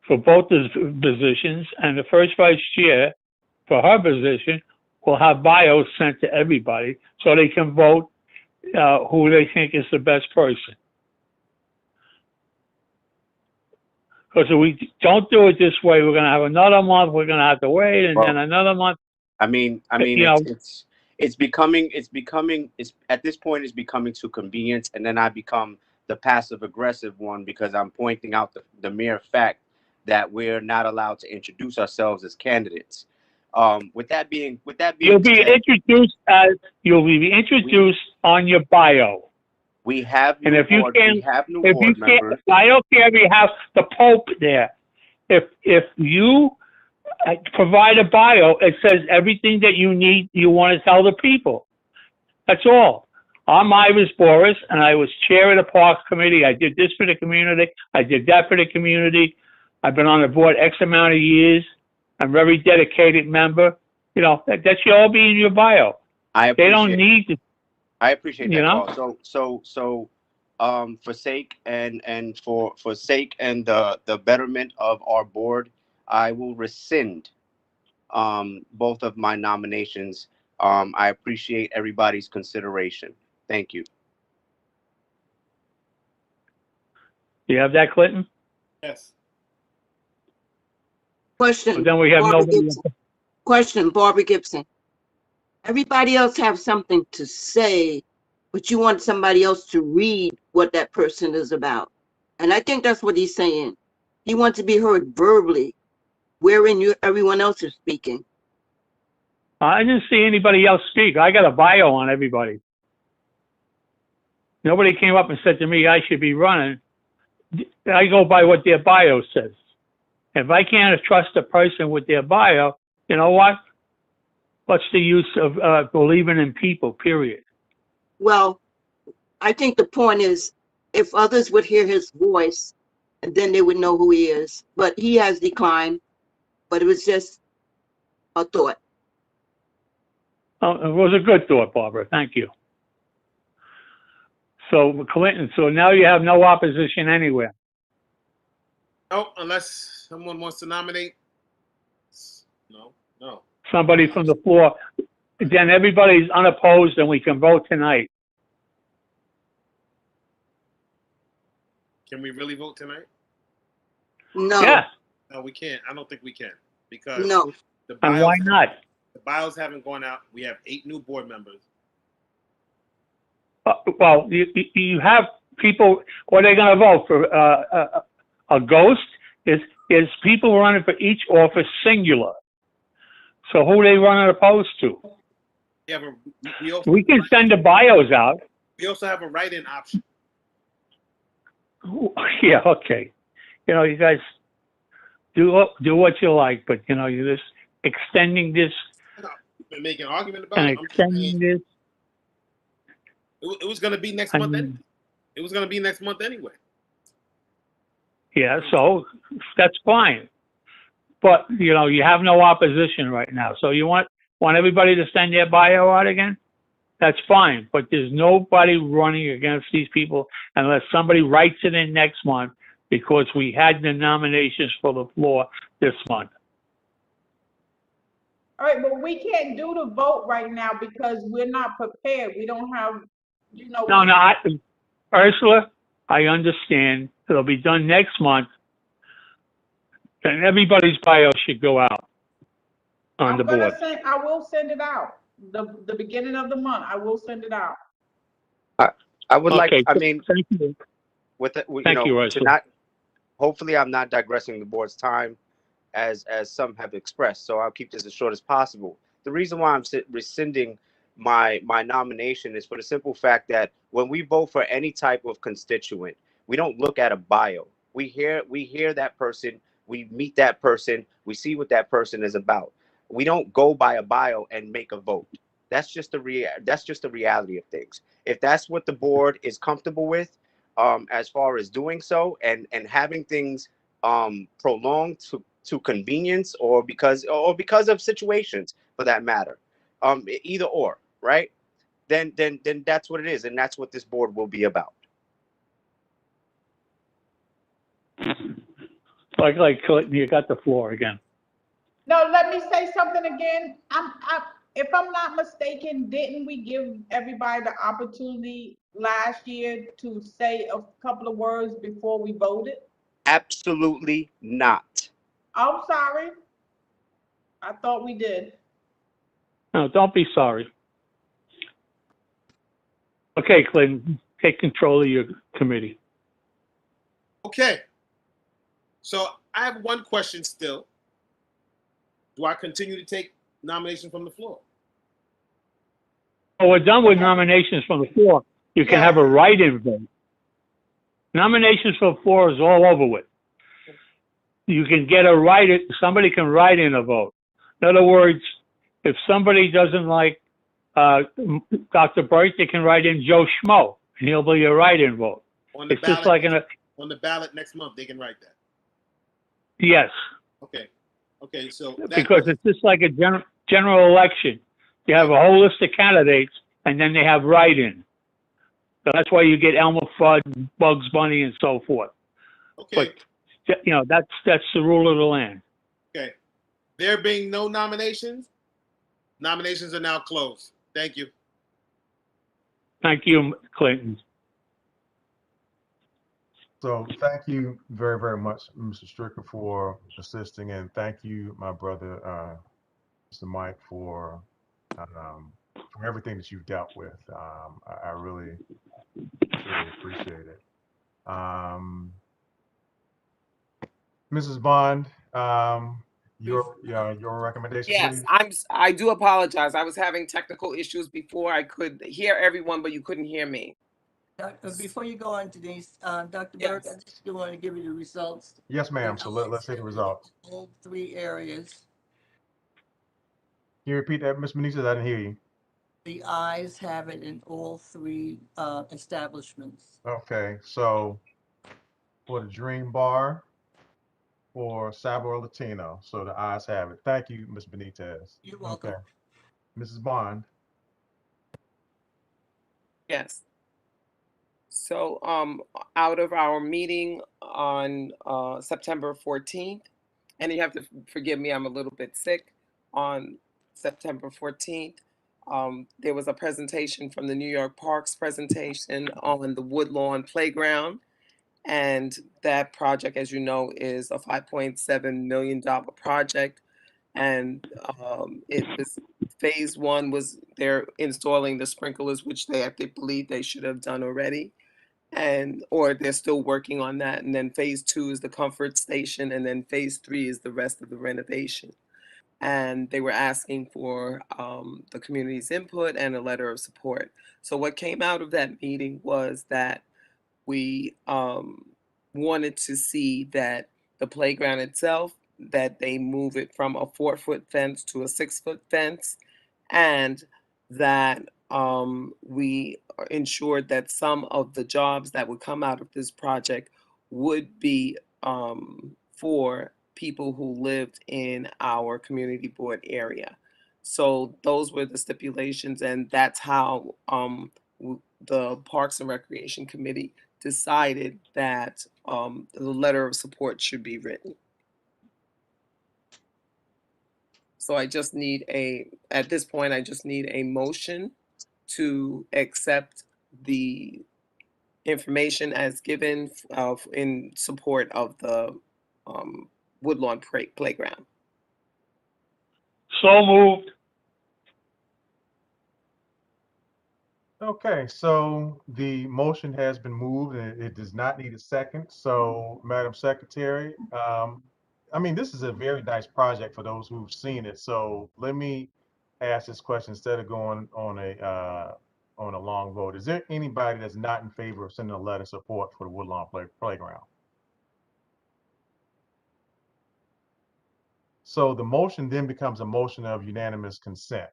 for both the positions, and the first vice chair for her position will have bios sent to everybody so they can vote who they think is the best person. Because if we don't do it this way, we're going to have another month. We're going to have to wait, and then another month. I mean, it's becoming at this point it's becoming too convenient, and then I become the passive aggressive one because I'm pointing out the mere fact that we're not allowed to introduce ourselves as candidates. With that being You'll be introduced on your bio. We have And new if you board. We can't, have new if you board can't, members. I don't care if you have the Pope there. If you provide a bio, it says everything that you need, you want to tell the people. That's all. I'm Iris Boris, and I was chair of the Parks Committee. I did this for the community. I did that for the community. I've been on the board X amount of years. I'm a very dedicated member. You know, that should all be in your bio. They don't need to. I appreciate you that, know? Carl. For sake and for sake and the betterment of our board, I will rescind both of my nominations. I appreciate everybody's consideration. Thank you. You have that, Clinton? Yes. Question. But then we have Barbara nobody. Gibson. Question, Barbara Gibson. Everybody else have something to say, but you want somebody else to read what that person is about. And I think that's what he's saying. He wants to be heard verbally, wherein everyone else is speaking. I didn't see anybody else speak. I got a bio on everybody. Nobody came up and said to me I should be running. I go by what their bio says. If I can't trust a person with their bio, you know what? What's the use of believing in people, period? Well, I think the point is, if others would hear his voice, then they would know who he is. But he has declined, but it was just a thought. It was a good thought, Barbara. Thank you. So, Clinton, so now you have no opposition anywhere. No, unless someone wants to nominate. No. Somebody from the floor. Then everybody's unopposed and we can vote tonight. Can we really vote tonight? No. Yeah. No, we can't. I don't think we can because no. The And why not? The bios haven't gone out. We have 8 new board members. Well, you have people. What are they going to vote for? A ghost? Is people running for each office singular? So who are they running opposed to? We can send the bios out. We also have a write-in option. Yeah, okay. You know, you guys do what you like, but you know, you're just extending this. Been making an argument about and it. extending this. It was going to be next month. It was going to be next month anyway. Yeah, so that's fine. But you know, you have no opposition right now. So you want everybody to send their bio out again? That's fine. But there's nobody running against these people unless somebody writes it in next month, because we had the nominations for the floor this month. All right, but we can't do the vote right now because we're not prepared. We don't have, No, Ursula, I understand. It'll be done next month. And everybody's bio should go out on the board. I will send it out. The beginning of the month, I will send it out. I would like. Okay, I mean, thank you. With it, Thank you, to Ursula. not. Hopefully, I'm not digressing the board's time, as some have expressed. So I'll keep this as short as possible. The reason why I'm rescinding my nomination is for the simple fact that when we vote for any type of constituent, we don't look at a bio. We hear that person, we meet that person, we see what that person is about. We don't go by a bio and make a vote. That's just the reality of things. If that's what the board is comfortable with, as far as doing so and having things prolonged to convenience or because of situations for that matter, either or, right? Then that's what it is, and that's what this board will be about. Like you got the floor again. No, let me say something again. If I'm not mistaken, didn't we give everybody the opportunity last year to say a couple of words before we voted? Absolutely not. I'm sorry. I thought we did. No, don't be sorry. Okay, Clinton, take control of your committee. Okay. So I have one question still. Do I continue to take nominations from the floor? Oh, we're done with nominations from the floor. You can have a write-in vote. Nominations for floor is all over with. You can get a write-in, somebody can write in a vote. In other words, if somebody doesn't like Dr. Bright, they can write in Joe Schmo, and he'll be a write-in vote. On the It's just ballot, like on the ballot next month, they can write that. yes, Okay. Okay, so that, because it's just like a general election. You have a whole list of candidates, and then they have write-in. So that's why you get Elmer Fudd, Bugs Bunny, and so forth. okay. But that's the rule of the land. Okay. There being no nominations, nominations are now closed. Thank you. Thank you, Clinton. So thank you very, very much, Mr. Stricker, for assisting, and thank you, my brother, Mr. Mike, for everything that you've dealt with. I really, truly appreciate it. Mrs. Bond, your recommendation, Yes, please. I do apologize. I was having technical issues before. I could hear everyone, but you couldn't hear me. Before you go on, Denise, Dr. Yes. Burke, I just do want to give you the results. Yes, ma'am. So let's take the results. All 3 areas. Can you repeat that, Ms. Benitez? I didn't hear you. The ayes have it in all 3 establishments. Okay, so for the Dream Bar, for Sabor Latino, so the ayes have it. Thank you, Ms. Benitez. You're welcome. Okay, Mrs. Bond. Yes. So, out of our meeting on September 14th, and you have to forgive me, I'm a little bit sick. On September 14th, there was a presentation from the New York Parks presentation on the Woodlawn Playground. And that project, as you know, is a $5.7 million project. And it was phase 1 was they're installing the sprinklers, which they believe they should have done already. Or they're still working on that. And then phase 2 is the comfort station. And then phase 3 is the rest of the renovation. And they were asking for the community's input and a letter of support. So what came out of that meeting was that we wanted to see that the playground itself, that they move it from a 4-foot fence to a 6-foot fence, and that we ensured that some of the jobs that would come out of this project would be for people who lived in our community board area. So those were the stipulations, and that's how the Parks and Recreation Committee decided that the letter of support should be written. So I just need at this point, I just need a motion to accept the information as given in support of the Woodlawn Playground. So moved. Okay, so the motion has been moved and it does not need a second. So, Madam Secretary, I mean, this is a very nice project for those who've seen it. So let me ask this question instead of going on a long vote. Is there anybody that's not in favor of sending a letter of support for the Woodlawn Playground? So the motion then becomes a motion of unanimous consent.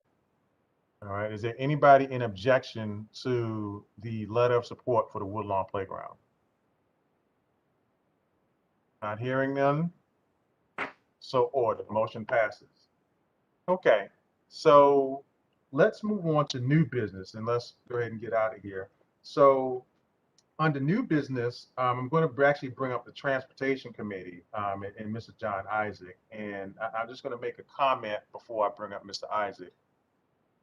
All right, is there anybody in objection to the letter of support for the Woodlawn Playground? Not hearing none. So ordered, motion passes. Okay, so let's move on to new business and let's go ahead and get out of here. So under new business, I'm going to actually bring up the Transportation Committee and Mr. John Isaac. And I'm just going to make a comment before I bring up Mr. Isaac.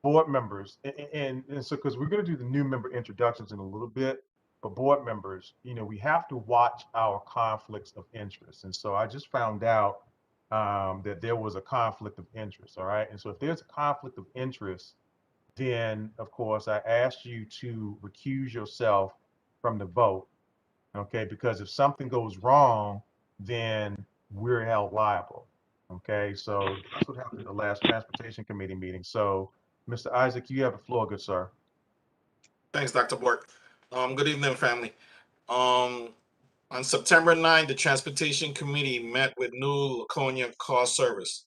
Board members, and so because we're going to do the new member introductions in a little bit, but board members, we have to watch our conflicts of interest. And so I just found out that there was a conflict of interest. All right. And so if there's a conflict of interest, then of course I asked you to recuse yourself from the vote. Okay. Because if something goes wrong, then we're held liable. Okay. So that's what happened at the last Transportation Committee meeting. So Mr. Isaac, you have the floor, good sir. Thanks, Dr. Bork. Good evening, family. On September 9th, the Transportation Committee met with New Laconia Car Service.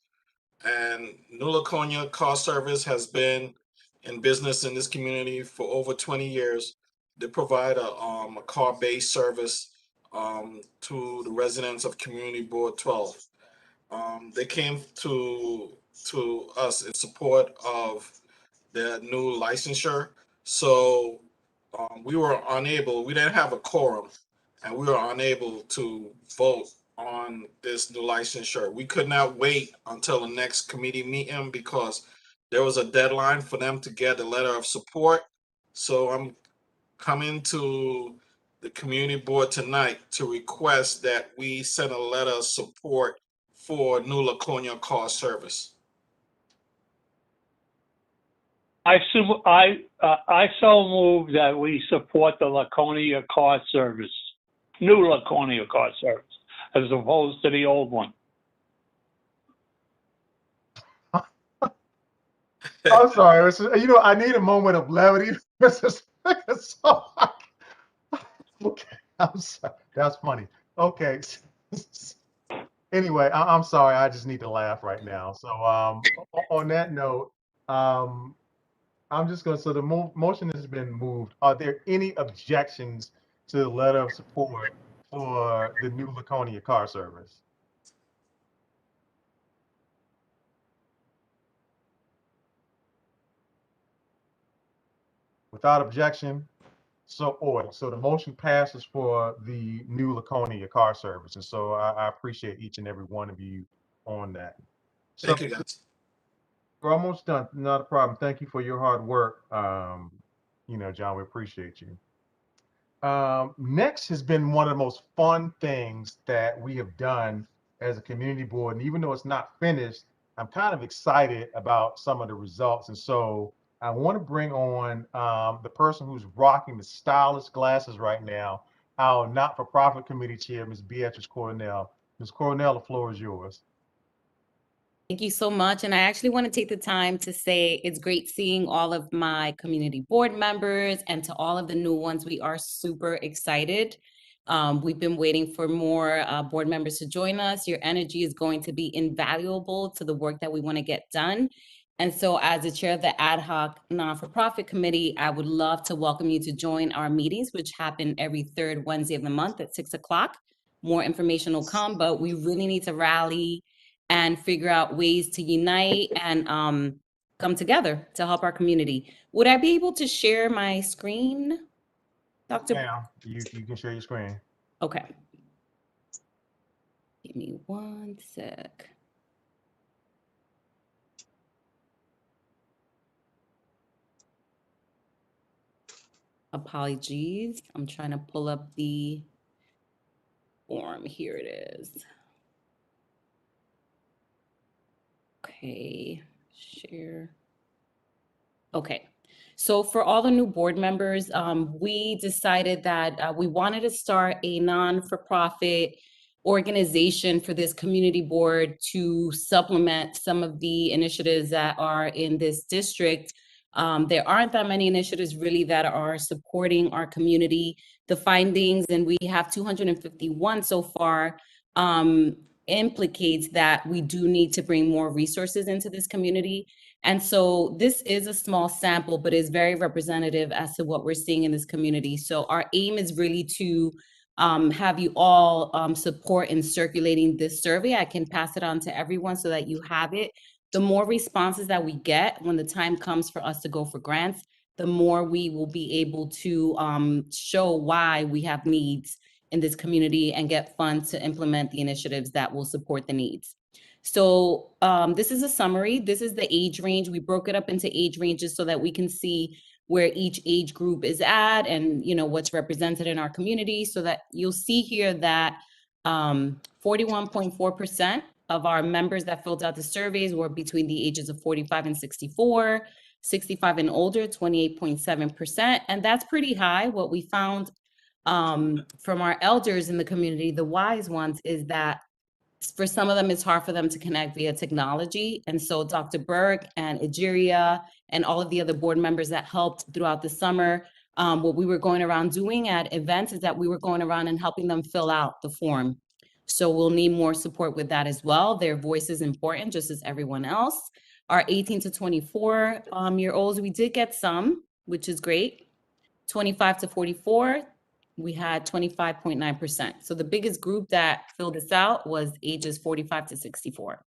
And New Laconia Car Service has been in business in this community for over 20 years. They provide a car-based service to the residents of Community Board 12. They came to us in support of their new licensure. So we didn't have a quorum, and we were unable to vote on this new licensure. We could not wait until the next committee meeting because there was a deadline for them to get a letter of support. So I'm coming to the community board tonight to request that we send a letter of support for New Laconia Car Service. I so move that we support the Laconia Car Service, new Laconia Car Service, as opposed to the old one. I'm sorry. I need a moment of levity. So, okay, I'm sorry. That's funny. Okay. Anyway, I'm sorry. I just need to laugh right now. So, on that note, I'm just going to, so the motion has been moved. Are there any objections to the letter of support for the new Laconia Car Service? Without objection, so ordered. So the motion passes for the new Laconia Car Service. And so I appreciate each and every one of you on that. So Thank you, guys. we're almost done. Not a problem. Thank you for your hard work. John, we appreciate you. Next has been one of the most fun things that we have done as a community board. And even though it's not finished, I'm kind of excited about some of the results. And so I want to bring on the person who's rocking the stylish glasses right now, our not-for-profit committee chair, Ms. Beatrice Cornell. Ms. Cornell, the floor is yours. Thank you so much. And I actually want to take the time to say it's great seeing all of my community board members, and to all of the new ones, we are super excited. We've been waiting for more board members to join us. Your energy is going to be invaluable to the work that we want to get done. And so as the chair of the ad hoc non-for-profit committee, I would love to welcome you to join our meetings, which happen every third Wednesday of the month at 6 o'clock. More information will come, but we really need to rally and figure out ways to unite and come together to help our community. Would I be able to share my screen, Dr.? Yeah, you can share your screen. Okay. Give me one sec. Apologies. I'm trying to pull up the form. Here it is. Okay, share. Okay, so for all the new board members, we decided that we wanted to start a non-for-profit organization for this community board to supplement some of the initiatives that are in this district. There aren't that many initiatives really that are supporting our community. The findings, and we have 251 so far, implicates that we do need to bring more resources into this community. And so this is a small sample, but is very representative as to what we're seeing in this community. So our aim is really to have you all support in circulating this survey. I can pass it on to everyone so that you have it. The more responses that we get when the time comes for us to go for grants, the more we will be able to show why we have needs in this community and get funds to implement the initiatives that will support the needs. So this is a summary. This is the age range. We broke it up into age ranges so that we can see where each age group is at and what's represented in our community, so that you'll see here that 41.4% of our members that filled out the surveys were between the ages of 45 and 64, 65 and older, 28.7%. And that's pretty high. What we found from our elders in the community, the wise ones, is that for some of them, it's hard for them to connect via technology. And so Dr. Burke and Egeria and all of the other board members that helped throughout the summer what we were going around doing at events is that we were going around and helping them fill out the form. So we'll need more support with that as well. Their voice is important, just as everyone else. Our 18 to 24 year olds, we did get some, which is great. 25 to 44, we had 25.9%. So the biggest group that filled this out was ages 45 to 64.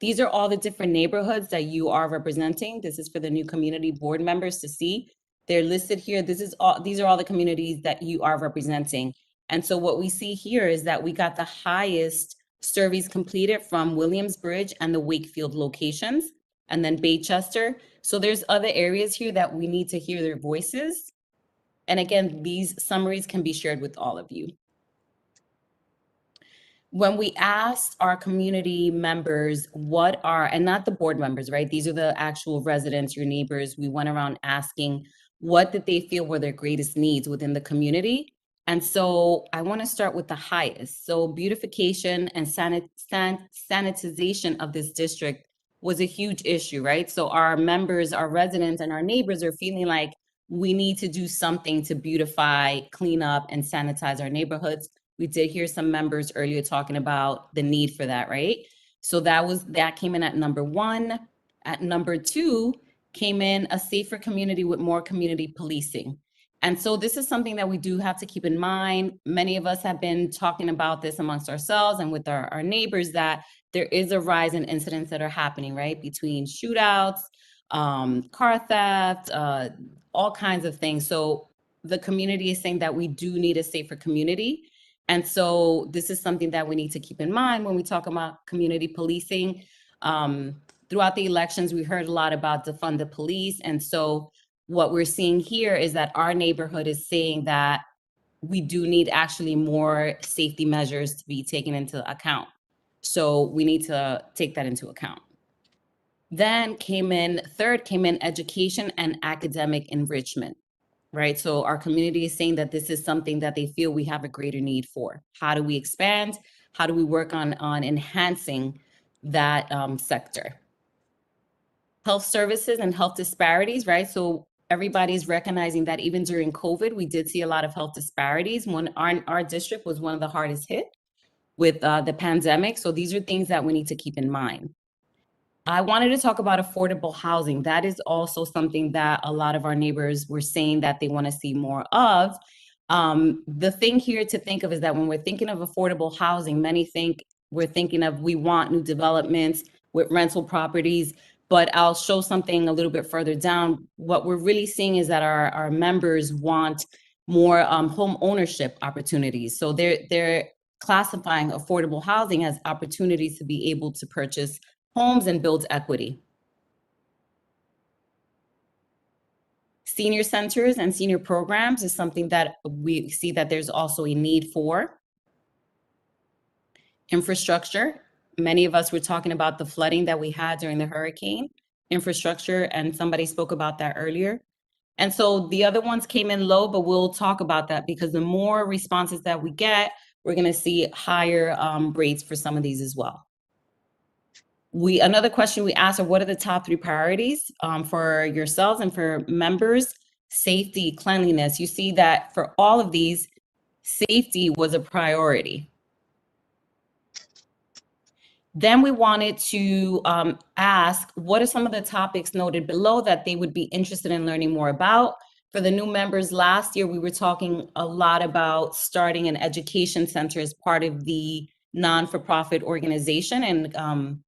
These are all the different neighborhoods that you are representing. This is for the new community board members to see. They're listed here. These are all the communities that you are representing. And so what we see here is that we got the highest surveys completed from Williamsbridge and the Wakefield locations, and then Baychester. So there's other areas here that we need to hear their voices. And again, these summaries can be shared with all of you. When we asked our community members what are, and not the board members, right? These are the actual residents, your neighbors. We went around asking what did they feel were their greatest needs within the community. And so I want to start with the highest. So beautification and sanitization of this district was a huge issue, right? So our members, our residents, and our neighbors are feeling like we need to do something to beautify, clean up, and sanitize our neighborhoods. We did hear some members earlier talking about the need for that, right? So that came in at number 1. At number 2 came in a safer community with more community policing. And so this is something that we do have to keep in mind. Many of us have been talking about this amongst ourselves and with our neighbors, that there is a rise in incidents that are happening, right? Between shootouts, car theft, all kinds of things. So the community is saying that we do need a safer community. And so this is something that we need to keep in mind when we talk about community policing. Throughout the elections, we heard a lot about defund the police. And so what we're seeing here is that our neighborhood is saying that we do need actually more safety measures to be taken into account. So we need to take that into account. Then third came in education and academic enrichment. Right. So our community is saying that this is something that they feel we have a greater need for. How do we expand? How do we work on enhancing that sector? Health services and health disparities, right? So everybody's recognizing that even during COVID, we did see a lot of health disparities. Our district was one of the hardest hit with the pandemic. So these are things that we need to keep in mind. I wanted to talk about affordable housing. That is also something that a lot of our neighbors were saying that they want to see more of. The thing here to think of is that when we're thinking of affordable housing, many think we're thinking of we want new developments with rental properties, but I'll show something a little bit further down. What we're really seeing is that our members want more home ownership opportunities. So they're classifying affordable housing as opportunities to be able to purchase homes and build equity. Senior centers and senior programs is something that we see that there's also a need for. Infrastructure. Many of us were talking about the flooding that we had during the hurricane. Infrastructure, and somebody spoke about that earlier. And so the other ones came in low, but we'll talk about that because the more responses that we get, we're going to see higher rates for some of these as well. Another question we asked are, what are the top 3 priorities for yourselves and for members? Safety, cleanliness. You see that for all of these, safety was a priority. Then we wanted to ask, what are some of the topics noted below that they would be interested in learning more about? For the new members last year, we were talking a lot about starting an education center as part of the non-for-profit organization. And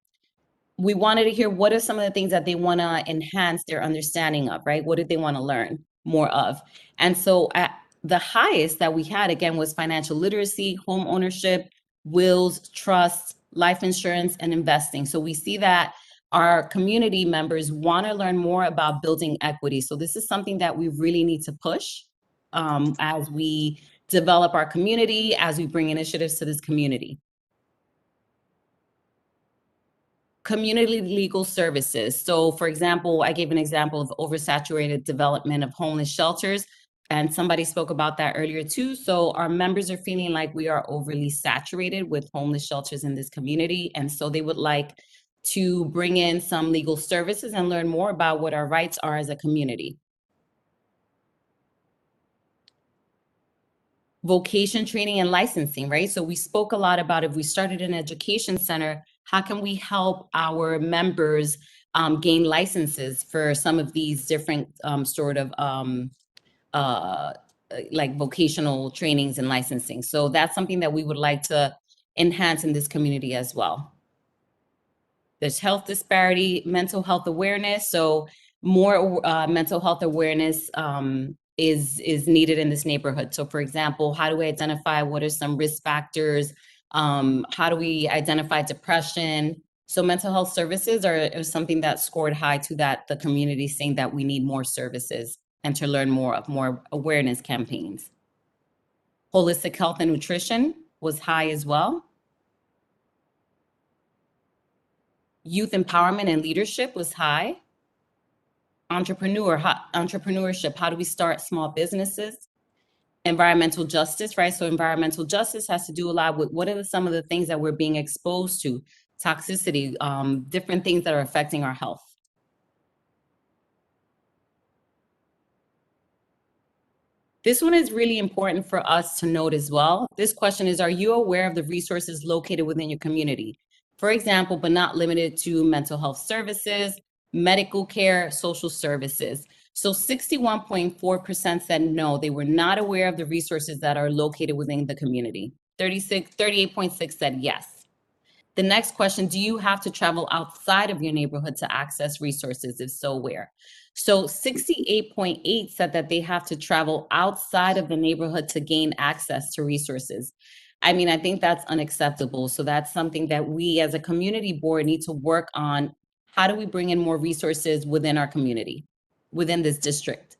we wanted to hear what are some of the things that they want to enhance their understanding of, right? What did they want to learn more of? And so at the highest that we had, again, was financial literacy, home ownership, wills, trusts, life insurance, and investing. So we see that our community members want to learn more about building equity. So this is something that we really need to push as we develop our community, as we bring initiatives to this community. Community legal services. So for example, I gave an example of oversaturated development of homeless shelters, and somebody spoke about that earlier too. So our members are feeling like we are overly saturated with homeless shelters in this community. And so they would like to bring in some legal services and learn more about what our rights are as a community. vocation training and licensing, right? So we spoke a lot about if we started an education center, how can we help our members gain licenses for some of these different like vocational trainings and licensing. So that's something that we would like to enhance in this community as well. There's health disparity, mental health awareness. So more mental health awareness is needed in this neighborhood. So for example, how do we identify what are some risk factors? How do we identify depression? So mental health services are something that scored high to that, the community saying that we need more services and to learn more awareness campaigns. Holistic health and nutrition was high as well. Youth empowerment and leadership was high. Entrepreneurship, how do we start small businesses? Environmental justice, right? So environmental justice has to do a lot with what are some of the things that we're being exposed to, toxicity, different things that are affecting our health. This one is really important for us to note as well. This question is, are you aware of the resources located within your community? For example, but not limited to mental health services, medical care, social services. So 61.4% said no, they were not aware of the resources that are located within the community. 38.6% said yes. The next question, do you have to travel outside of your neighborhood to access resources? If so, where? So 68.8% said that they have to travel outside of the neighborhood to gain access to resources. I mean, I think that's unacceptable. So that's something that we as a community board need to work on. How do we bring in more resources within our community, within this district?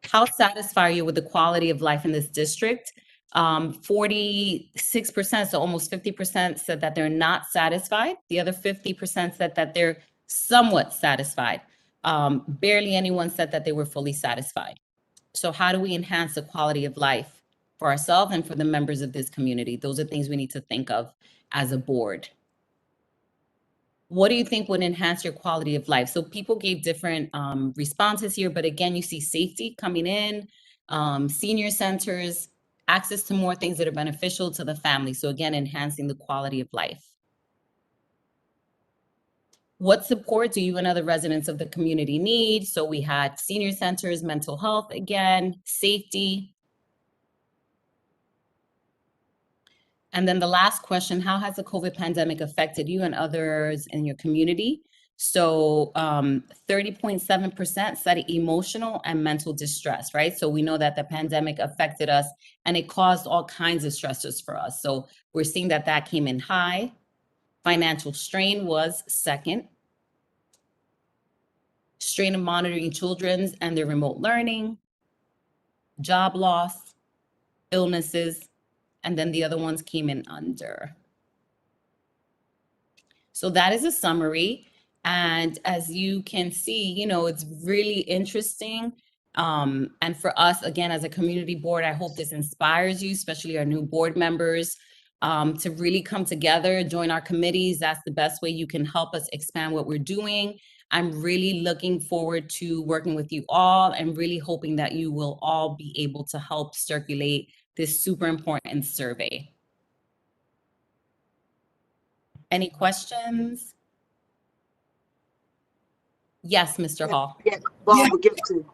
How satisfied are you with the quality of life in this district? 46%, so almost 50% said that they're not satisfied. The other 50% said that they're somewhat satisfied. Barely anyone said that they were fully satisfied. So how do we enhance the quality of life for ourselves and for the members of this community? Those are things we need to think of as a board. What do you think would enhance your quality of life? So people gave different responses here, but again, you see safety coming in, senior centers, access to more things that are beneficial to the family. So again, enhancing the quality of life. What support do you and other residents of the community need? So we had senior centers, mental health again, safety. And then the last question, how has the COVID pandemic affected you and others in your community? So 30.7% said emotional and mental distress, right? So we know that the pandemic affected us and it caused all kinds of stressors for us. So we're seeing that that came in high. Financial strain was second. Strain of monitoring children and their remote learning, job loss, illnesses, and then the other ones came in under. So that is a summary. And as you can see, you know, it's really interesting. And for us, again, as a community board, I hope this inspires you, especially our new board members, to really come together, join our committees. That's the best way you can help us expand what we're doing. I'm really looking forward to working with you all and really hoping that you will all be able to help circulate this super important survey. Any questions? Yes, Mr. Hall. Yes, Barbara Gibson.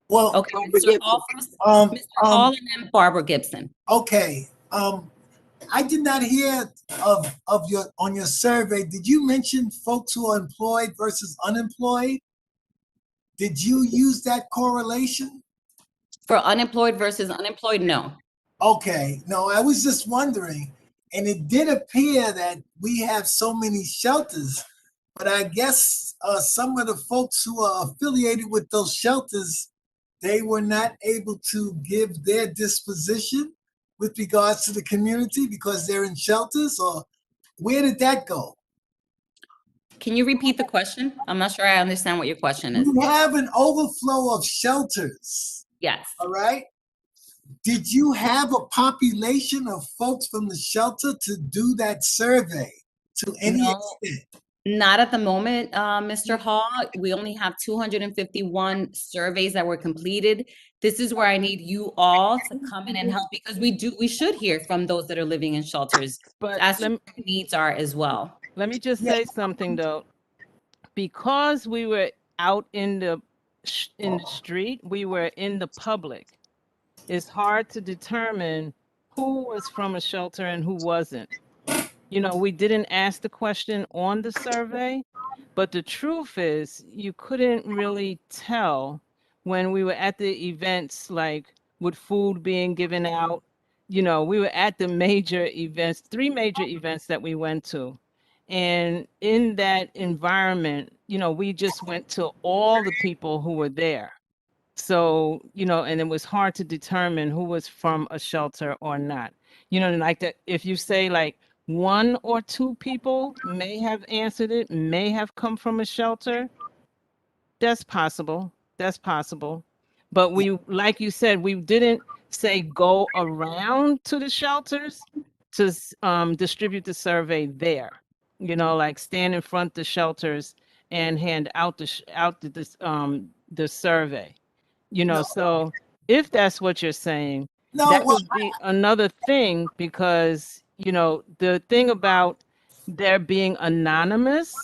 Well, Okay, Barbara Mr. Hall Gibson. first, Mr. Hall and then Barbara Gibson. Okay. I did not hear of your on your survey. Did you mention folks who are employed versus unemployed? Did you use that correlation? For unemployed versus unemployed, no. Okay, no, I was just wondering, and it did appear that we have so many shelters, but I guess some of the folks who are affiliated with those shelters, they were not able to give their disposition with regards to the community because they're in shelters, or where did that go? Can you repeat the question? I'm not sure I understand what your question is. You have an overflow of shelters. Yes. All right. Did you have a population of folks from the shelter to do that survey to any extent? Not at the moment, Mr. Hall. We only have 251 surveys that were completed. This is where I need you all to come in and help, because we should hear from those that are living in shelters But as to what their needs are as well. let me just say something though. Because we were out in the street, we were in the public. It's hard to determine who was from a shelter and who wasn't. You know, we didn't ask the question on the survey, but the truth is you couldn't really tell when we were at the events, like with food being given out. You know, we were at the major events, 3 major events that we went to. And in that environment, you know, we just went to all the people who were there. So, you know, and it was hard to determine who was from a shelter or not. You know, and like that, if you say like 1 or 2 people may have answered it, may have come from a shelter, that's possible. That's possible. But we, like you said, we didn't say go around to the shelters to distribute the survey there. You know, like stand in front of the shelters and hand out the survey. You know, No. so if that's what you're saying, No, that well, would be another thing because, you know, the thing about there being anonymous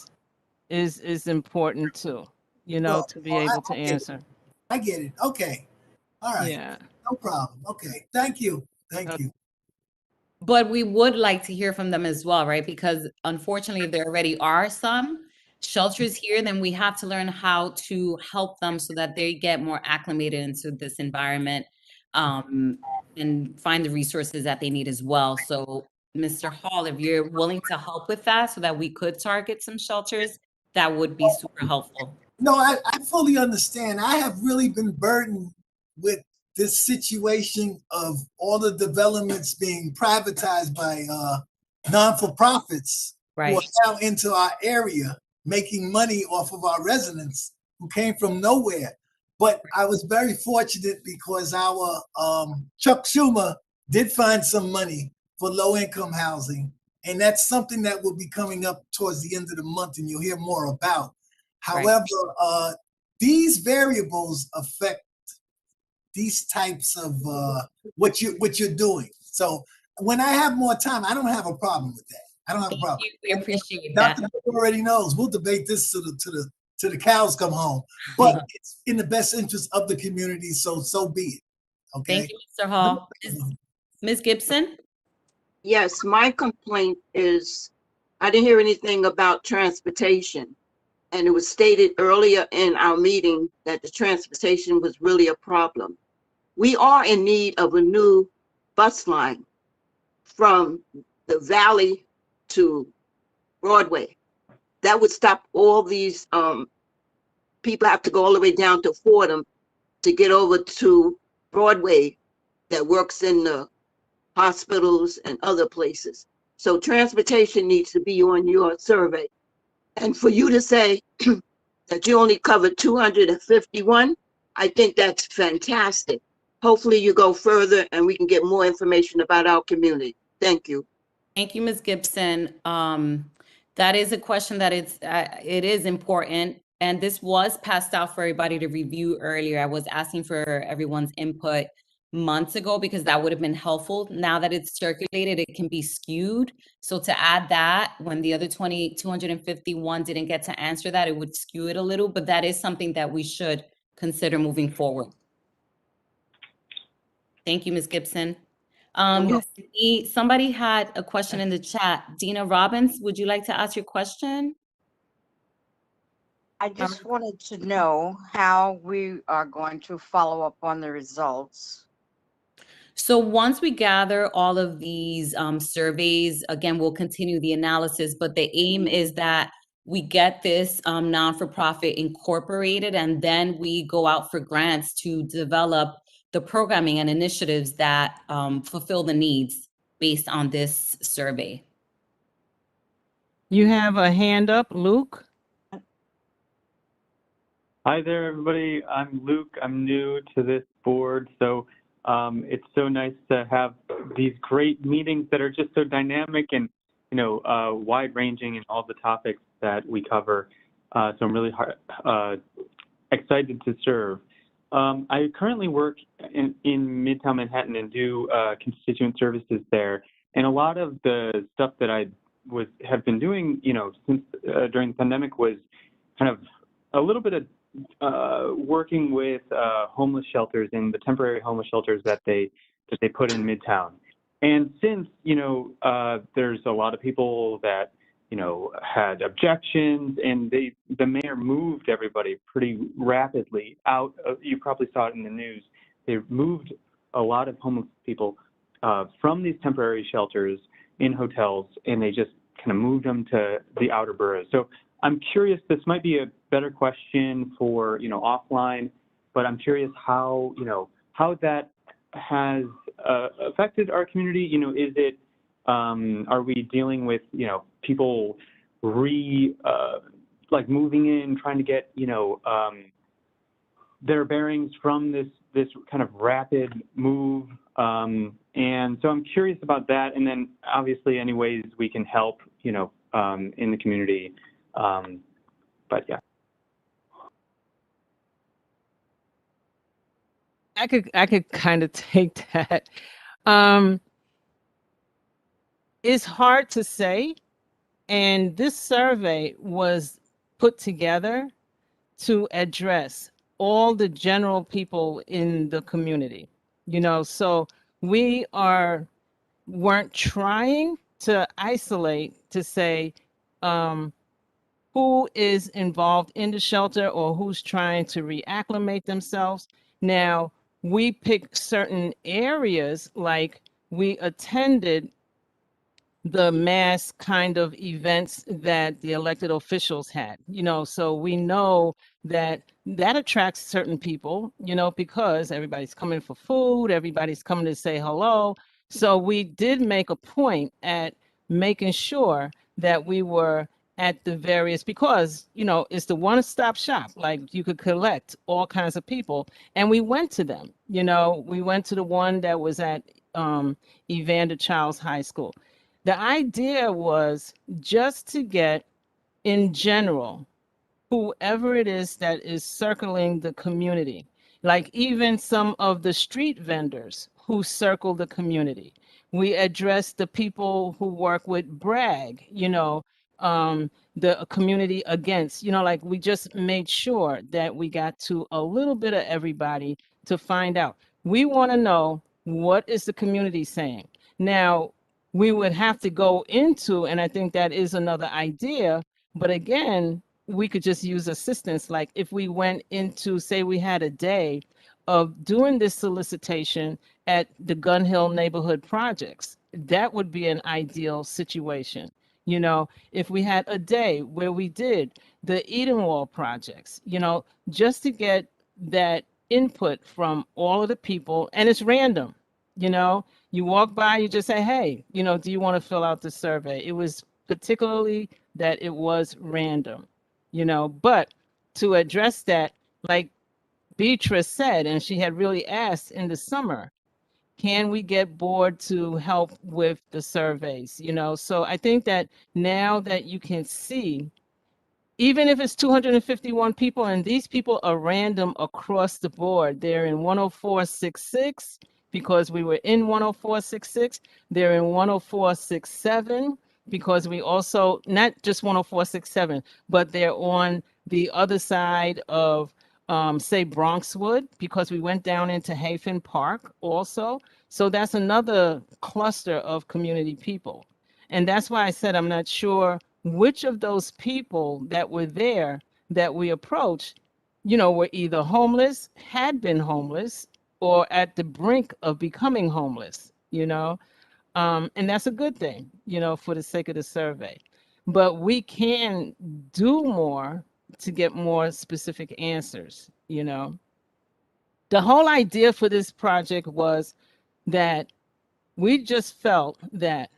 is important too, you know, well, to be able to I get it. answer. I get it. Okay. All right. Yeah. No problem. Okay. Thank you. Thank you. But we would like to hear from them as well, right? Because unfortunately, if there already are some shelters here, then we have to learn how to help them so that they get more acclimated into this environment, and find the resources that they need as well. So, Mr. Hall, if you're willing to help with that so that we could target some shelters, that would be super helpful. No, I fully understand. I have really been burdened with this situation of all the developments being privatized by non-for-profits who Right. are now into our area, making money off of our residents who came from nowhere. But I was very fortunate because our Chuck Schumer did find some money for low-income housing, and that's something that will be coming up towards the end of the month, and you'll hear more about. However, these variables affect these types of what you're doing. So when I have more time, I don't have a problem with that. I don't have a problem. We appreciate Dr. that. already knows. We'll debate this to the cows come home. But it's in the best interest of the community, so be it. Okay. Thank you, Mr. Hall. Ms. Gibson? Yes, my complaint is I didn't hear anything about transportation. And it was stated earlier in our meeting that the transportation was really a problem. We are in need of a new bus line from the Valley to Broadway. That would stop all these people have to go all the way down to Fordham to get over to Broadway that works in the hospitals and other places. So transportation needs to be on your survey. And for you to say that you only covered 251, I think that's fantastic. Hopefully you go further and we can get more information about our community. Thank you. Thank you, Ms. Gibson. That is a question that it is important. And this was passed out for everybody to review earlier. I was asking for everyone's input months ago because that would have been helpful. Now that it's circulated, it can be skewed. So to add that, when the other 251 didn't get to answer that, it would skew it a little, but that is something that we should consider moving forward. Thank you, Ms. Gibson. Somebody had a question in the chat. Dina Robbins, would you like to ask your question? I just wanted to know how we are going to follow up on the results. So once we gather all of these surveys, again, we'll continue the analysis, but the aim is that we get this non-for-profit incorporated, and then we go out for grants to develop the programming and initiatives that fulfill the needs based on this survey. You have a hand up, Luke. Hi there, everybody. I'm Luke. I'm new to this board, so it's so nice to have these great meetings that are just so dynamic and, you know, wide-ranging in all the topics that we cover. So I'm really excited to serve. I currently work in Midtown Manhattan and do constituent services there. And a lot of the stuff that I have been doing, since during the pandemic was kind of a little bit of working with homeless shelters and the temporary homeless shelters that they put in Midtown. And since, there's a lot of people that, had objections, and the mayor moved everybody pretty rapidly out of, you probably saw it in the news, they moved a lot of homeless people from these temporary shelters in hotels, and they just kind of moved them to the outer boroughs. So I'm curious, this might be a better question for, offline, but I'm curious how, how that has affected our community. Is it, are we dealing with, people like moving in, trying to get, their bearings from this kind of rapid move? And so I'm curious about that. And then obviously any ways we can help, in the community. But yeah. I could kind of take that. It's hard to say. And this survey was put together to address all the general people in the community, so we weren't trying to isolate to say who is involved in the shelter or who's trying to reacclimate themselves. Now, we picked certain areas, like we attended the mass kind of events that the elected officials had, so we know that attracts certain people, because everybody's coming for food, everybody's coming to say hello. So we did make a point at making sure that we were at the various, because, it's the one-stop shop, like you could collect all kinds of people. And we went to them, we went to the one that was at Evander Childs High School. The idea was just to get, in general, whoever it is that is circling the community, like even some of the street vendors who circle the community. We address the people who work with Bragg, the community against, like we just made sure that we got to a little bit of everybody to find out. We want to know, what is the community saying? Now, we would have to go into, and I think that is another idea, but again, we could just use assistance. Like if we went into, say we had a day of doing this solicitation at the Gun Hill neighborhood projects, that would be an ideal situation. If we had a day where we did the Edenwald projects, just to get that input from all of the people, and it's random, you walk by, you just say, hey, do you want to fill out the survey? It was particularly that it was random, but to address that, like Beatrice said, and she had really asked in the summer, can we get board to help with the surveys? So I think that now that you can see, even if it's 251 people, and these people are random across the board, they're in 10466 because we were in 10466, they're in 10467 because we also, not just 10467, but they're on the other side of, say, Bronxwood, because we went down into Hafen Park also. So that's another cluster of community people. And that's why I said I'm not sure which of those people that were there that we approached, were either homeless, had been homeless, or at the brink of becoming homeless, and that's a good thing, for the sake of the survey. But we can do more to get more specific answers, The whole idea for this project was that we just felt that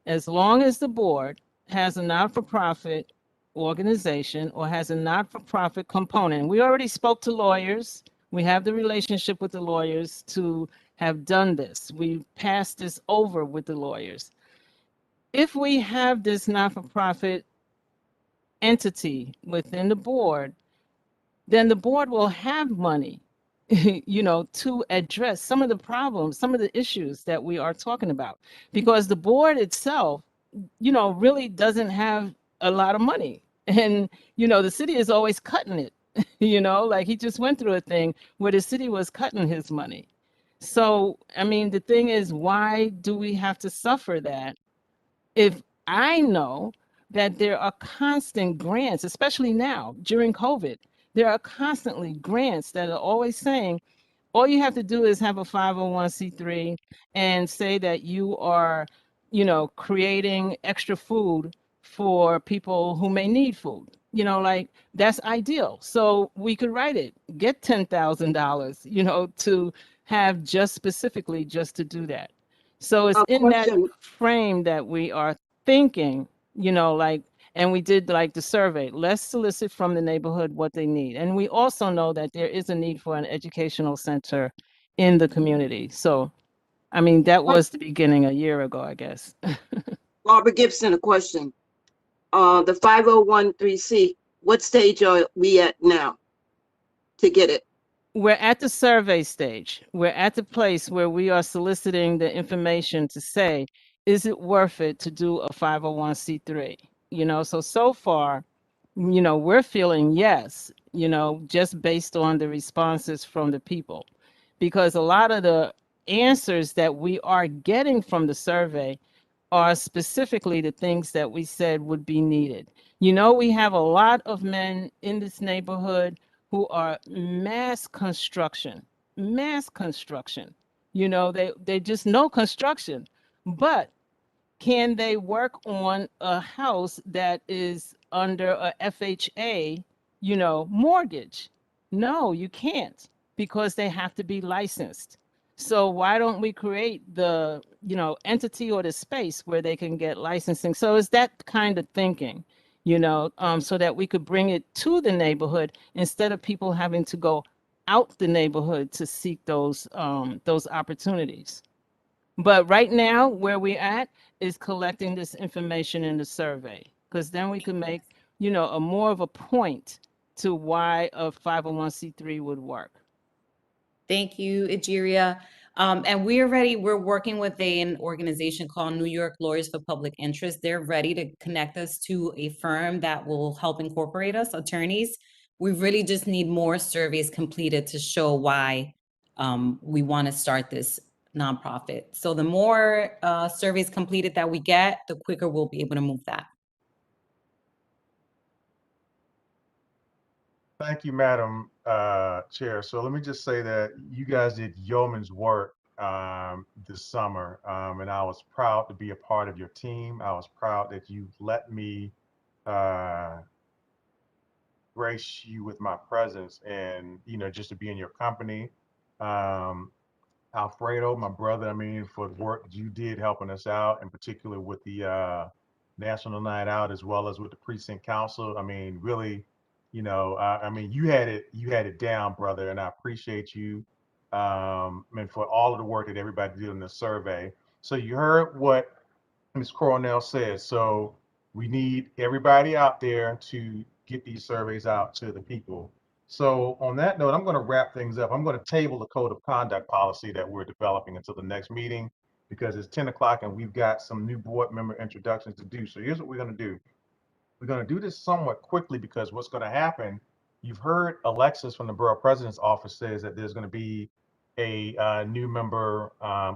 as long as the board has a not-for-profit organization or has a not-for-profit component, we already spoke to lawyers, we have the relationship with the lawyers to have done this. We passed this over with the lawyers. If we have this not-for-profit entity within the board, then the board will have money to address some of the problems, some of the issues that we are talking about, because the board itself, really doesn't have a lot of money. And, the city is always cutting it, like he just went through a thing where the city was cutting his money. So, I mean, the thing is, why do we have to suffer that if I know that there are constant grants, especially now during COVID, there are constantly grants that are always saying, all you have to do is have a 501c3 and say that you are, creating extra food for people who may need food. Like that's ideal. So we could write it, get $10,000, to have just specifically just to do that. So it's A in that question, frame that we are thinking, like, and we did like the survey. Let's solicit from the neighborhood what they need. And we also know that there is a need for an educational center in the community. So, I mean, that what, was the beginning a year ago, I guess. Barbara Gibson, a question. The 5013C, what stage are we at now to get it? We're at the survey stage. We're at the place where we are soliciting the information to say, is it worth it to do a 501c3? So far, we're feeling yes, just based on the responses from the people. Because a lot of the answers that we are getting from the survey are specifically the things that we said would be needed. We have a lot of men in this neighborhood who are mass construction, mass construction. They just know construction, but can they work on a house that is under a FHA, mortgage? No, you can't, because they have to be licensed. So why don't we create the, entity or the space where they can get licensing? So it's that kind of thinking, so that we could bring it to the neighborhood instead of people having to go out the neighborhood to seek those opportunities. But right now, where we're at is collecting this information in the survey, because then we can make, a more of a point to why a 501c3 would work. Thank you, Egeria. And we're working with an organization called New York Lawyers for Public Interest. They're ready to connect us to a firm that will help incorporate us, attorneys. We really just need more surveys completed to show why we want to start this nonprofit. So the more surveys completed that we get, the quicker we'll be able to move that. Thank you, Madam Chair. So let me just say that you guys did yeoman's work this summer, and I was proud to be a part of your team. I was proud that you let me grace you with my presence and, just to be in your company. Um, Alfredo, my brother, I mean, for the work you did helping us out, in particular with the National Night Out, as well as with the Precinct Council. I mean, really, I mean, you had it down, brother, and I appreciate you, and for all of the work that everybody did in the survey. So you heard what Ms. Coronel said. So we need everybody out there to get these surveys out to the people. So on that note, I'm going to wrap things up. I'm going to table the code of conduct policy that we're developing until the next meeting, because it's 10 o'clock and we've got some new board member introductions to do. So here's what we're going to do. We're going to do this somewhat quickly, because what's going to happen, you've heard Alexis from the Borough President's Office says that there's going to be a new member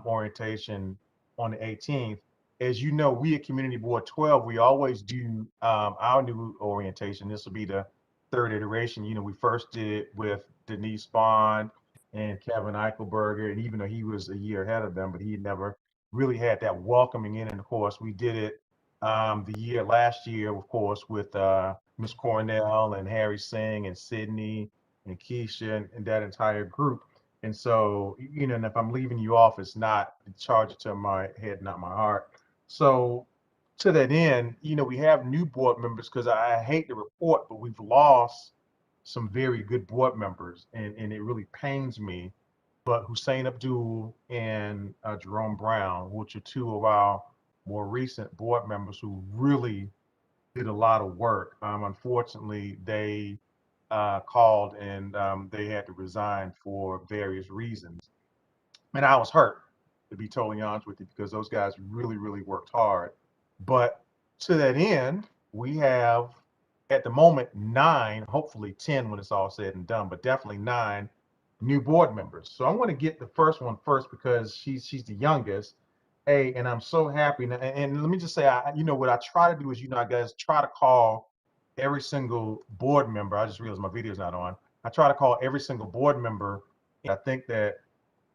orientation on the 18th. As you know, we at Community Board 12, we always do our new orientation. This will be the third iteration. We first did it with Denise Bond and Kevin Eichelberger, and even though he was a year ahead of them, but he never really had that welcoming in. And of course, we did it the year last year, of course, with Miss Cornell and Harry Singh and Sydney and Keisha and that entire group. And so, and if I'm leaving you off, it's not charge it to my head, not my heart. So to that end, we have new board members, because I hate to report, but we've lost some very good board members, and it really pains me. But Hussein Abdul and Jerome Brown, which are two of our more recent board members who really did a lot of work. Unfortunately, they called and they had to resign for various reasons. And I was hurt, to be totally honest with you, because those guys really, really worked hard. But to that end, we have at the moment 9, hopefully 10 when it's all said and done, but definitely 9 new board members. So I'm going to get the first one first because she's the youngest. Hey, and I'm so happy. And let me just say, what I try to do is, I guys try to call every single board member. I just realized my video's not on. I try to call every single board member. I think that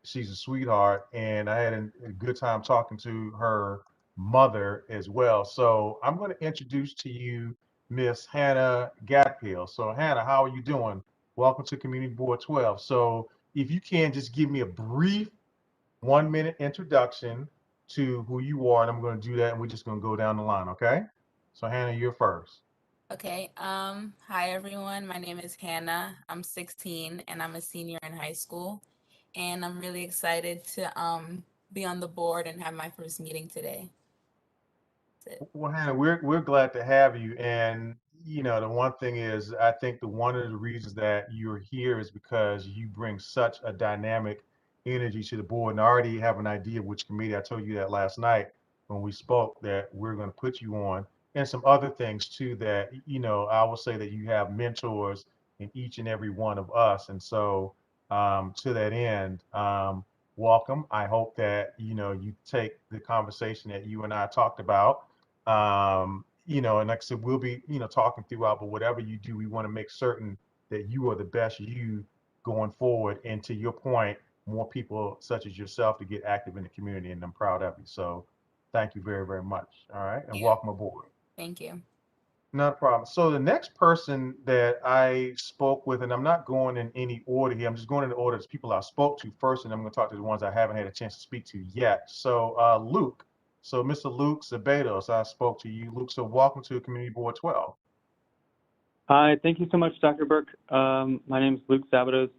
she's a sweetheart, and I had a good time talking to her mother as well. So I'm going to introduce to you Miss Hannah Gatpill. So Hannah, how are you doing? Welcome to Community Board 12. So if you can just give me a brief 1-minute introduction to who you are, and I'm going to do that, and we're just going to go down the line, okay? So Hannah, you're first. Okay. Hi everyone. My name is Hannah. I'm 16 and I'm a senior in high school. And I'm really excited to be on the board and have my first meeting today. That's it. Well, Hannah, we're glad to have you. And the one thing is, I think the one of the reasons that you're here is because you bring such a dynamic energy to the board. And I already have an idea of which committee. I told you that last night when we spoke that we're going to put you on, and some other things too. That I will say that you have mentors in each and every one of us. And so, to that end, welcome. I hope that you take the conversation that you and I talked about, and like I said, we'll be, talking throughout, but whatever you do, we want to make certain that you are the best you going forward. And to your point, more people such as yourself to get active in the community, and I'm proud of you. So thank you very, very much. All right. And Yeah. welcome aboard. Thank you. Not a problem. So the next person that I spoke with, and I'm not going in any order here, I'm just going in the order of people I spoke to first, and I'm going to talk to the ones I haven't had a chance to speak to yet. So Luke, so Mr. Luke Zabetos, I spoke to you. Luke, so welcome to Community Board 12. Hi, thank you so much, Dr. Burke. My name is Luke Sabatos.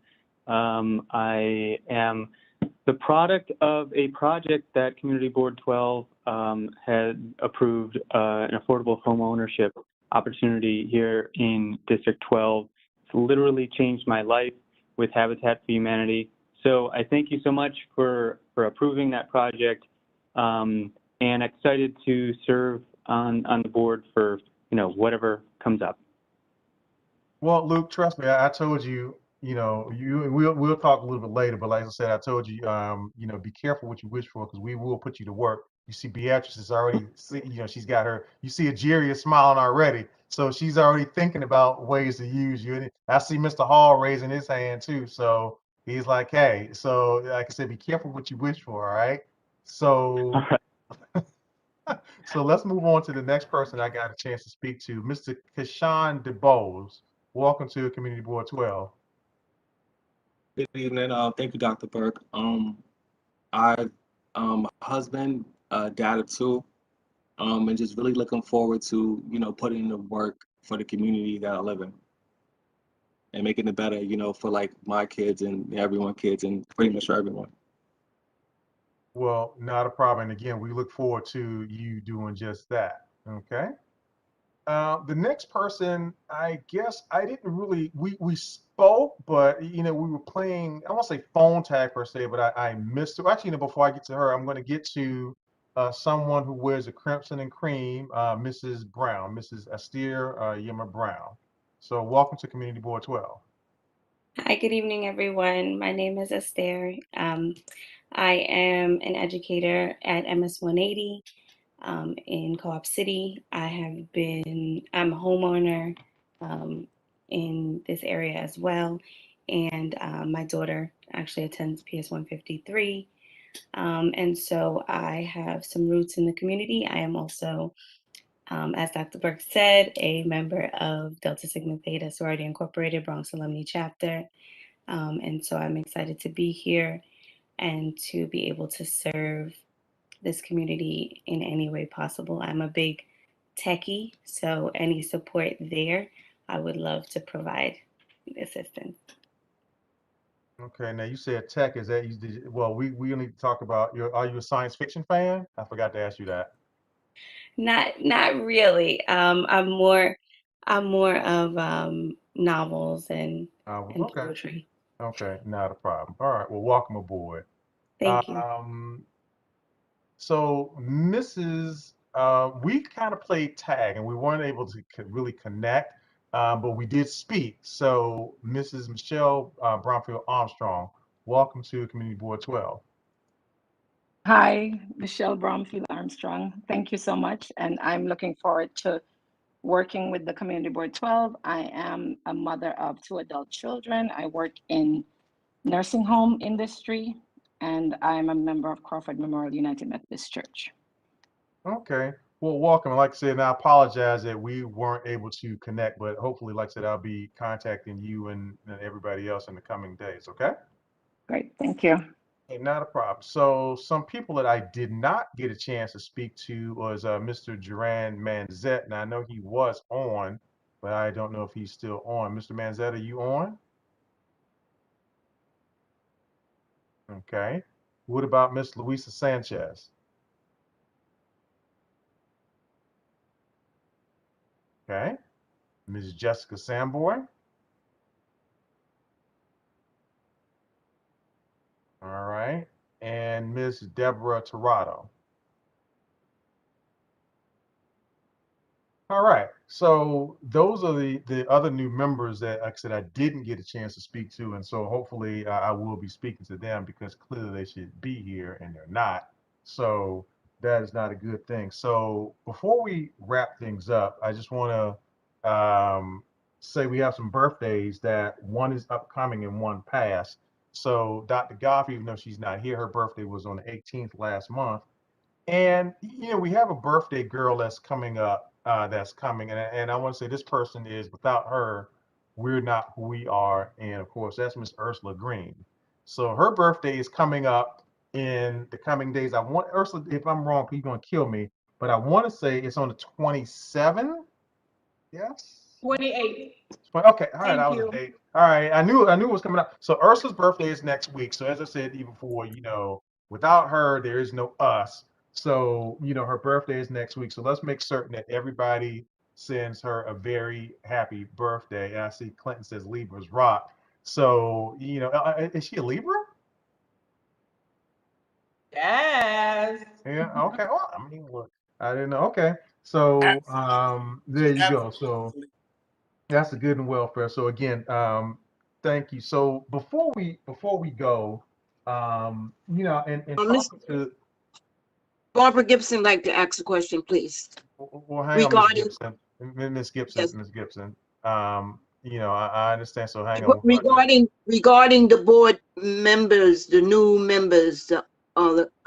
I am the product of a project that Community Board 12 had approved, an affordable home ownership opportunity here in District 12. It's literally changed my life with Habitat for Humanity. So I thank you so much for approving that project, and excited to serve on the board for whatever comes up. Well, Luke, trust me, I told you, we'll talk a little bit later, but like I said, I told you, be careful what you wish for, because we will put you to work. You see, Beatrice is already, she's got her, you see, Jerry is smiling already. So she's already thinking about ways to use you. And I see Mr. Hall raising his hand too. So he's like, hey, so like I said, be careful what you wish for, all right? So, so let's move on to the next person I got a chance to speak to, Mr. Kashan DeBose. Welcome to Community Board 12. Good evening. Thank you, Dr. Burke. I, husband, dad of 2, and just really looking forward to, putting in the work for the community that I live in and making it better, for like my kids and everyone's kids and pretty much for everyone. Well, not a problem. And again, we look forward to you doing just that. Okay. The next person, I guess I didn't really, we spoke, but we were playing, I won't say phone tag per se, but I missed her. Actually, before I get to her, I'm going to get to someone who wears a crimson and cream, Mrs. Brown, Mrs. Astir Yema Brown. So welcome to Community Board 12. Hi, good evening, everyone. My name is Esther. I am an educator at MS 180 in Co-op City. I'm a homeowner in this area as well. And my daughter actually attends PS 153. And so I have some roots in the community. I am also, as Dr. Burke said, a member of Delta Sigma Theta Sorority Incorporated Bronx Alumni Chapter. And so I'm excited to be here and to be able to serve this community in any way possible. I'm a big techie, so any support there, I would love to provide assistance. Okay, now you said tech, is that, well, we need to talk about are you a science fiction fan? I forgot to ask you that. Not really. I'm more of novels and Okay. poetry. Okay, not a problem. All right. Well, welcome aboard. Thank you. So Mrs. We kind of played tag and we weren't able to really connect, but we did speak. So Mrs. Michelle Bromfield Armstrong, welcome to Community Board 12. Hi, Michelle Bromfield Armstrong. Thank you so much. And I'm looking forward to working with the Community Board 12. I am a mother of 2 adult children. I work in nursing home industry, and I'm a member of Crawford Memorial United Methodist Church. Okay. Well, welcome. Like I said, and I apologize that we weren't able to connect, but hopefully, like I said, I'll be contacting you and everybody else in the coming days. Okay. Great, thank you. Hey, not a problem. So some people that I did not get a chance to speak to was Mr. Duran Manzette. Now I know he was on, but I don't know if he's still on. Mr. Manzette, are you on? Okay. What about Miss Luisa Sanchez? Okay. Ms. Jessica Samboy? All right. And Miss Deborah Torado? All right. So those are the other new members that, like I said, I didn't get a chance to speak to, and so hopefully I will be speaking to them because clearly they should be here and they're not. So that is not a good thing. So before we wrap things up, I just want to say we have some birthdays that one is upcoming and one passed. So Dr. Goff, even though she's not here, her birthday was on the 18th last month. And we have a birthday girl that's coming up, that's coming, and I want to say this person is without her, we're not who we are, and of course that's Miss Ursula Green. So her birthday is coming up in the coming days. I want Ursula, if I'm wrong, you're gonna kill me, but I want to say it's on the 27th. Yes. 28. Okay, all right, I Thank was a you. date. All right, I knew it was coming up. So Ursula's birthday is next week. So as I said even before, without her, there is no us. So, her birthday is next week. So let's make certain that everybody sends her a very happy birthday. And I see Clinton says Libra's rock. So, is she a Libra? Yes. Yeah, okay. Well, I mean, look, I didn't know. Okay. So, there you go. So that's a good and welfare. So again, thank you. So before we go, and Miss talking to Barbara Gibson like to ask a question, please, well, hang on, Miss regarding, Gibson, Miss Gibson, yes, Miss Gibson. I understand. So hang on. regarding the board members, the new members, the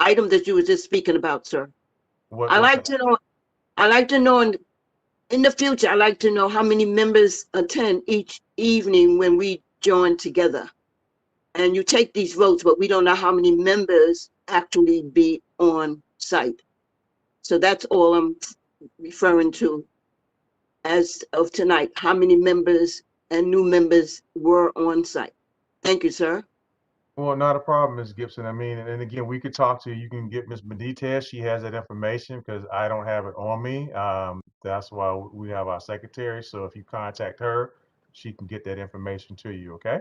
item that you were just speaking about, sir. I What's like that? to know, I like to know in the future, I like to know how many members attend each evening when we join together. And you take these votes, but we don't know how many members actually be on site. So that's all I'm referring to as of tonight, how many members and new members were on site. Thank you, sir. Well, not a problem, Miss Gibson. I mean, and again, we could talk to you. You can get Miss Benitez. She has that information because I don't have it on me. That's why we have our secretary. So if you contact her, she can get that information to you. Okay.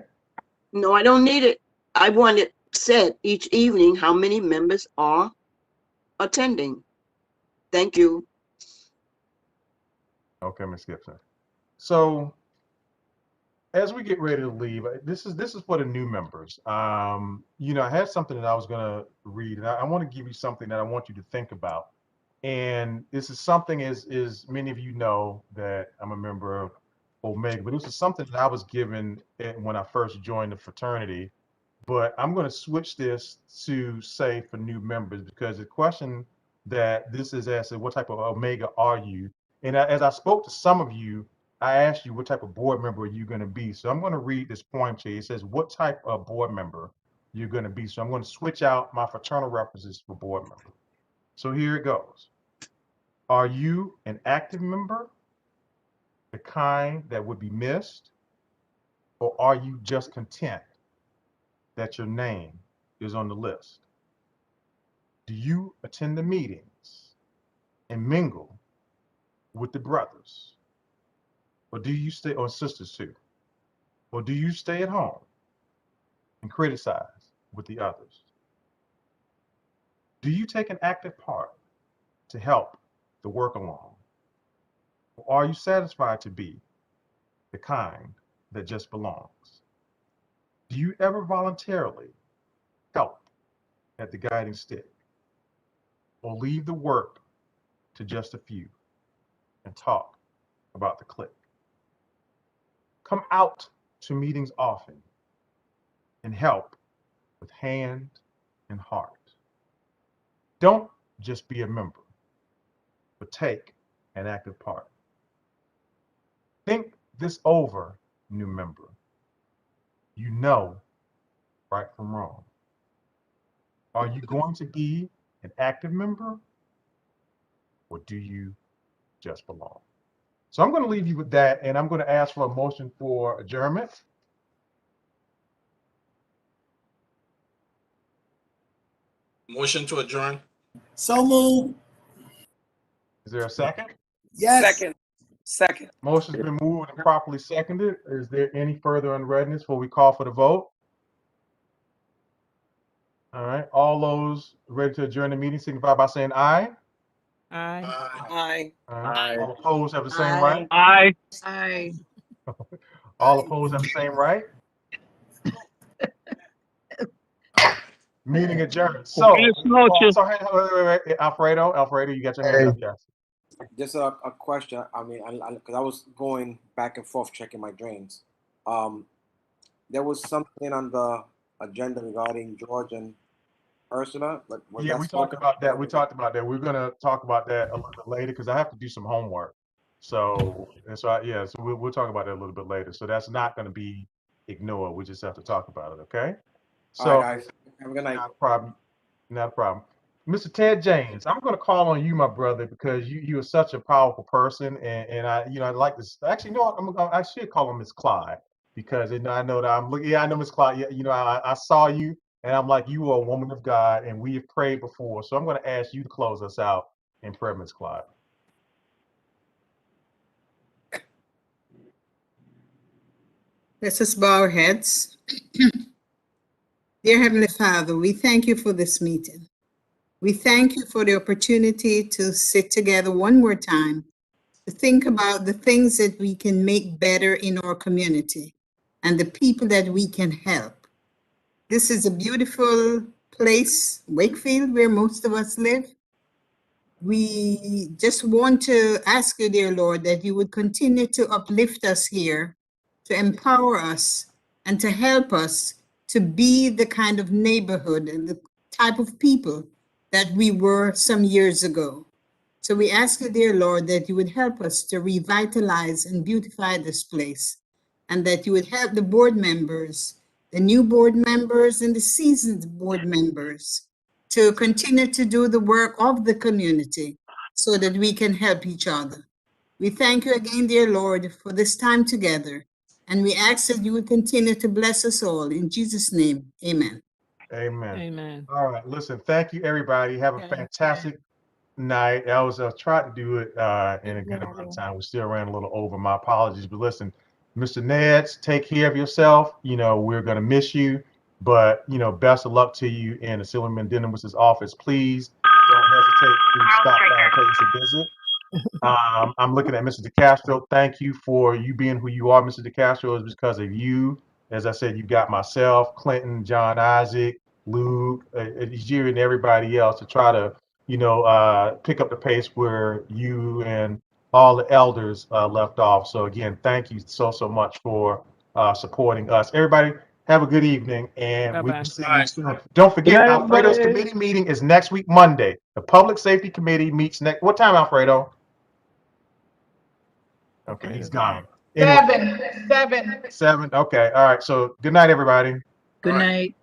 No, I don't need it. I want it said each evening how many members are attending. Thank you. Okay, Miss Gibson. So as we get ready to leave, this is for the new members. I had something that I was gonna read, and I want to give you something that I want you to think about. And this is something is many of you know that I'm a member of Omega, but this is something that I was given when I first joined the fraternity. But I'm going to switch this to say for new members because the question that this is asked is what type of Omega are you? And as I spoke to some of you, I asked you what type of board member are you going to be. So I'm going to read this poem to you. It says what type of board member you're going to be. So I'm going to switch out my fraternal references for board member. So here it goes. Are you an active member, the kind that would be missed, or are you just content that your name is on the list? Do you attend the meetings and mingle with the brothers? Or do you stay, or sisters too? Or do you stay at home and criticize with the others? Do you take an active part to help the work along? Or are you satisfied to be the kind that just belongs? Do you ever voluntarily help at the guiding stick or leave the work to just a few and talk about the clique? Come out to meetings often and help with hand and heart. Don't just be a member, but take an active part. Think this over, new member. You know right from wrong. Are you going to be an active member or do you just belong? So I'm going to leave you with that, and I'm going to ask for a motion for adjournment. Motion to adjourn. So moved. Is there a second? Yes. Second. Motion's been moved and properly seconded. Is there any further unreadness before we call for the vote? All right. All those ready to adjourn the meeting signify by saying aye. Aye. Aye. All right. All opposed have the same Aye. right. Aye. Aye. All opposed have the same right. Meeting adjourned. So, Buenas noches. sorry, wait. Alfredo, you got your hands up, yes. Just a question. I mean, because I was going back and forth checking my drains. There was something on the agenda regarding George and Ursula, but was Yeah, that we talked about that. We're going to talk about that a little bit later because I have to do some homework. So we'll talk about that a little bit later. So that's not going to be ignored. We just have to talk about it, okay? All So, right, guys. Have a good night. not a problem. Not a problem. Mr. Ted James, I'm going to call on you, my brother, because you are such a powerful person, and I like this. Actually, no, I should call him Miss Clyde because I know that I'm looking. Yeah, I know Miss Clyde. Yeah, I saw you, and I'm like, you are a woman of God, and we have prayed before. So I'm going to ask you to close us out in prayer, Miss Clyde. Let us bow our heads. Dear Heavenly Father, we thank you for this meeting. We thank you for the opportunity to sit together one more time to think about the things that we can make better in our community and the people that we can help. This is a beautiful place, Wakefield, where most of us live. We just want to ask you, dear Lord, that you would continue to uplift us here, to empower us, and to help us to be the kind of neighborhood and the type of people that we were some years ago. So we ask you, dear Lord, that you would help us to revitalize and beautify this place, and that you would help the board members, the new board members, and the seasoned board members to continue to do the work of the community so that we can help each other. We thank you again, dear Lord, for this time together, and we ask that you would continue to bless us all. In Jesus' name, amen. Amen. Amen. All right. Listen, thank you, everybody. Have a fantastic night. I was tried to do it in a good amount of time. We still ran a little over. My apologies. But listen, Mr. Neds, take care of yourself. We're going to miss you. But, best of luck to you in the Silverman Dennis's office. Please don't hesitate to stop by and pay us a visit. I'm looking at Mr. DeCastro. Thank you for you being who you are, Mr. DeCastro. It's because of you. As I said, you got myself, Clinton, John Isaac, Luke, you, and everybody else to try to, pick up the pace where you and all the elders left off. So again, thank you so much for supporting us. Everybody, have a good evening, and we will see you soon. Don't Good forget, night, Alfredo's everybody. committee meeting is next week, Monday. The Public Safety Committee meets next. What time, Alfredo? Okay, he's gone. Anyway, 7. 7. Okay. All right. So good night, everybody. Good night.